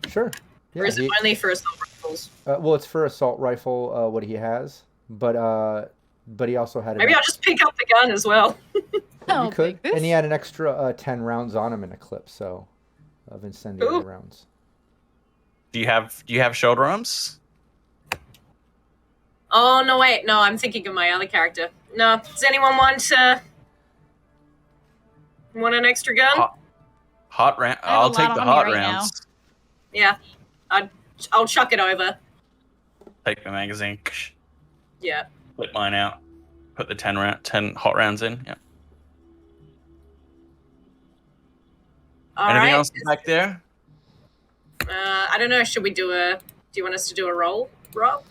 Sure. Yeah, Or is it only for assault rifles? well, it's for assault rifle, what he has, but he also had. Maybe I'll just pick up the gun as well. You could, and he had an extra 10 rounds on him in a clip, so of incendiary Ooh. rounds. Oh, Do you have shoulder arms? Oh, no, wait. No, I'm thinking of my other character. No. Does anyone want an extra gun? Hot round. I have a I'll take lot the on me hot right rounds. Yeah. I'll chuck it over. Take the magazine. Yeah. Flip mine out. Put the 10 hot rounds in. Yeah. All Anything right. else back there? I don't know. Do you want us to do a roll, Rob?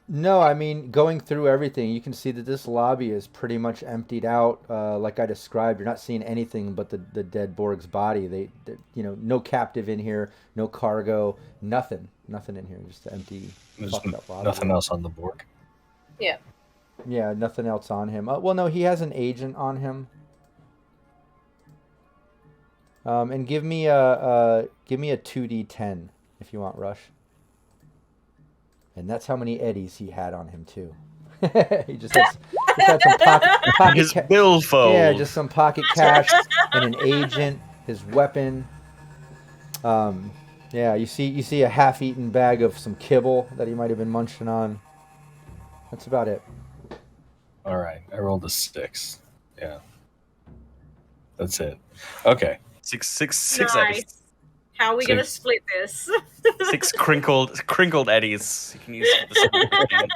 No, I mean, going through everything, you can see that this lobby is pretty much emptied out. Like I described, you're not seeing anything but the dead Borg's body. They no captive in here, no cargo, nothing in here, just an empty, There's fucked up lobby. nothing else on the Borg. Yeah, nothing else on him. Well, no, he has an agent on him. And give me a 2d10 if you want, Rush. And that's how many eddies he had on him too. he just had some pocket His billfold. yeah, just some pocket cash and an agent, his weapon. Yeah, you see a half-eaten bag of some kibble that he might have been munching on. That's about it. All right, I rolled a 6. Yeah, that's it. Okay. Six Nice. eddies. How are we going to 6. split this? 6 crinkled eddies. You can use for the same.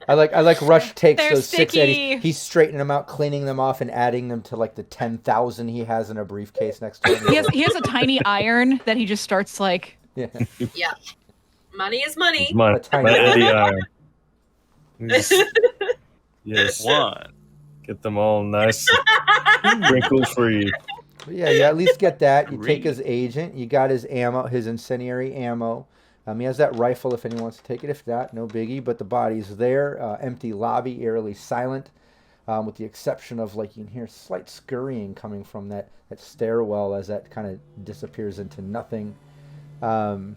I like Rush takes They're those 6 sticky. eddies. He's straightening them out, cleaning them off, and adding them to like the 10,000 he has in a briefcase next to him. He has a tiny iron that he just starts like. Yeah. Yeah. Money is money. Come on, A tiny- my Eddie Iron. Yes, One. get them all nice, wrinkle free. But yeah, you at least get that. You take Great. his agent. You got his ammo, his incendiary ammo. He has that rifle if anyone wants to take it. If not, no biggie. But the body's there. Empty lobby, eerily silent, with the exception of like you can hear slight scurrying coming from that stairwell as that kind of disappears into nothing. And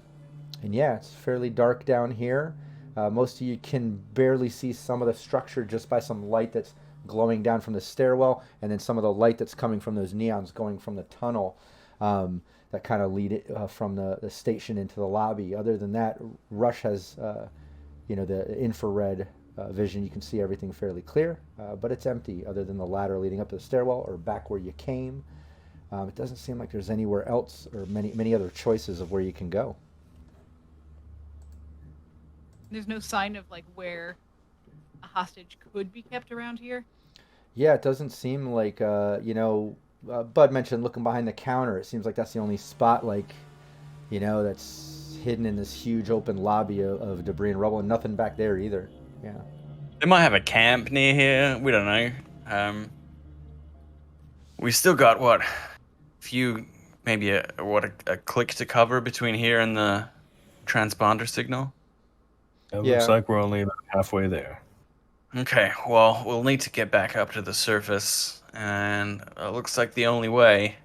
yeah, it's fairly dark down here. Most of you can barely see some of the structure just by some light that's glowing down from the stairwell, and then some of the light that's coming from those neons going from the tunnel that kind of lead it from the station into the lobby. Other than that, Rush has the infrared vision. You can see everything fairly clear, but it's empty other than the ladder leading up to the stairwell or back where you came. It doesn't seem like there's anywhere else or many other choices of where you can go. There's no sign of like where a hostage could be kept around here. Yeah, it doesn't seem like, Bud mentioned looking behind the counter. It seems like that's the only spot, that's hidden in this huge open lobby of debris and rubble, and nothing back there either. Yeah. They might have a camp near here. We don't know. We still got what? Maybe a click to cover between here and the transponder signal. It Yeah. looks like we're only about halfway there. Okay, well, we'll need to get back up to the surface, and it looks like the only way.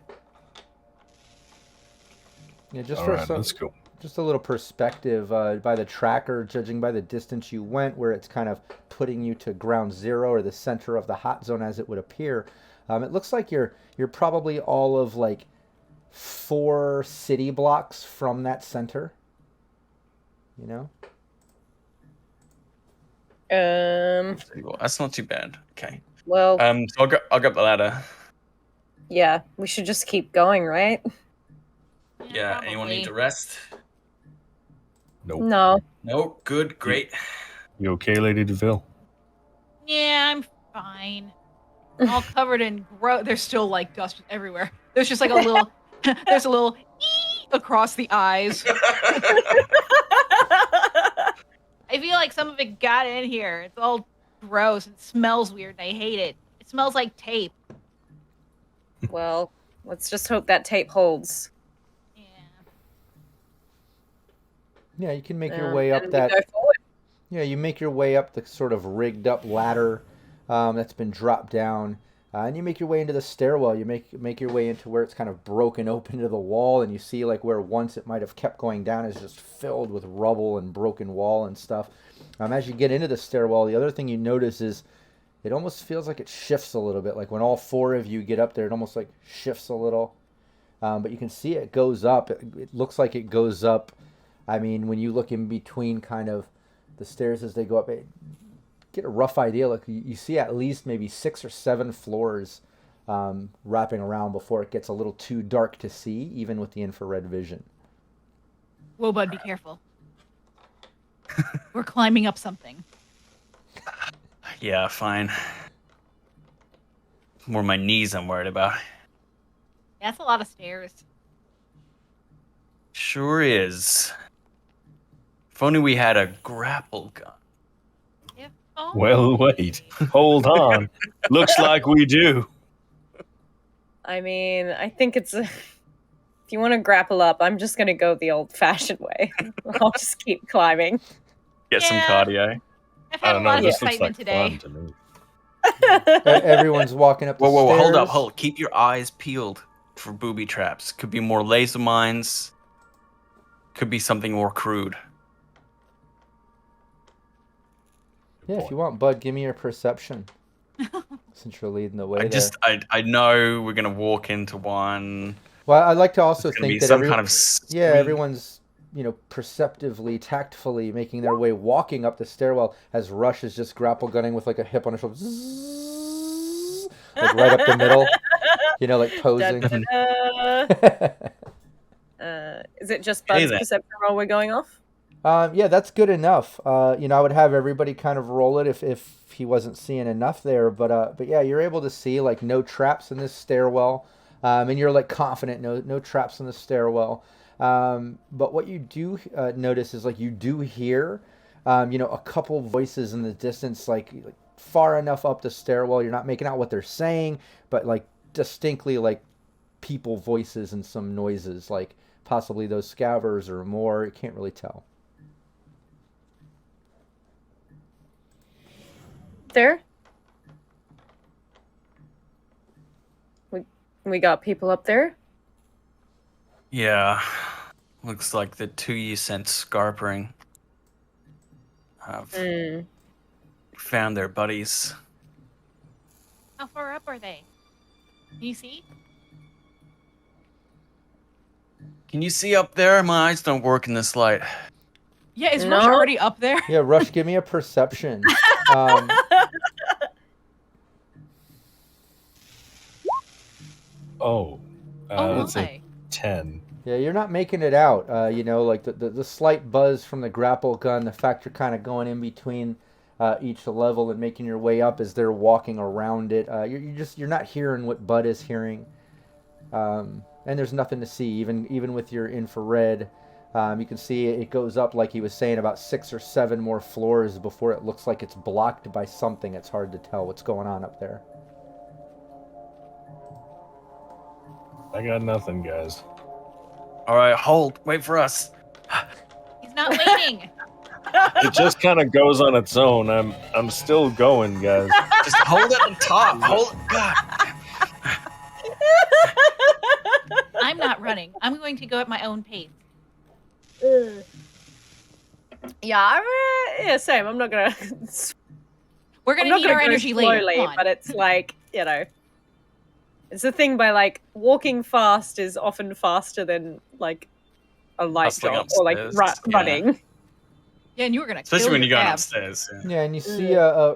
Yeah, just All for right, let's go. just a little perspective by the tracker, judging by the distance you went, where it's kind of putting you to ground zero or the center of the hot zone as it would appear. It looks like you're probably all of like 4 city blocks from that center. You know? Well, that's not too bad. Okay. Well, So I'll get the ladder. yeah, we should just keep going, right? Yeah. Anyone need to rest? Nope. No. No. Good. Great. You okay, Lady DeVille? Yeah, I'm fine. All covered in there's still like dust everywhere. There's just like a little there's a little across the eyes. I feel like some of it got in here. It's all gross. It smells weird and I hate it. It smells like tape. Well, let's just hope that tape holds. Yeah. Yeah, you can make your way up and that. we go forward. Yeah, you make your way up the sort of rigged up ladder that's been dropped down, and you make your way into the stairwell. You make your way into where it's kind of broken open to the wall, and you see like where once it might have kept going down is just filled with rubble and broken wall and stuff. As you get into the stairwell, the other thing you notice is it almost feels like it shifts a little bit. Like when all 4 of you get up there, it almost like shifts a little. But you can see it goes up. It looks like it goes up. I mean, when you look in between kind of the stairs as they go up, get a rough idea. Like you see at least maybe 6 or 7 floors wrapping around before it gets a little too dark to see, even with the infrared vision. Whoa, bud, be careful. We're climbing up something. Yeah. Fine. More my knees I'm worried about. That's a lot of stairs. Sure is. If only we had a grapple gun. Oh. Well, wait. Hold on. Looks like we do. I mean, I think it's if you want to grapple up, I'm just gonna go the old-fashioned way. I'll just keep climbing. Get some Yeah. cardio. I've I had a don't know. lot of This looks excitement like today. fun to me. Everyone's walking up the Whoa, stairs. hold up. Keep your eyes peeled for booby traps. Could be more laser mines. Could be something more crude. Yeah, if you want, Bud, give me your perception. Since you're leading the way I know we're gonna walk into one. Well, I'd like to also It's gonna be think that some kind of everyone's perceptively, tactfully making their way, walking up the stairwell as Rush is just grapple gunning with like a hip on his shoulder, Zzzz, like right up the middle, like posing. Is it just Hey Bud's then. perception roll we're going off? Yeah, that's good enough. I would have everybody kind of roll it if he wasn't seeing enough there, but yeah, you're able to see like no traps in this stairwell, and you're like confident no traps in the stairwell. But what you do notice is like you do hear, a couple voices in the distance, like far enough up the stairwell. You're not making out what they're saying, but like distinctly like people voices and some noises, like possibly those scavers or more. You can't really tell. There? We got people up there? Yeah. Looks like the 2 you sent scarpering have found their buddies. How far up are they? Can you see? Can you see up there? My eyes don't work in this light. Yeah, is No. Rush already up there? Yeah, Rush, give me a perception. Oh That's a my. 10. Yeah, you're not making it out. Like the slight buzz from the grapple gun, the fact you're kind of going in between each level and making your way up as they're walking around it. You're not hearing what Bud is hearing, and there's nothing to see. Even with your infrared, you can see it goes up, like he was saying, about 6 or 7 more floors before it looks like it's blocked by something. It's hard to tell what's going on up there. I got nothing, guys. All right, hold. Wait for us. He's not waiting. It just kind of goes on its own. I'm still going, guys. Just hold it on top. Hold it. God. I'm not running. I'm going to go at my own pace. Yeah, yeah, same. I'm not gonna. We're I'm going to not need gonna our go energy slowly, later. Come on. but it's like, you know, it's a thing by like walking fast is often faster than like a light Hustling jog or like upstairs, yeah. running. Yeah, and you were going to Especially when your you're going cab. upstairs. Yeah. Yeah, and you see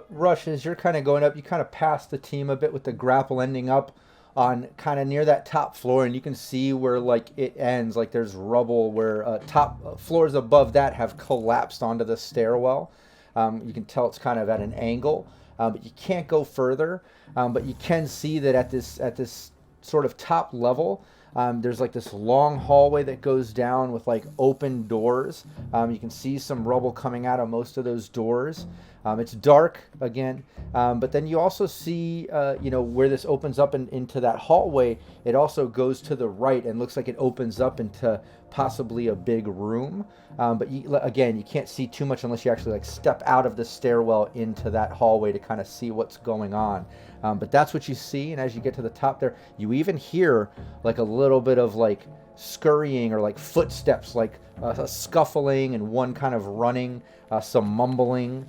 Rush, as you're kind of going up, you kind of pass the team a bit with the grapple ending up on kind of near that top floor, and you can see where like it ends, like there's rubble where top floors above that have collapsed onto the stairwell. You can tell it's kind of at an angle, but you can't go further. But you can see that at this sort of top level, there's like this long hallway that goes down with like open doors. You can see some rubble coming out of most of those doors. It's dark again, but then you also see, where this opens up into that hallway. It also goes to the right and looks like it opens up into possibly a big room. But you can't see too much unless you actually like step out of the stairwell into that hallway to kind of see what's going on. But that's what you see, and as you get to the top there, you even hear like a little bit of like scurrying or like footsteps, like a scuffling and one kind of running, some mumbling.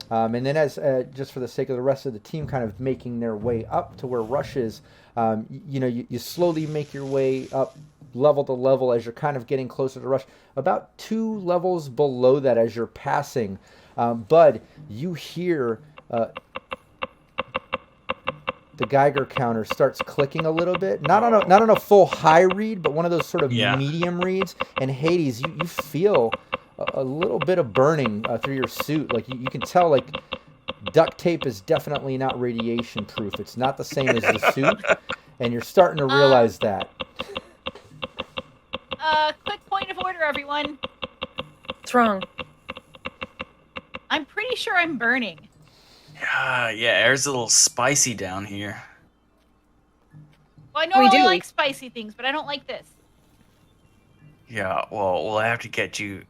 And then as just for the sake of the rest of the team kind of making their way up to where Rush is, you slowly make your way up level to level as you're kind of getting closer to Rush. About 2 levels below that as you're passing, Bud, you hear the Geiger counter starts clicking a little bit. Not on a full high read, but one of those sort of medium reads. And Hades, you feel a little bit of burning through your suit. Like you can tell, like duct tape is definitely not radiation proof. It's not the same as the suit, and you're starting to realize that. Quick point of order, everyone. What's wrong? I'm pretty sure I'm burning. Yeah, air's a little spicy down here. Well, I normally do. like spicy things, but I don't like this. Yeah, well, we'll have to get you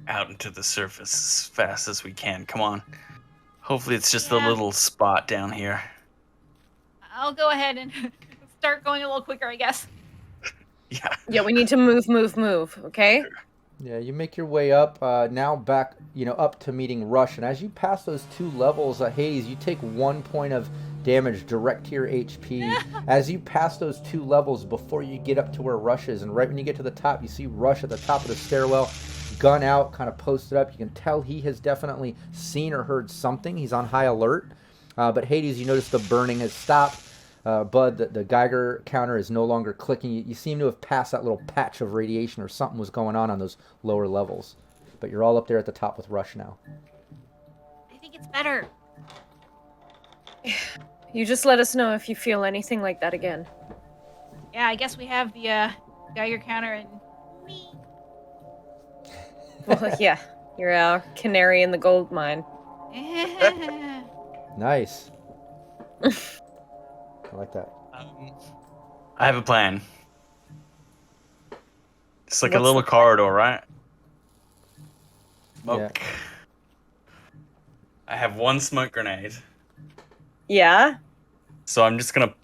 out into the surface as fast as we can. Come on. Hopefully it's just a little spot down here. I'll go ahead and start going a little quicker, I guess. Yeah. Yeah, we need to move, okay? Yeah, you make your way up, now back, up to meeting Rush. And as you pass those 2 levels, Hades, you take 1 point of damage direct to your HP. As you pass those 2 levels before you get up to where Rush is. And right when you get to the top, you see Rush at the top of the stairwell, gun out, kind of posted up. You can tell he has definitely seen or heard something. He's on high alert. But Hades, you notice the burning has stopped. Bud, the Geiger counter is no longer clicking. You seem to have passed that little patch of radiation or something was going on those lower levels. But you're all up there at the top with Rush now. I think it's better. You just let us know if you feel anything like that again. Yeah, I guess we have the Geiger counter and me. Well, yeah, you're our canary in the gold mine. Nice. I like that. I have a plan. It's like a What's little the corridor, right? Smoke. Yeah. I have 1 smoke grenade. Yeah? So I'm just going to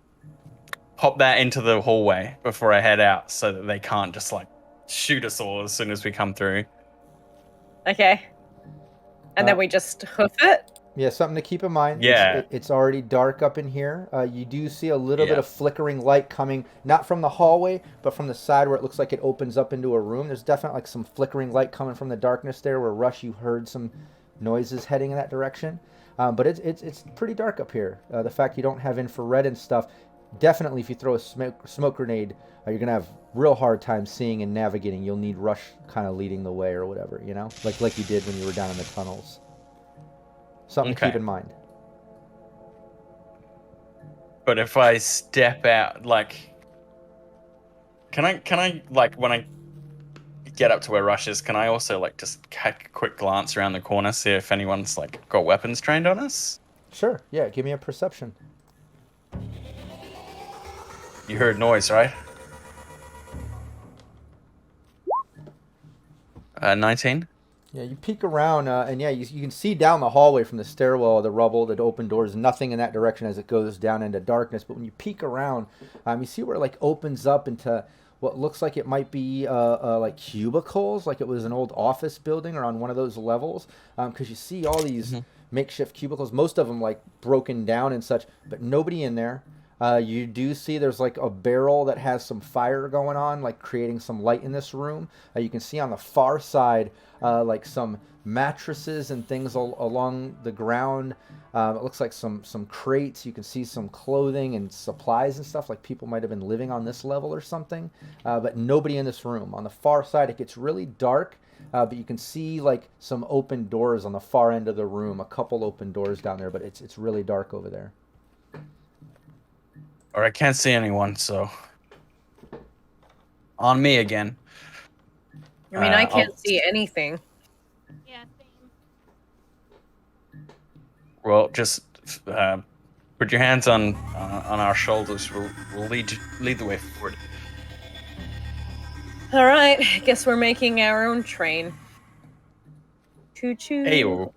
pop that into the hallway before I head out so that they can't just like shoot us all as soon as we come through. Okay. And then we just hoof it? Yeah, something to keep in mind. Yeah. It's already dark up in here. You do see a little bit of flickering light coming, not from the hallway, but from the side where it looks like it opens up into a room. There's definitely like some flickering light coming from the darkness there where Rush, you heard some noises heading in that direction. But it's pretty dark up here. The fact you don't have infrared and stuff, definitely if you throw a smoke grenade, you're going to have real hard time seeing and navigating. You'll need Rush kind of leading the way or whatever, like you did when you were down in the tunnels. Something to keep in mind. But if I step out, like, can I like when I get up to where Rush is, can I also like just take a quick glance around the corner, see if anyone's like got weapons trained on us? Sure. Yeah. Give me a perception. You heard noise, right? 19. Yeah, you peek around, and yeah, you can see down the hallway from the stairwell, the rubble, the open doors, nothing in that direction as it goes down into darkness. But when you peek around, you see where it like opens up into what looks like it might be like cubicles, like it was an old office building or on one of those levels, because you see all these makeshift cubicles, most of them like broken down and such, but nobody in there. You do see there's like a barrel that has some fire going on, like creating some light in this room. You can see on the far side like some mattresses and things along the ground. It looks like some crates. You can see some clothing and supplies and stuff, like people might have been living on this level or something. But nobody in this room. On the far side, it gets really dark. But you can see like some open doors on the far end of the room, a couple open doors down there, but it's really dark over there. Or I can't see anyone, so on me again. I mean, I can't I'll- see anything. Yeah, same. Well, just put your hands on our shoulders. We'll lead the way forward. All right, guess we're making our own train. Choo choo. Hey. So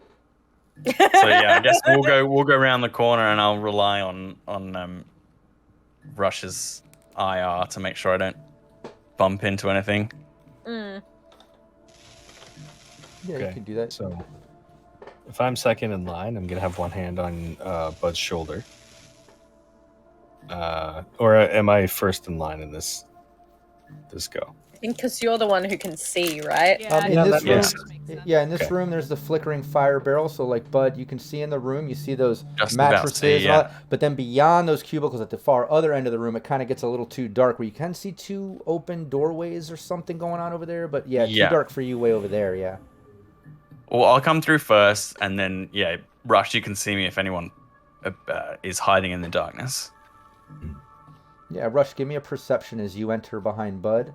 yeah, I guess we'll go around the corner, and I'll rely on Rush's IR to make sure I don't bump into anything. Yeah, Okay. you can do that. So if I'm second in line, I'm gonna have one hand on Bud's shoulder. Or am I first in line in this go? I think because you're the one who can see, right? Yeah, in Yeah, this that room, makes makes sense. yeah, in this Okay. room, there's the flickering fire barrel. So, like Bud, you can see in the room, you see those Just about to mattresses, see, and all yeah. that. But then beyond those cubicles, at the far other end of the room, it kind of gets a little too dark, where you can see two open doorways or something going on over there. But yeah, Yeah. too dark for you way over there. Yeah. Well, I'll come through first, and then yeah, Rush, you can see me if anyone is hiding in the darkness. Yeah, Rush, give me a perception as you enter behind Bud.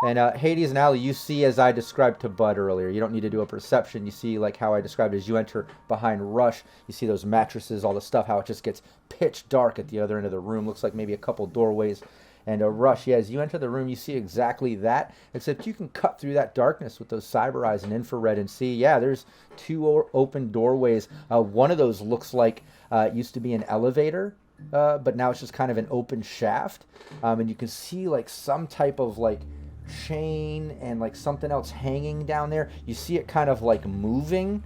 And Hades and Allie, you see as I described to Bud earlier. You don't need to do a perception. You see like how I described as you enter behind Rush. You see those mattresses, all the stuff, how it just gets pitch dark at the other end of the room. Looks like maybe a couple doorways. And Rush, yeah, as you enter the room, you see exactly that, except you can cut through that darkness with those cyber eyes and infrared and see, yeah, there's two open doorways. One of those looks like it used to be an elevator, but now it's just kind of an open shaft. And you can see like some type of like chain and like something else hanging down there. You see it kind of like moving,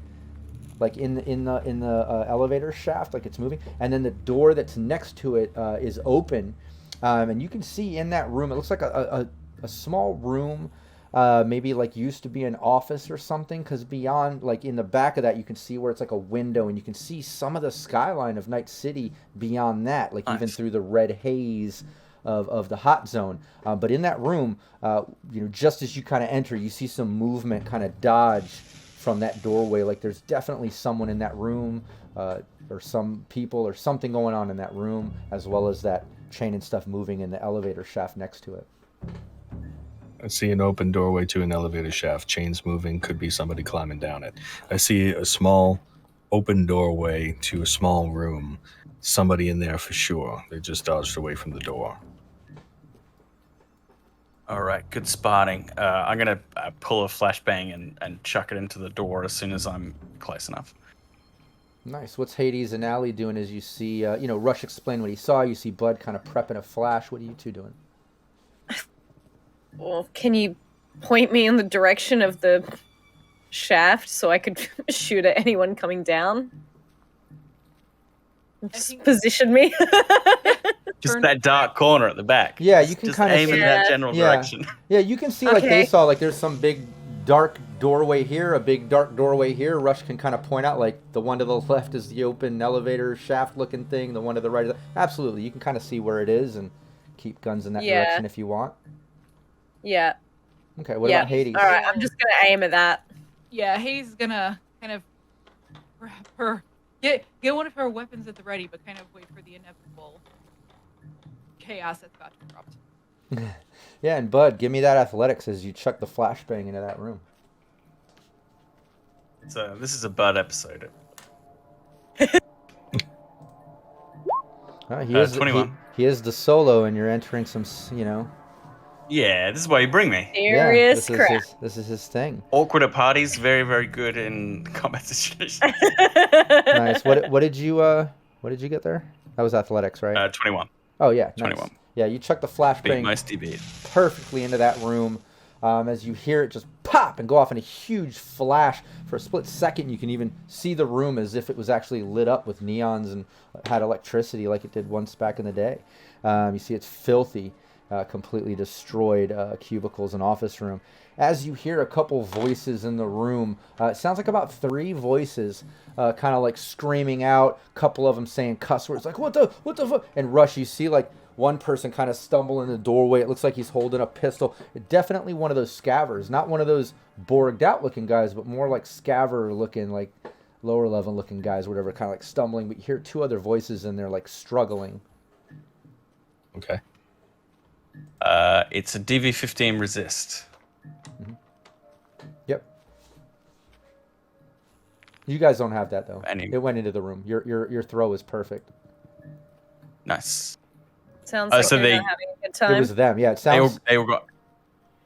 like in the elevator shaft, like it's moving. And then the door that's next to it is open. And you can see in that room, it looks like a small room, maybe like used to be an office or something, because beyond, like in the back of that, you can see where it's like a window, and you can see some of the skyline of Night City beyond that, like even through the red haze of the hot zone. But in that room, just as you kind of enter, you see some movement kind of dodge from that doorway. Like there's definitely someone in that room, or some people or something going on in that room, as well as that chain and stuff moving in the elevator shaft next to it. I see an open doorway to an elevator shaft, chains moving, could be somebody climbing down it. I see a small open doorway to a small room, somebody in there for sure. They just dodged away from the door. All right, good spotting. I'm gonna pull a flashbang and chuck it into the door as soon as I'm close enough. Nice. What's Hades and Allie doing as you see, Rush explain what he saw. You see Bud kind of prepping a flash. What are you two doing? Well, can you point me in the direction of the shaft so I could shoot at anyone coming down? Just think- position me. Just that dark corner at the back. Yeah, you can just kind of aim in that general direction. Yeah, you can see like they Okay. saw, like there's some big dark doorway here, a big dark doorway here. Rush can kind of point out like the one to the left is the open elevator shaft looking thing, the one to the right is absolutely. You can kind of see where it is and keep guns in that Yeah. direction if you want. Yeah. Okay, what Yeah. about Hades? All right, I'm just gonna aim at that. Yeah, Hades is gonna kind of grab her, get one of her weapons at the ready, but kind of wait for the inevitable chaos that's about to erupt. Yeah, and Bud, give me that athletics as you chuck the flashbang into that room. So this is a Bud episode. He is 21. he is the solo, and you're entering some, Yeah, this is why you bring me. Serious crap. This is his thing. Awkward at parties, very, very good in combat situations. Nice. What did you get there? That was athletics, right? 21. Oh yeah, nice. 21. Yeah, you chuck the Beat flashbang most DB. perfectly into that room. As you hear it just pop and go off in a huge flash. For a split second, you can even see the room as if it was actually lit up with neons and had electricity like it did once back in the day. You see it's filthy, completely destroyed cubicles and office room. As you hear a couple voices in the room, it sounds like about 3 voices kind of like screaming out, a couple of them saying cuss words like, what the fuck? And Rush, you see like one person kind of stumble in the doorway. It looks like he's holding a pistol. Definitely one of those scavers. Not one of those borged out looking guys, but more like scaver looking, like lower level looking guys, whatever, kind of like stumbling. But you hear 2 other voices in there like struggling. Okay. It's a DV15 resist. Yep. You guys don't have that though. Any- It went into the room. Your throw is perfect. Nice. Sounds like so they're they- not having a good It time. was them. Yeah, it They all, sounds. they all got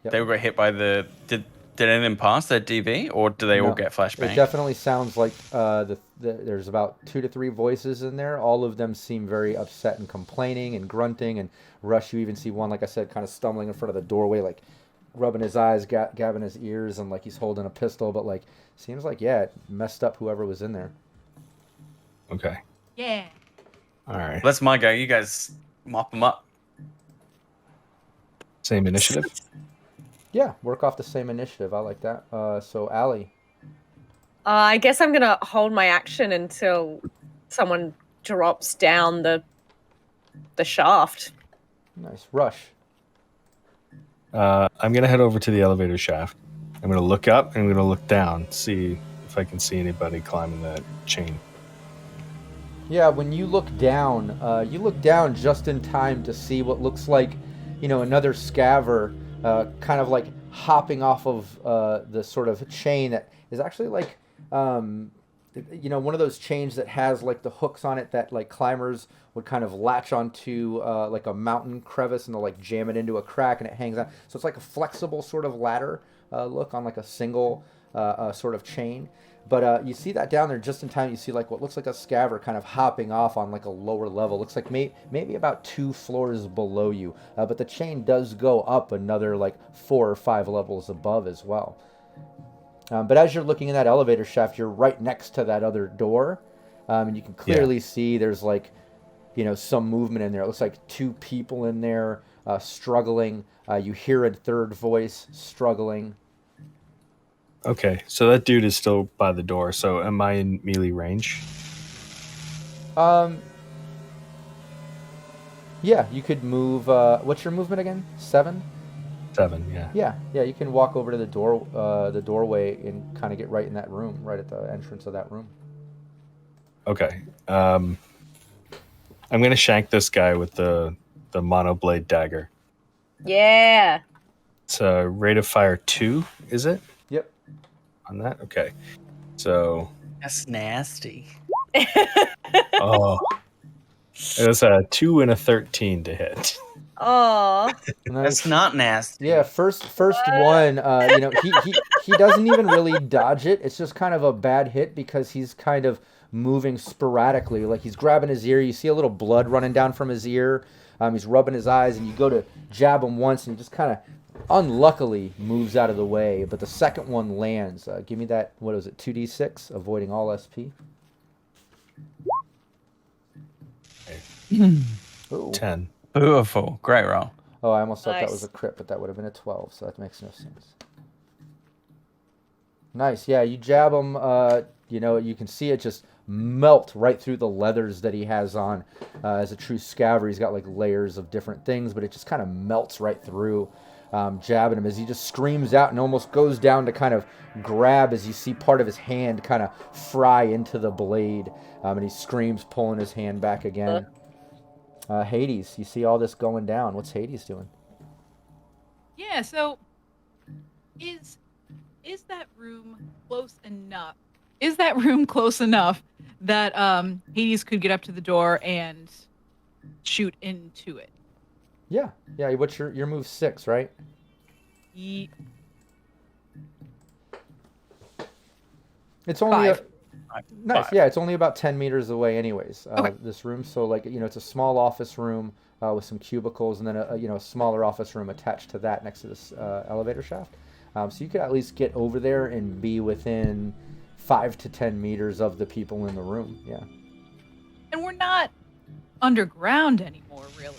Yep. they all got hit by the. Did any of them pass their DV, or do they all No. get It flashbang? definitely sounds like there's about 2 to 3 voices in there. All of them seem very upset and complaining and grunting. And Rush, you even see one, like I said, kind of stumbling in front of the doorway, like rubbing his eyes, gabbing his ears, and like he's holding a pistol. But like, seems like it messed up whoever was in there. Okay. Yeah. All right. That's my go. You guys mop them up. Same initiative. Yeah, work off the same initiative. I like that. So Allie. I guess I'm gonna hold my action until someone drops down the shaft. Nice. Rush. I'm gonna head over to the elevator shaft. I'm gonna look up and I'm gonna look down, see if I can see anybody climbing that chain. Yeah, when you look down just in time to see what looks like, another scaver, kind of like hopping off of the sort of chain that is actually like, one of those chains that has like the hooks on it that like climbers would kind of latch onto like a mountain crevice and they'll like jam it into a crack and it hangs out. So it's like a flexible sort of ladder look on like a single sort of chain. But you see that down there just in time. You see like what looks like a scaver kind of hopping off on like a lower level. Looks like maybe about 2 floors below you. But the chain does go up another like 4 or 5 levels above as well. But as you're looking in that elevator shaft, you're right next to that other door. And you can clearly see there's like, some movement in there. It looks like 2 people in there struggling. You hear a third voice struggling. Okay, so that dude is still by the door. So am I in melee range? Yeah, you could move. What's your movement again? 7? 7, yeah. Yeah. You can walk over to the doorway, and kind of get right in that room, right at the entrance of that room. Okay. I'm gonna shank this guy with the monoblade dagger. Yeah. It's a rate of fire 2, is it? Yep. On that? Okay. So That's nasty. it was a 2 and a 13 to hit. Oh. That's not nasty. Yeah, first one. He doesn't even really dodge it. It's just kind of a bad hit because he's kind of moving sporadically. Like he's grabbing his ear. You see a little blood running down from his ear. He's rubbing his eyes, and you go to jab him once, and he just kind of unluckily moves out of the way. But the second one lands. Give me that. What is it? 2d6, avoiding all SP. Ooh. 10. Beautiful. Great roll. Oh, I almost thought that Nice. was a crit, but that would have been a 12, so that makes no sense. Nice. Yeah, you jab him. You can see it just melt right through the leathers that he has on. As a true scaver, he's got like layers of different things, but it just kind of melts right through, jabbing him as he just screams out and almost goes down to kind of grab as you see part of his hand kind of fry into the blade. And he screams, pulling his hand back again. Hades, you see all this going down. What's Hades doing? Yeah, so is that room close enough? Is that room close enough that Hades could get up to the door and shoot into it? Yeah. What's your move 6, right? It's only Five. nice. Five. Yeah, it's only about 10 meters away, anyways. Okay. This room, so like it's a small office room with some cubicles, and then a smaller office room attached to that next to this elevator shaft. So you could at least get over there and be within 5 to 10 meters of the people in the room. Yeah. And we're not underground anymore, really.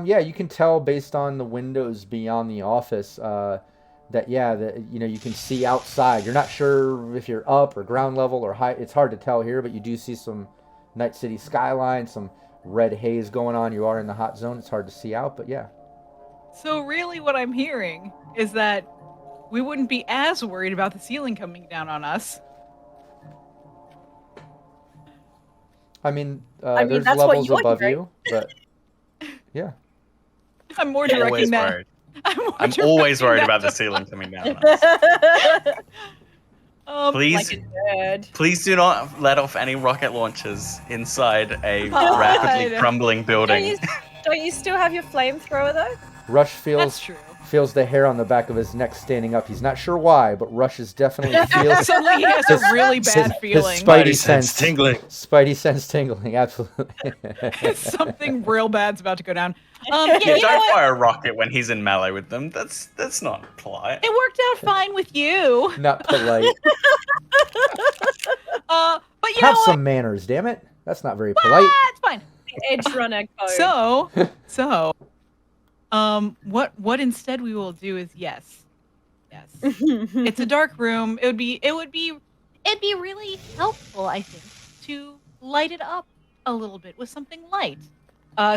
Yeah, you can tell based on the windows beyond the office that you can see outside. You're not sure if you're up or ground level or high. It's hard to tell here, but you do see some Night City skyline, some red haze going on. You are in the hot zone. It's hard to see out, but yeah. So really what I'm hearing is that we wouldn't be as worried about the ceiling coming down on us. I mean, I mean, there's that's what levels you're above hearing. you, but yeah. I'm more directing Always that. worried. I'm I'm always directing worried that about the to- ceiling coming down on us. Please, Like a nerd. please do not let off any rocket launchers inside a God. rapidly crumbling Don't building. you, don't you still have your flamethrower though? Rush That's feels true. the hair on the back of his neck standing up. He's not sure why, but Rush is definitely feels Suddenly he has a really bad feeling. His Spidey sense tingling. Spidey sense tingling, absolutely. Something real bad's about to go down. Yeah, You know don't what? fire a rocket when he's in melee with them. That's not polite. It worked out fine with you. Not polite. But you Have know what? some manners, damn it. That's not very polite. It's fine. Edge runner code. So, what instead we will do is yes. It's a dark room. It'd be really helpful, I think, to light it up a little bit with something light.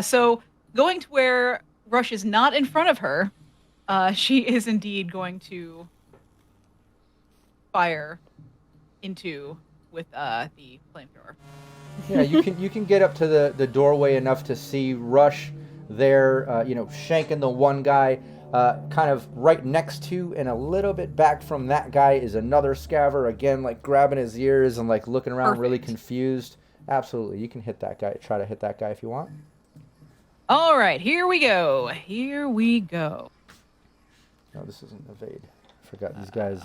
So going to where Rush is not in front of her, she is indeed going to fire into with the flamethrower. Yeah, you can get up to the doorway enough to see Rush there, shanking the one guy. Kind of right next to and a little bit back from that guy is another scaver, again, like grabbing his ears and like looking around really Perfect. confused. Absolutely, you can hit that guy. Try to hit that guy if you want. All right, here we go. Here we go. No, this isn't evade. Forgot these guys.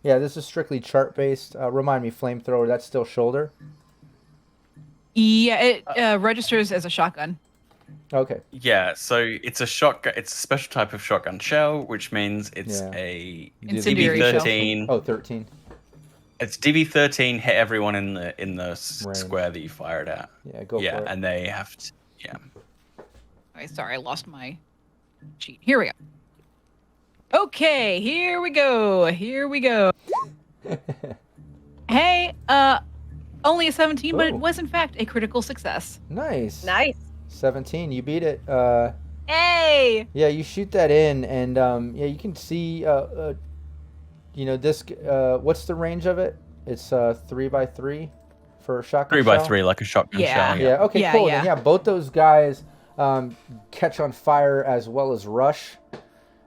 Yeah, this is strictly chart based. Remind me, flamethrower. That's still shoulder. Yeah, it registers as a shotgun. Okay. Yeah, so it's a shotgun. It's a special type of shotgun shell, which means it's Yeah. a Incendiary shell. DB13. Oh, 13. It's DB13. Hit everyone in the Range. square that you fire it at. Yeah, go for it. And they have to. Yeah. Okay, sorry, I lost my sheet. Here we go. Okay, here we go. Here we go. Hey, only a 17, but it Ooh. was in fact a critical success. Nice. Nice. 17. You beat it. Hey! Yeah, you shoot that in, and yeah, you can see. This. What's the range of it? It's 3x3 for a shotgun. 3x3, shell? like a shotgun Yeah. shell. Yeah. Okay. Yeah, cool. yeah. Then, yeah, both those guys catch on fire as well as Rush,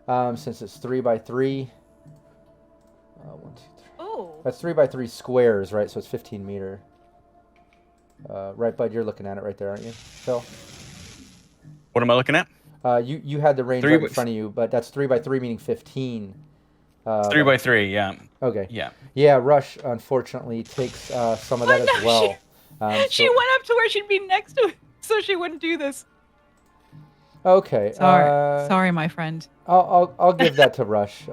since it's 3x3. 1, 2, 3. Oh. That's 3x3 squares, right? So it's 15 meter. Right, bud. You're looking at it right there, aren't you, Phil? What am I looking at? You had the range Three right in by- front of you, but that's 3x3 meaning 15. 3x3, yeah. Okay. Yeah. Yeah, Rush unfortunately takes some of that I know, as well. She went up to where she'd be next to it, so she wouldn't do this. Okay. Sorry, my friend. I'll give that to Rush.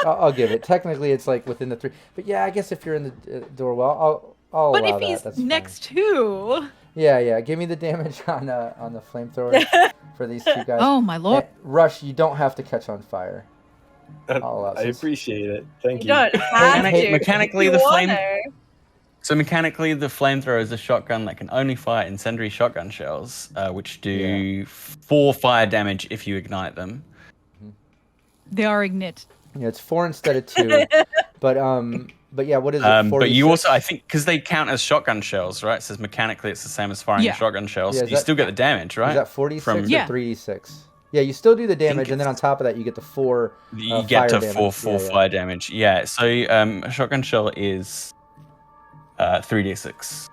I'll give it. Technically, it's like within the 3. But yeah, I guess if you're in the door, well, I'll But allow if he's that. That's fine. next to... Yeah. Give me the damage on the flamethrower for these two guys. Oh, my lord. Rush, you don't have to catch on fire. I'll allow I this. appreciate it. Thank You you. don't have Hey, to. mechanically, if the you flame- wanna. So mechanically, the flamethrower is a shotgun that can only fire incendiary shotgun shells, which do 4 fire damage if you ignite them. They are ignite. Yeah, it's 4 instead of 2. But yeah, what is it? But you 46? also, I think, because they count as shotgun shells, right? It says mechanically it's the same as firing Yeah. shotgun shells. Yeah, is you that- still get the damage, right? Is that 46 From- or Yeah. 3d6? Yeah, you still do the damage, and then on it's- top of that, you get the 4. You get to fire 4 damage. Yeah. fire damage. Yeah. So a shotgun shell is 3d6.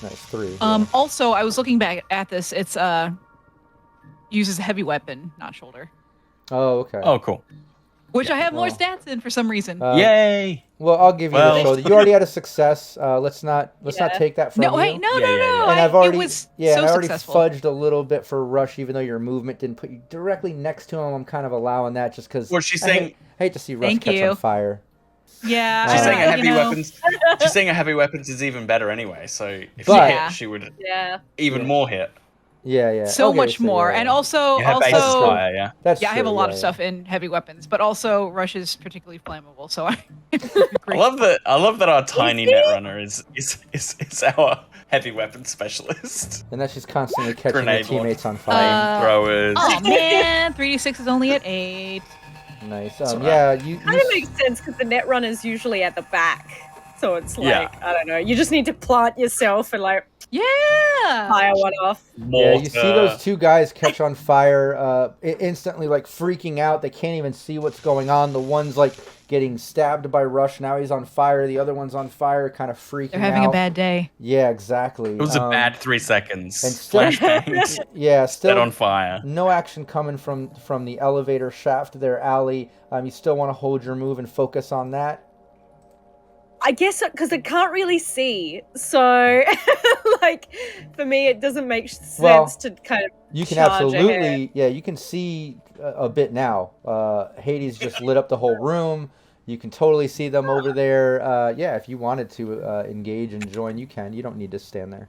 Nice, 3. Yeah. Also, I was looking back at this. It's uses a heavy weapon, not shoulder, Oh, okay. Oh, cool. which I have more well. stats in for some reason. Yay! Well, I'll give you Well- the shoulder. You already had a success. Let's not Yeah. take that from no, you. wait, no, Yeah, no, yeah, no. yeah. And I've already, it was yeah, so I already successful. fudged a little bit for Rush, even though your movement didn't put you directly next to him. I'm kind of allowing that just because. Well, she's I saying hate to see Rush Thank catch you. on fire. Yeah, she's Uh, saying a you heavy know, weapons. She's saying a heavy weapons is even better anyway. So if she But- hit, she would Yeah. even Yeah. more hit. Yeah, yeah. so Okay, much so more, yeah, and yeah. also, You have also, base fire, yeah. That's yeah, I have a true, lot yeah, of yeah. stuff in heavy weapons, but also Rush is particularly flammable. So I I love that. I love that our tiny Netrunner is our heavy weapons specialist. And that she's constantly catching her Grenade teammates on fire. Flamethrowers. Oh man, 3d6 is only at 8. Nice. alright. Yeah, you. Kind of makes sense because the Netrunner's usually at the back. So it's like, Yeah. I don't know, you just need to plant yourself and like Yeah. fire one off. Yeah, you see those Mortar. two guys catch on fire, instantly like freaking out. They can't even see what's going on. The one's like getting stabbed by Rush. Now he's on fire. The other one's on fire, kind of freaking They're having out. a bad day. Yeah, exactly. It was a bad 3 seconds. and still- Flashbangs. Yeah, Set still on fire. no action coming from the elevator shaft there, Alley. You still want to hold your move and focus on that. I guess because it can't really see. So, like, for me, it doesn't make sense Well, to kind of. You can Charge absolutely, ahead. yeah, you can see a bit now. Hades just lit up the whole room. You can totally see them over there. Yeah, if you wanted to engage and join, you can. You don't need to stand there.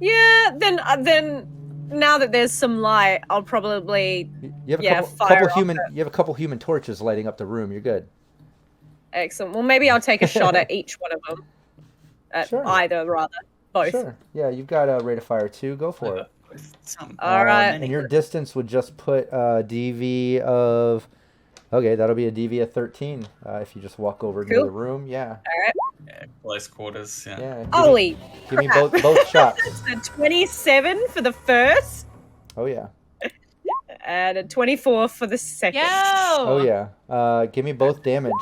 Yeah, then now that there's some light, I'll probably. You have a Yeah, couple fire off human. You have a couple human torches lighting up the room. You're good. Excellent. Well, maybe I'll take a shot at each one of them. At Sure. either, rather. Both. Sure. Yeah, you've got a rate of fire too. Go for it. All right. And your distance would just put DV of. Okay, that'll be a DV of 13 if you just walk over to Cool. the room. Yeah. Yeah, close quarters. Yeah. Yeah. Holy Give me crap. both shots. It's a 27 for the first Oh yeah. and a 24 for the second. Yo. Oh yeah. Give me both damage.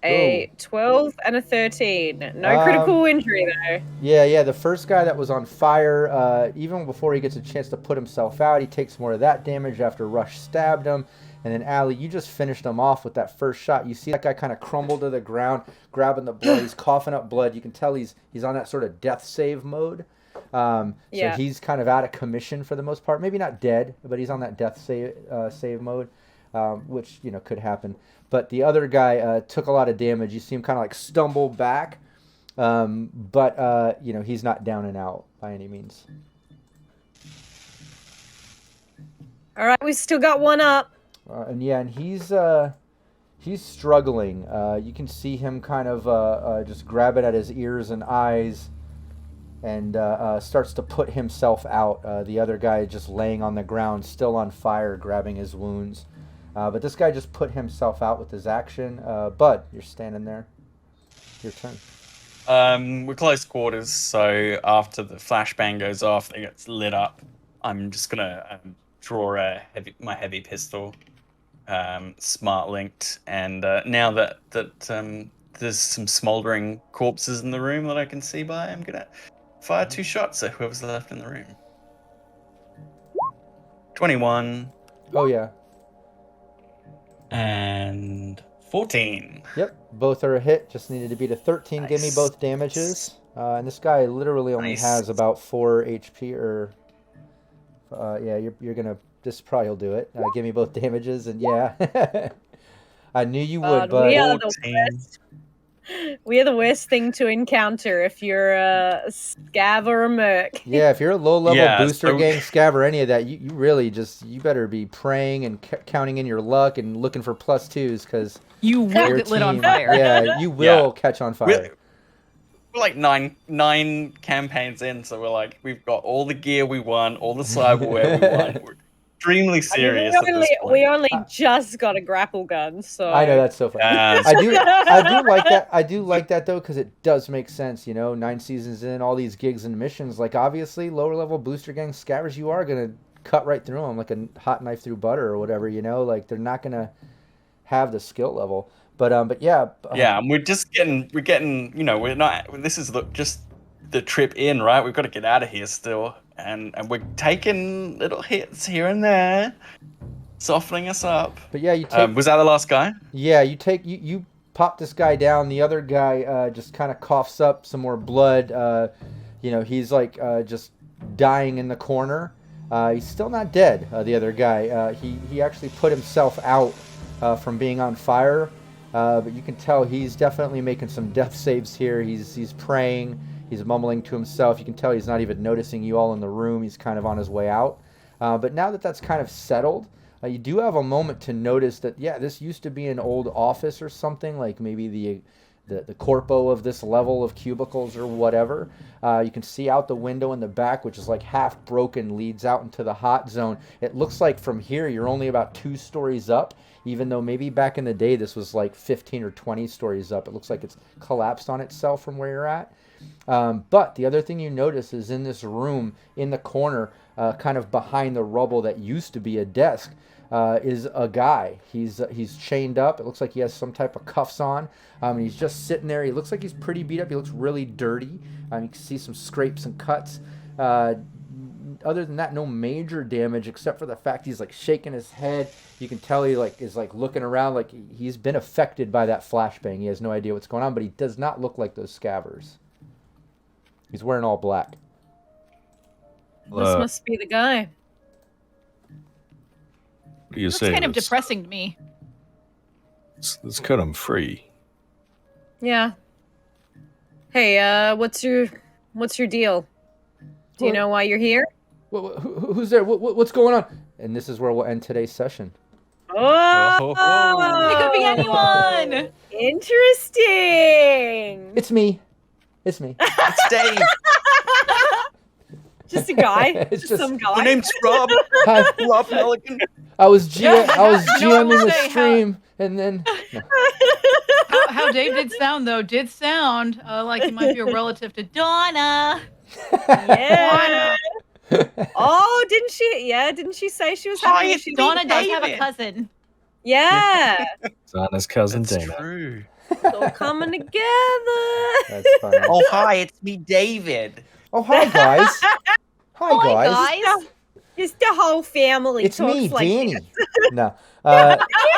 A 12 and a 13. No critical injury though. Yeah. The first guy that was on fire, even before he gets a chance to put himself out, he takes more of that damage after Rush stabbed him. And then Allie, you just finished him off with that first shot. You see that guy kind of crumble to the ground, grabbing the blood. He's coughing up blood. You can tell he's on that sort of death save mode. So Yeah. he's kind of out of commission for the most part. Maybe not dead, but he's on that death save mode, which could happen. But the other guy took a lot of damage. You see him kind of like stumble back, but he's not down and out by any means. All right, we still got one up. And he's struggling. You can see him kind of just grabbing at his ears and eyes, and starts to put himself out. The other guy just laying on the ground, still on fire, grabbing his wounds. But this guy just put himself out with his action. Bud, you're standing there. Your turn. We're close quarters, so after the flashbang goes off, it gets lit up. I'm just gonna draw my heavy pistol, smart linked, and now that there's some smoldering corpses in the room that I can see by, I'm gonna fire 2 shots at whoever's left in the room. 21 Oh yeah. and 14. Yep. Both are a hit. Just needed to beat a 13. Give me Nice. both damages. And this guy literally only Nice. has about 4 HP. Or yeah, you're gonna. This probably will do it. Give me both damages, and yeah. I knew you would, but we are the 14. worst. We are the worst thing to encounter if you're a scav or a merc. yeah, if you're a low-level Yeah, booster so- gang scav or any of that, you really you better be praying and counting in your luck and looking for +2s because You will your get lit on team- fire. Yeah, you will catch on fire. We're like nine campaigns in, so we're like, we've got all the gear we want, all the cyberware we want. We're extremely serious at this point. We only just got a grapple gun, so I know that's so funny. Yes. I do like that. I do like that though because it does make sense. 9 seasons in, all these gigs and missions. Like obviously, lower level booster gang scabbers, you are gonna cut right through them like a hot knife through butter or whatever. Like they're not gonna have the skill level. But yeah. Yeah, and we're getting, we're not. This is just the trip in, right? We've got to get out of here still, and we're taking little hits here and there, softening us up. But yeah, you take. Was that the last guy? Yeah, you pop this guy down. The other guy just kind of coughs up some more blood. He's like just dying in the corner. He's still not dead. The other guy, he actually put himself out from being on fire. But you can tell he's definitely making some death saves here. He's praying. He's mumbling to himself. You can tell he's not even noticing you all in the room. He's kind of on his way out. But now that that's kind of settled, you do have a moment to notice that, yeah, this used to be an old office or something, like maybe the corpo of this level of cubicles or whatever. You can see out the window in the back, which is like half broken, leads out into the hot zone. It looks like from here you're only about 2 stories up, even though maybe back in the day this was like 15 or 20 stories up. It looks like it's collapsed on itself from where you're at. But the other thing you notice is in this room, in the corner, kind of behind the rubble that used to be a desk, is a guy. He's chained up. It looks like he has some type of cuffs on. And he's just sitting there. He looks like he's pretty beat up. He looks really dirty. You can see some scrapes and cuts. Other than that, no major damage except for the fact he's like shaking his head. You can tell he is looking around like he's been affected by that flashbang. He has no idea what's going on, but he does not look like those scabbers. He's wearing all black. This must be the guy. What do you Looks say? kind of depressing to me. Let's cut him free. Yeah. Hey, what's your deal? Do you know why you're here? Who's there? What's going on? And this is where we'll end today's session. Oh, It could be anyone. Interesting. It's me. It's Dave. Just a guy. It's just some guy. My name's Rob. Hi. Rob Mulligan. I was GMing the say stream, and then How Dave did sound like he might be a relative to Donna. Yeah. Oh, didn't she? Yeah, didn't she say she was happy? Yes, Donna does have a cousin. Yeah. It's on his cousin That's Dana. true. It's all coming together. that's funny. Oh, hi, it's me, David. Oh, hi guys. Hi guys. Just the whole family. It's me, talks like Danny. No.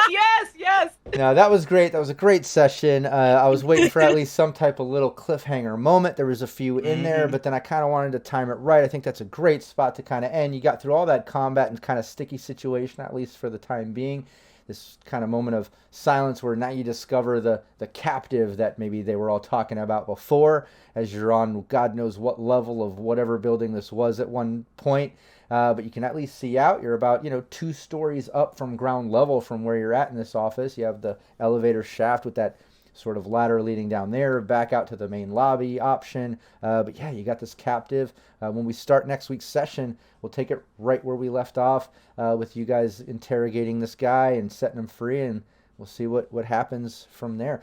Yes. No, that was great. That was a great session. I was waiting for at least some type of little cliffhanger moment. There was a few in there, but then I kind of wanted to time it right. I think that's a great spot to kind of end. You got through all that combat and kind of sticky situation, at least for the time being. This kind of moment of silence where now you discover the captive that maybe they were all talking about before, as you're on God knows what level of whatever building this was at one point. But you can at least see out. You're about 2 stories up from ground level from where you're at in this office. You have the elevator shaft with that sort of ladder leading down there, back out to the main lobby option. But yeah, you got this captive. When we start next week's session, we'll take it right where we left off with you guys interrogating this guy and setting him free, and we'll see what happens from there.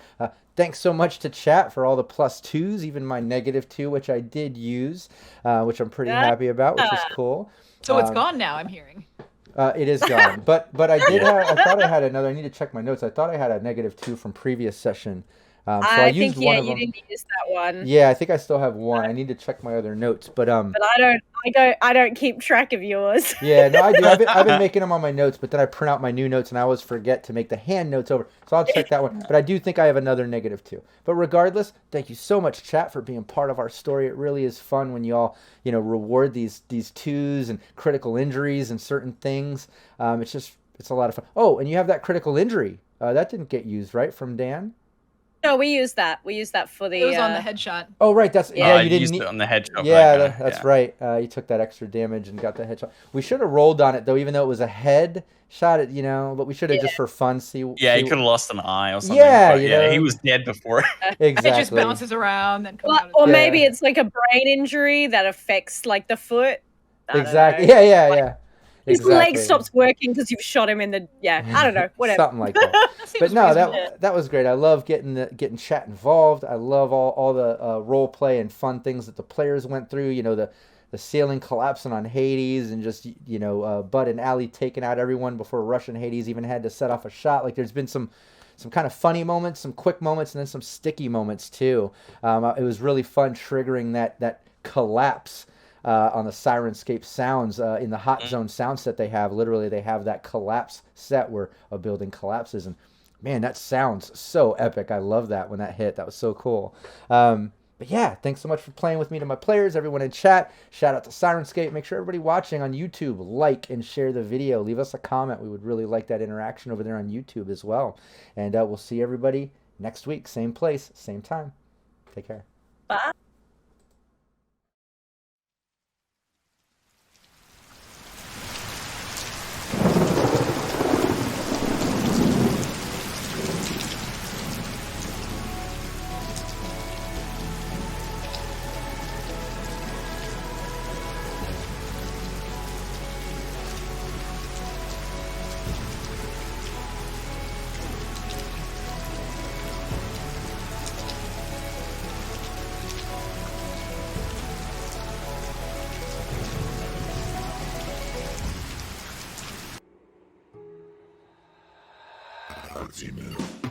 Thanks so much to chat for all the +2s, even my -2, which I did use, which I'm pretty happy about, which is cool. So it's gone now, I'm hearing. It is gone, but I did have. I thought I had another. I need to check my notes. I thought I had a -2 from previous session. So I used one of you them. didn't use that one. Yeah, I think I still have one. I need to check my other notes, but But I don't keep track of yours. yeah, no, I do. I've been making them on my notes, but then I print out my new notes, and I always forget to make the hand notes over. So I'll check that one. But I do think I have another -2. But regardless, thank you so much, chat, for being part of our story. It really is fun when you all, reward these 2s and critical injuries and certain things. It's a lot of fun. Oh, and you have that critical injury. That didn't get used, right, from Dan? No, we used that. We used that for the. It was on the headshot. Oh, right. That's Yeah, you you didn't used need. it on the headshot. Yeah, right, that's right. You took that extra damage and got the headshot. We should have rolled on it though, even though it was a head shot. But we should have just for fun see. Yeah, see he could have lost an eye or something. Yeah, but he was dead before. Exactly. It just bounces around, then comes out. Or Yeah. maybe it's like a brain injury that affects like the foot. I don't Exactly. know. Yeah. His Exactly. leg stops working because you've shot him in the. Yeah, I don't know. Whatever. Something like that. That seems But no, reasonable. that was great. I love getting chat involved. I love all the role play and fun things that the players went through. The ceiling collapsing on Hades, and just Bud and Allie taking out everyone before Russian Hades even had to set off a shot. Like there's been some some kind of funny moments, some quick moments, and then some sticky moments too. It was really fun triggering that collapse on the Syrinscape sounds in the Hot Zone sound set they have. Literally, they have that collapse set where a building collapses, and man, that sounds so epic. I love that when that hit. That was so cool. But yeah, thanks so much for playing with me, to my players, everyone in chat. Shout out to Syrinscape. Make sure everybody watching on YouTube like and share the video. Leave us a comment. We would really like that interaction over there on YouTube as well. And we'll see everybody next week. Same place, same time. Take care. Bye. Azimuth.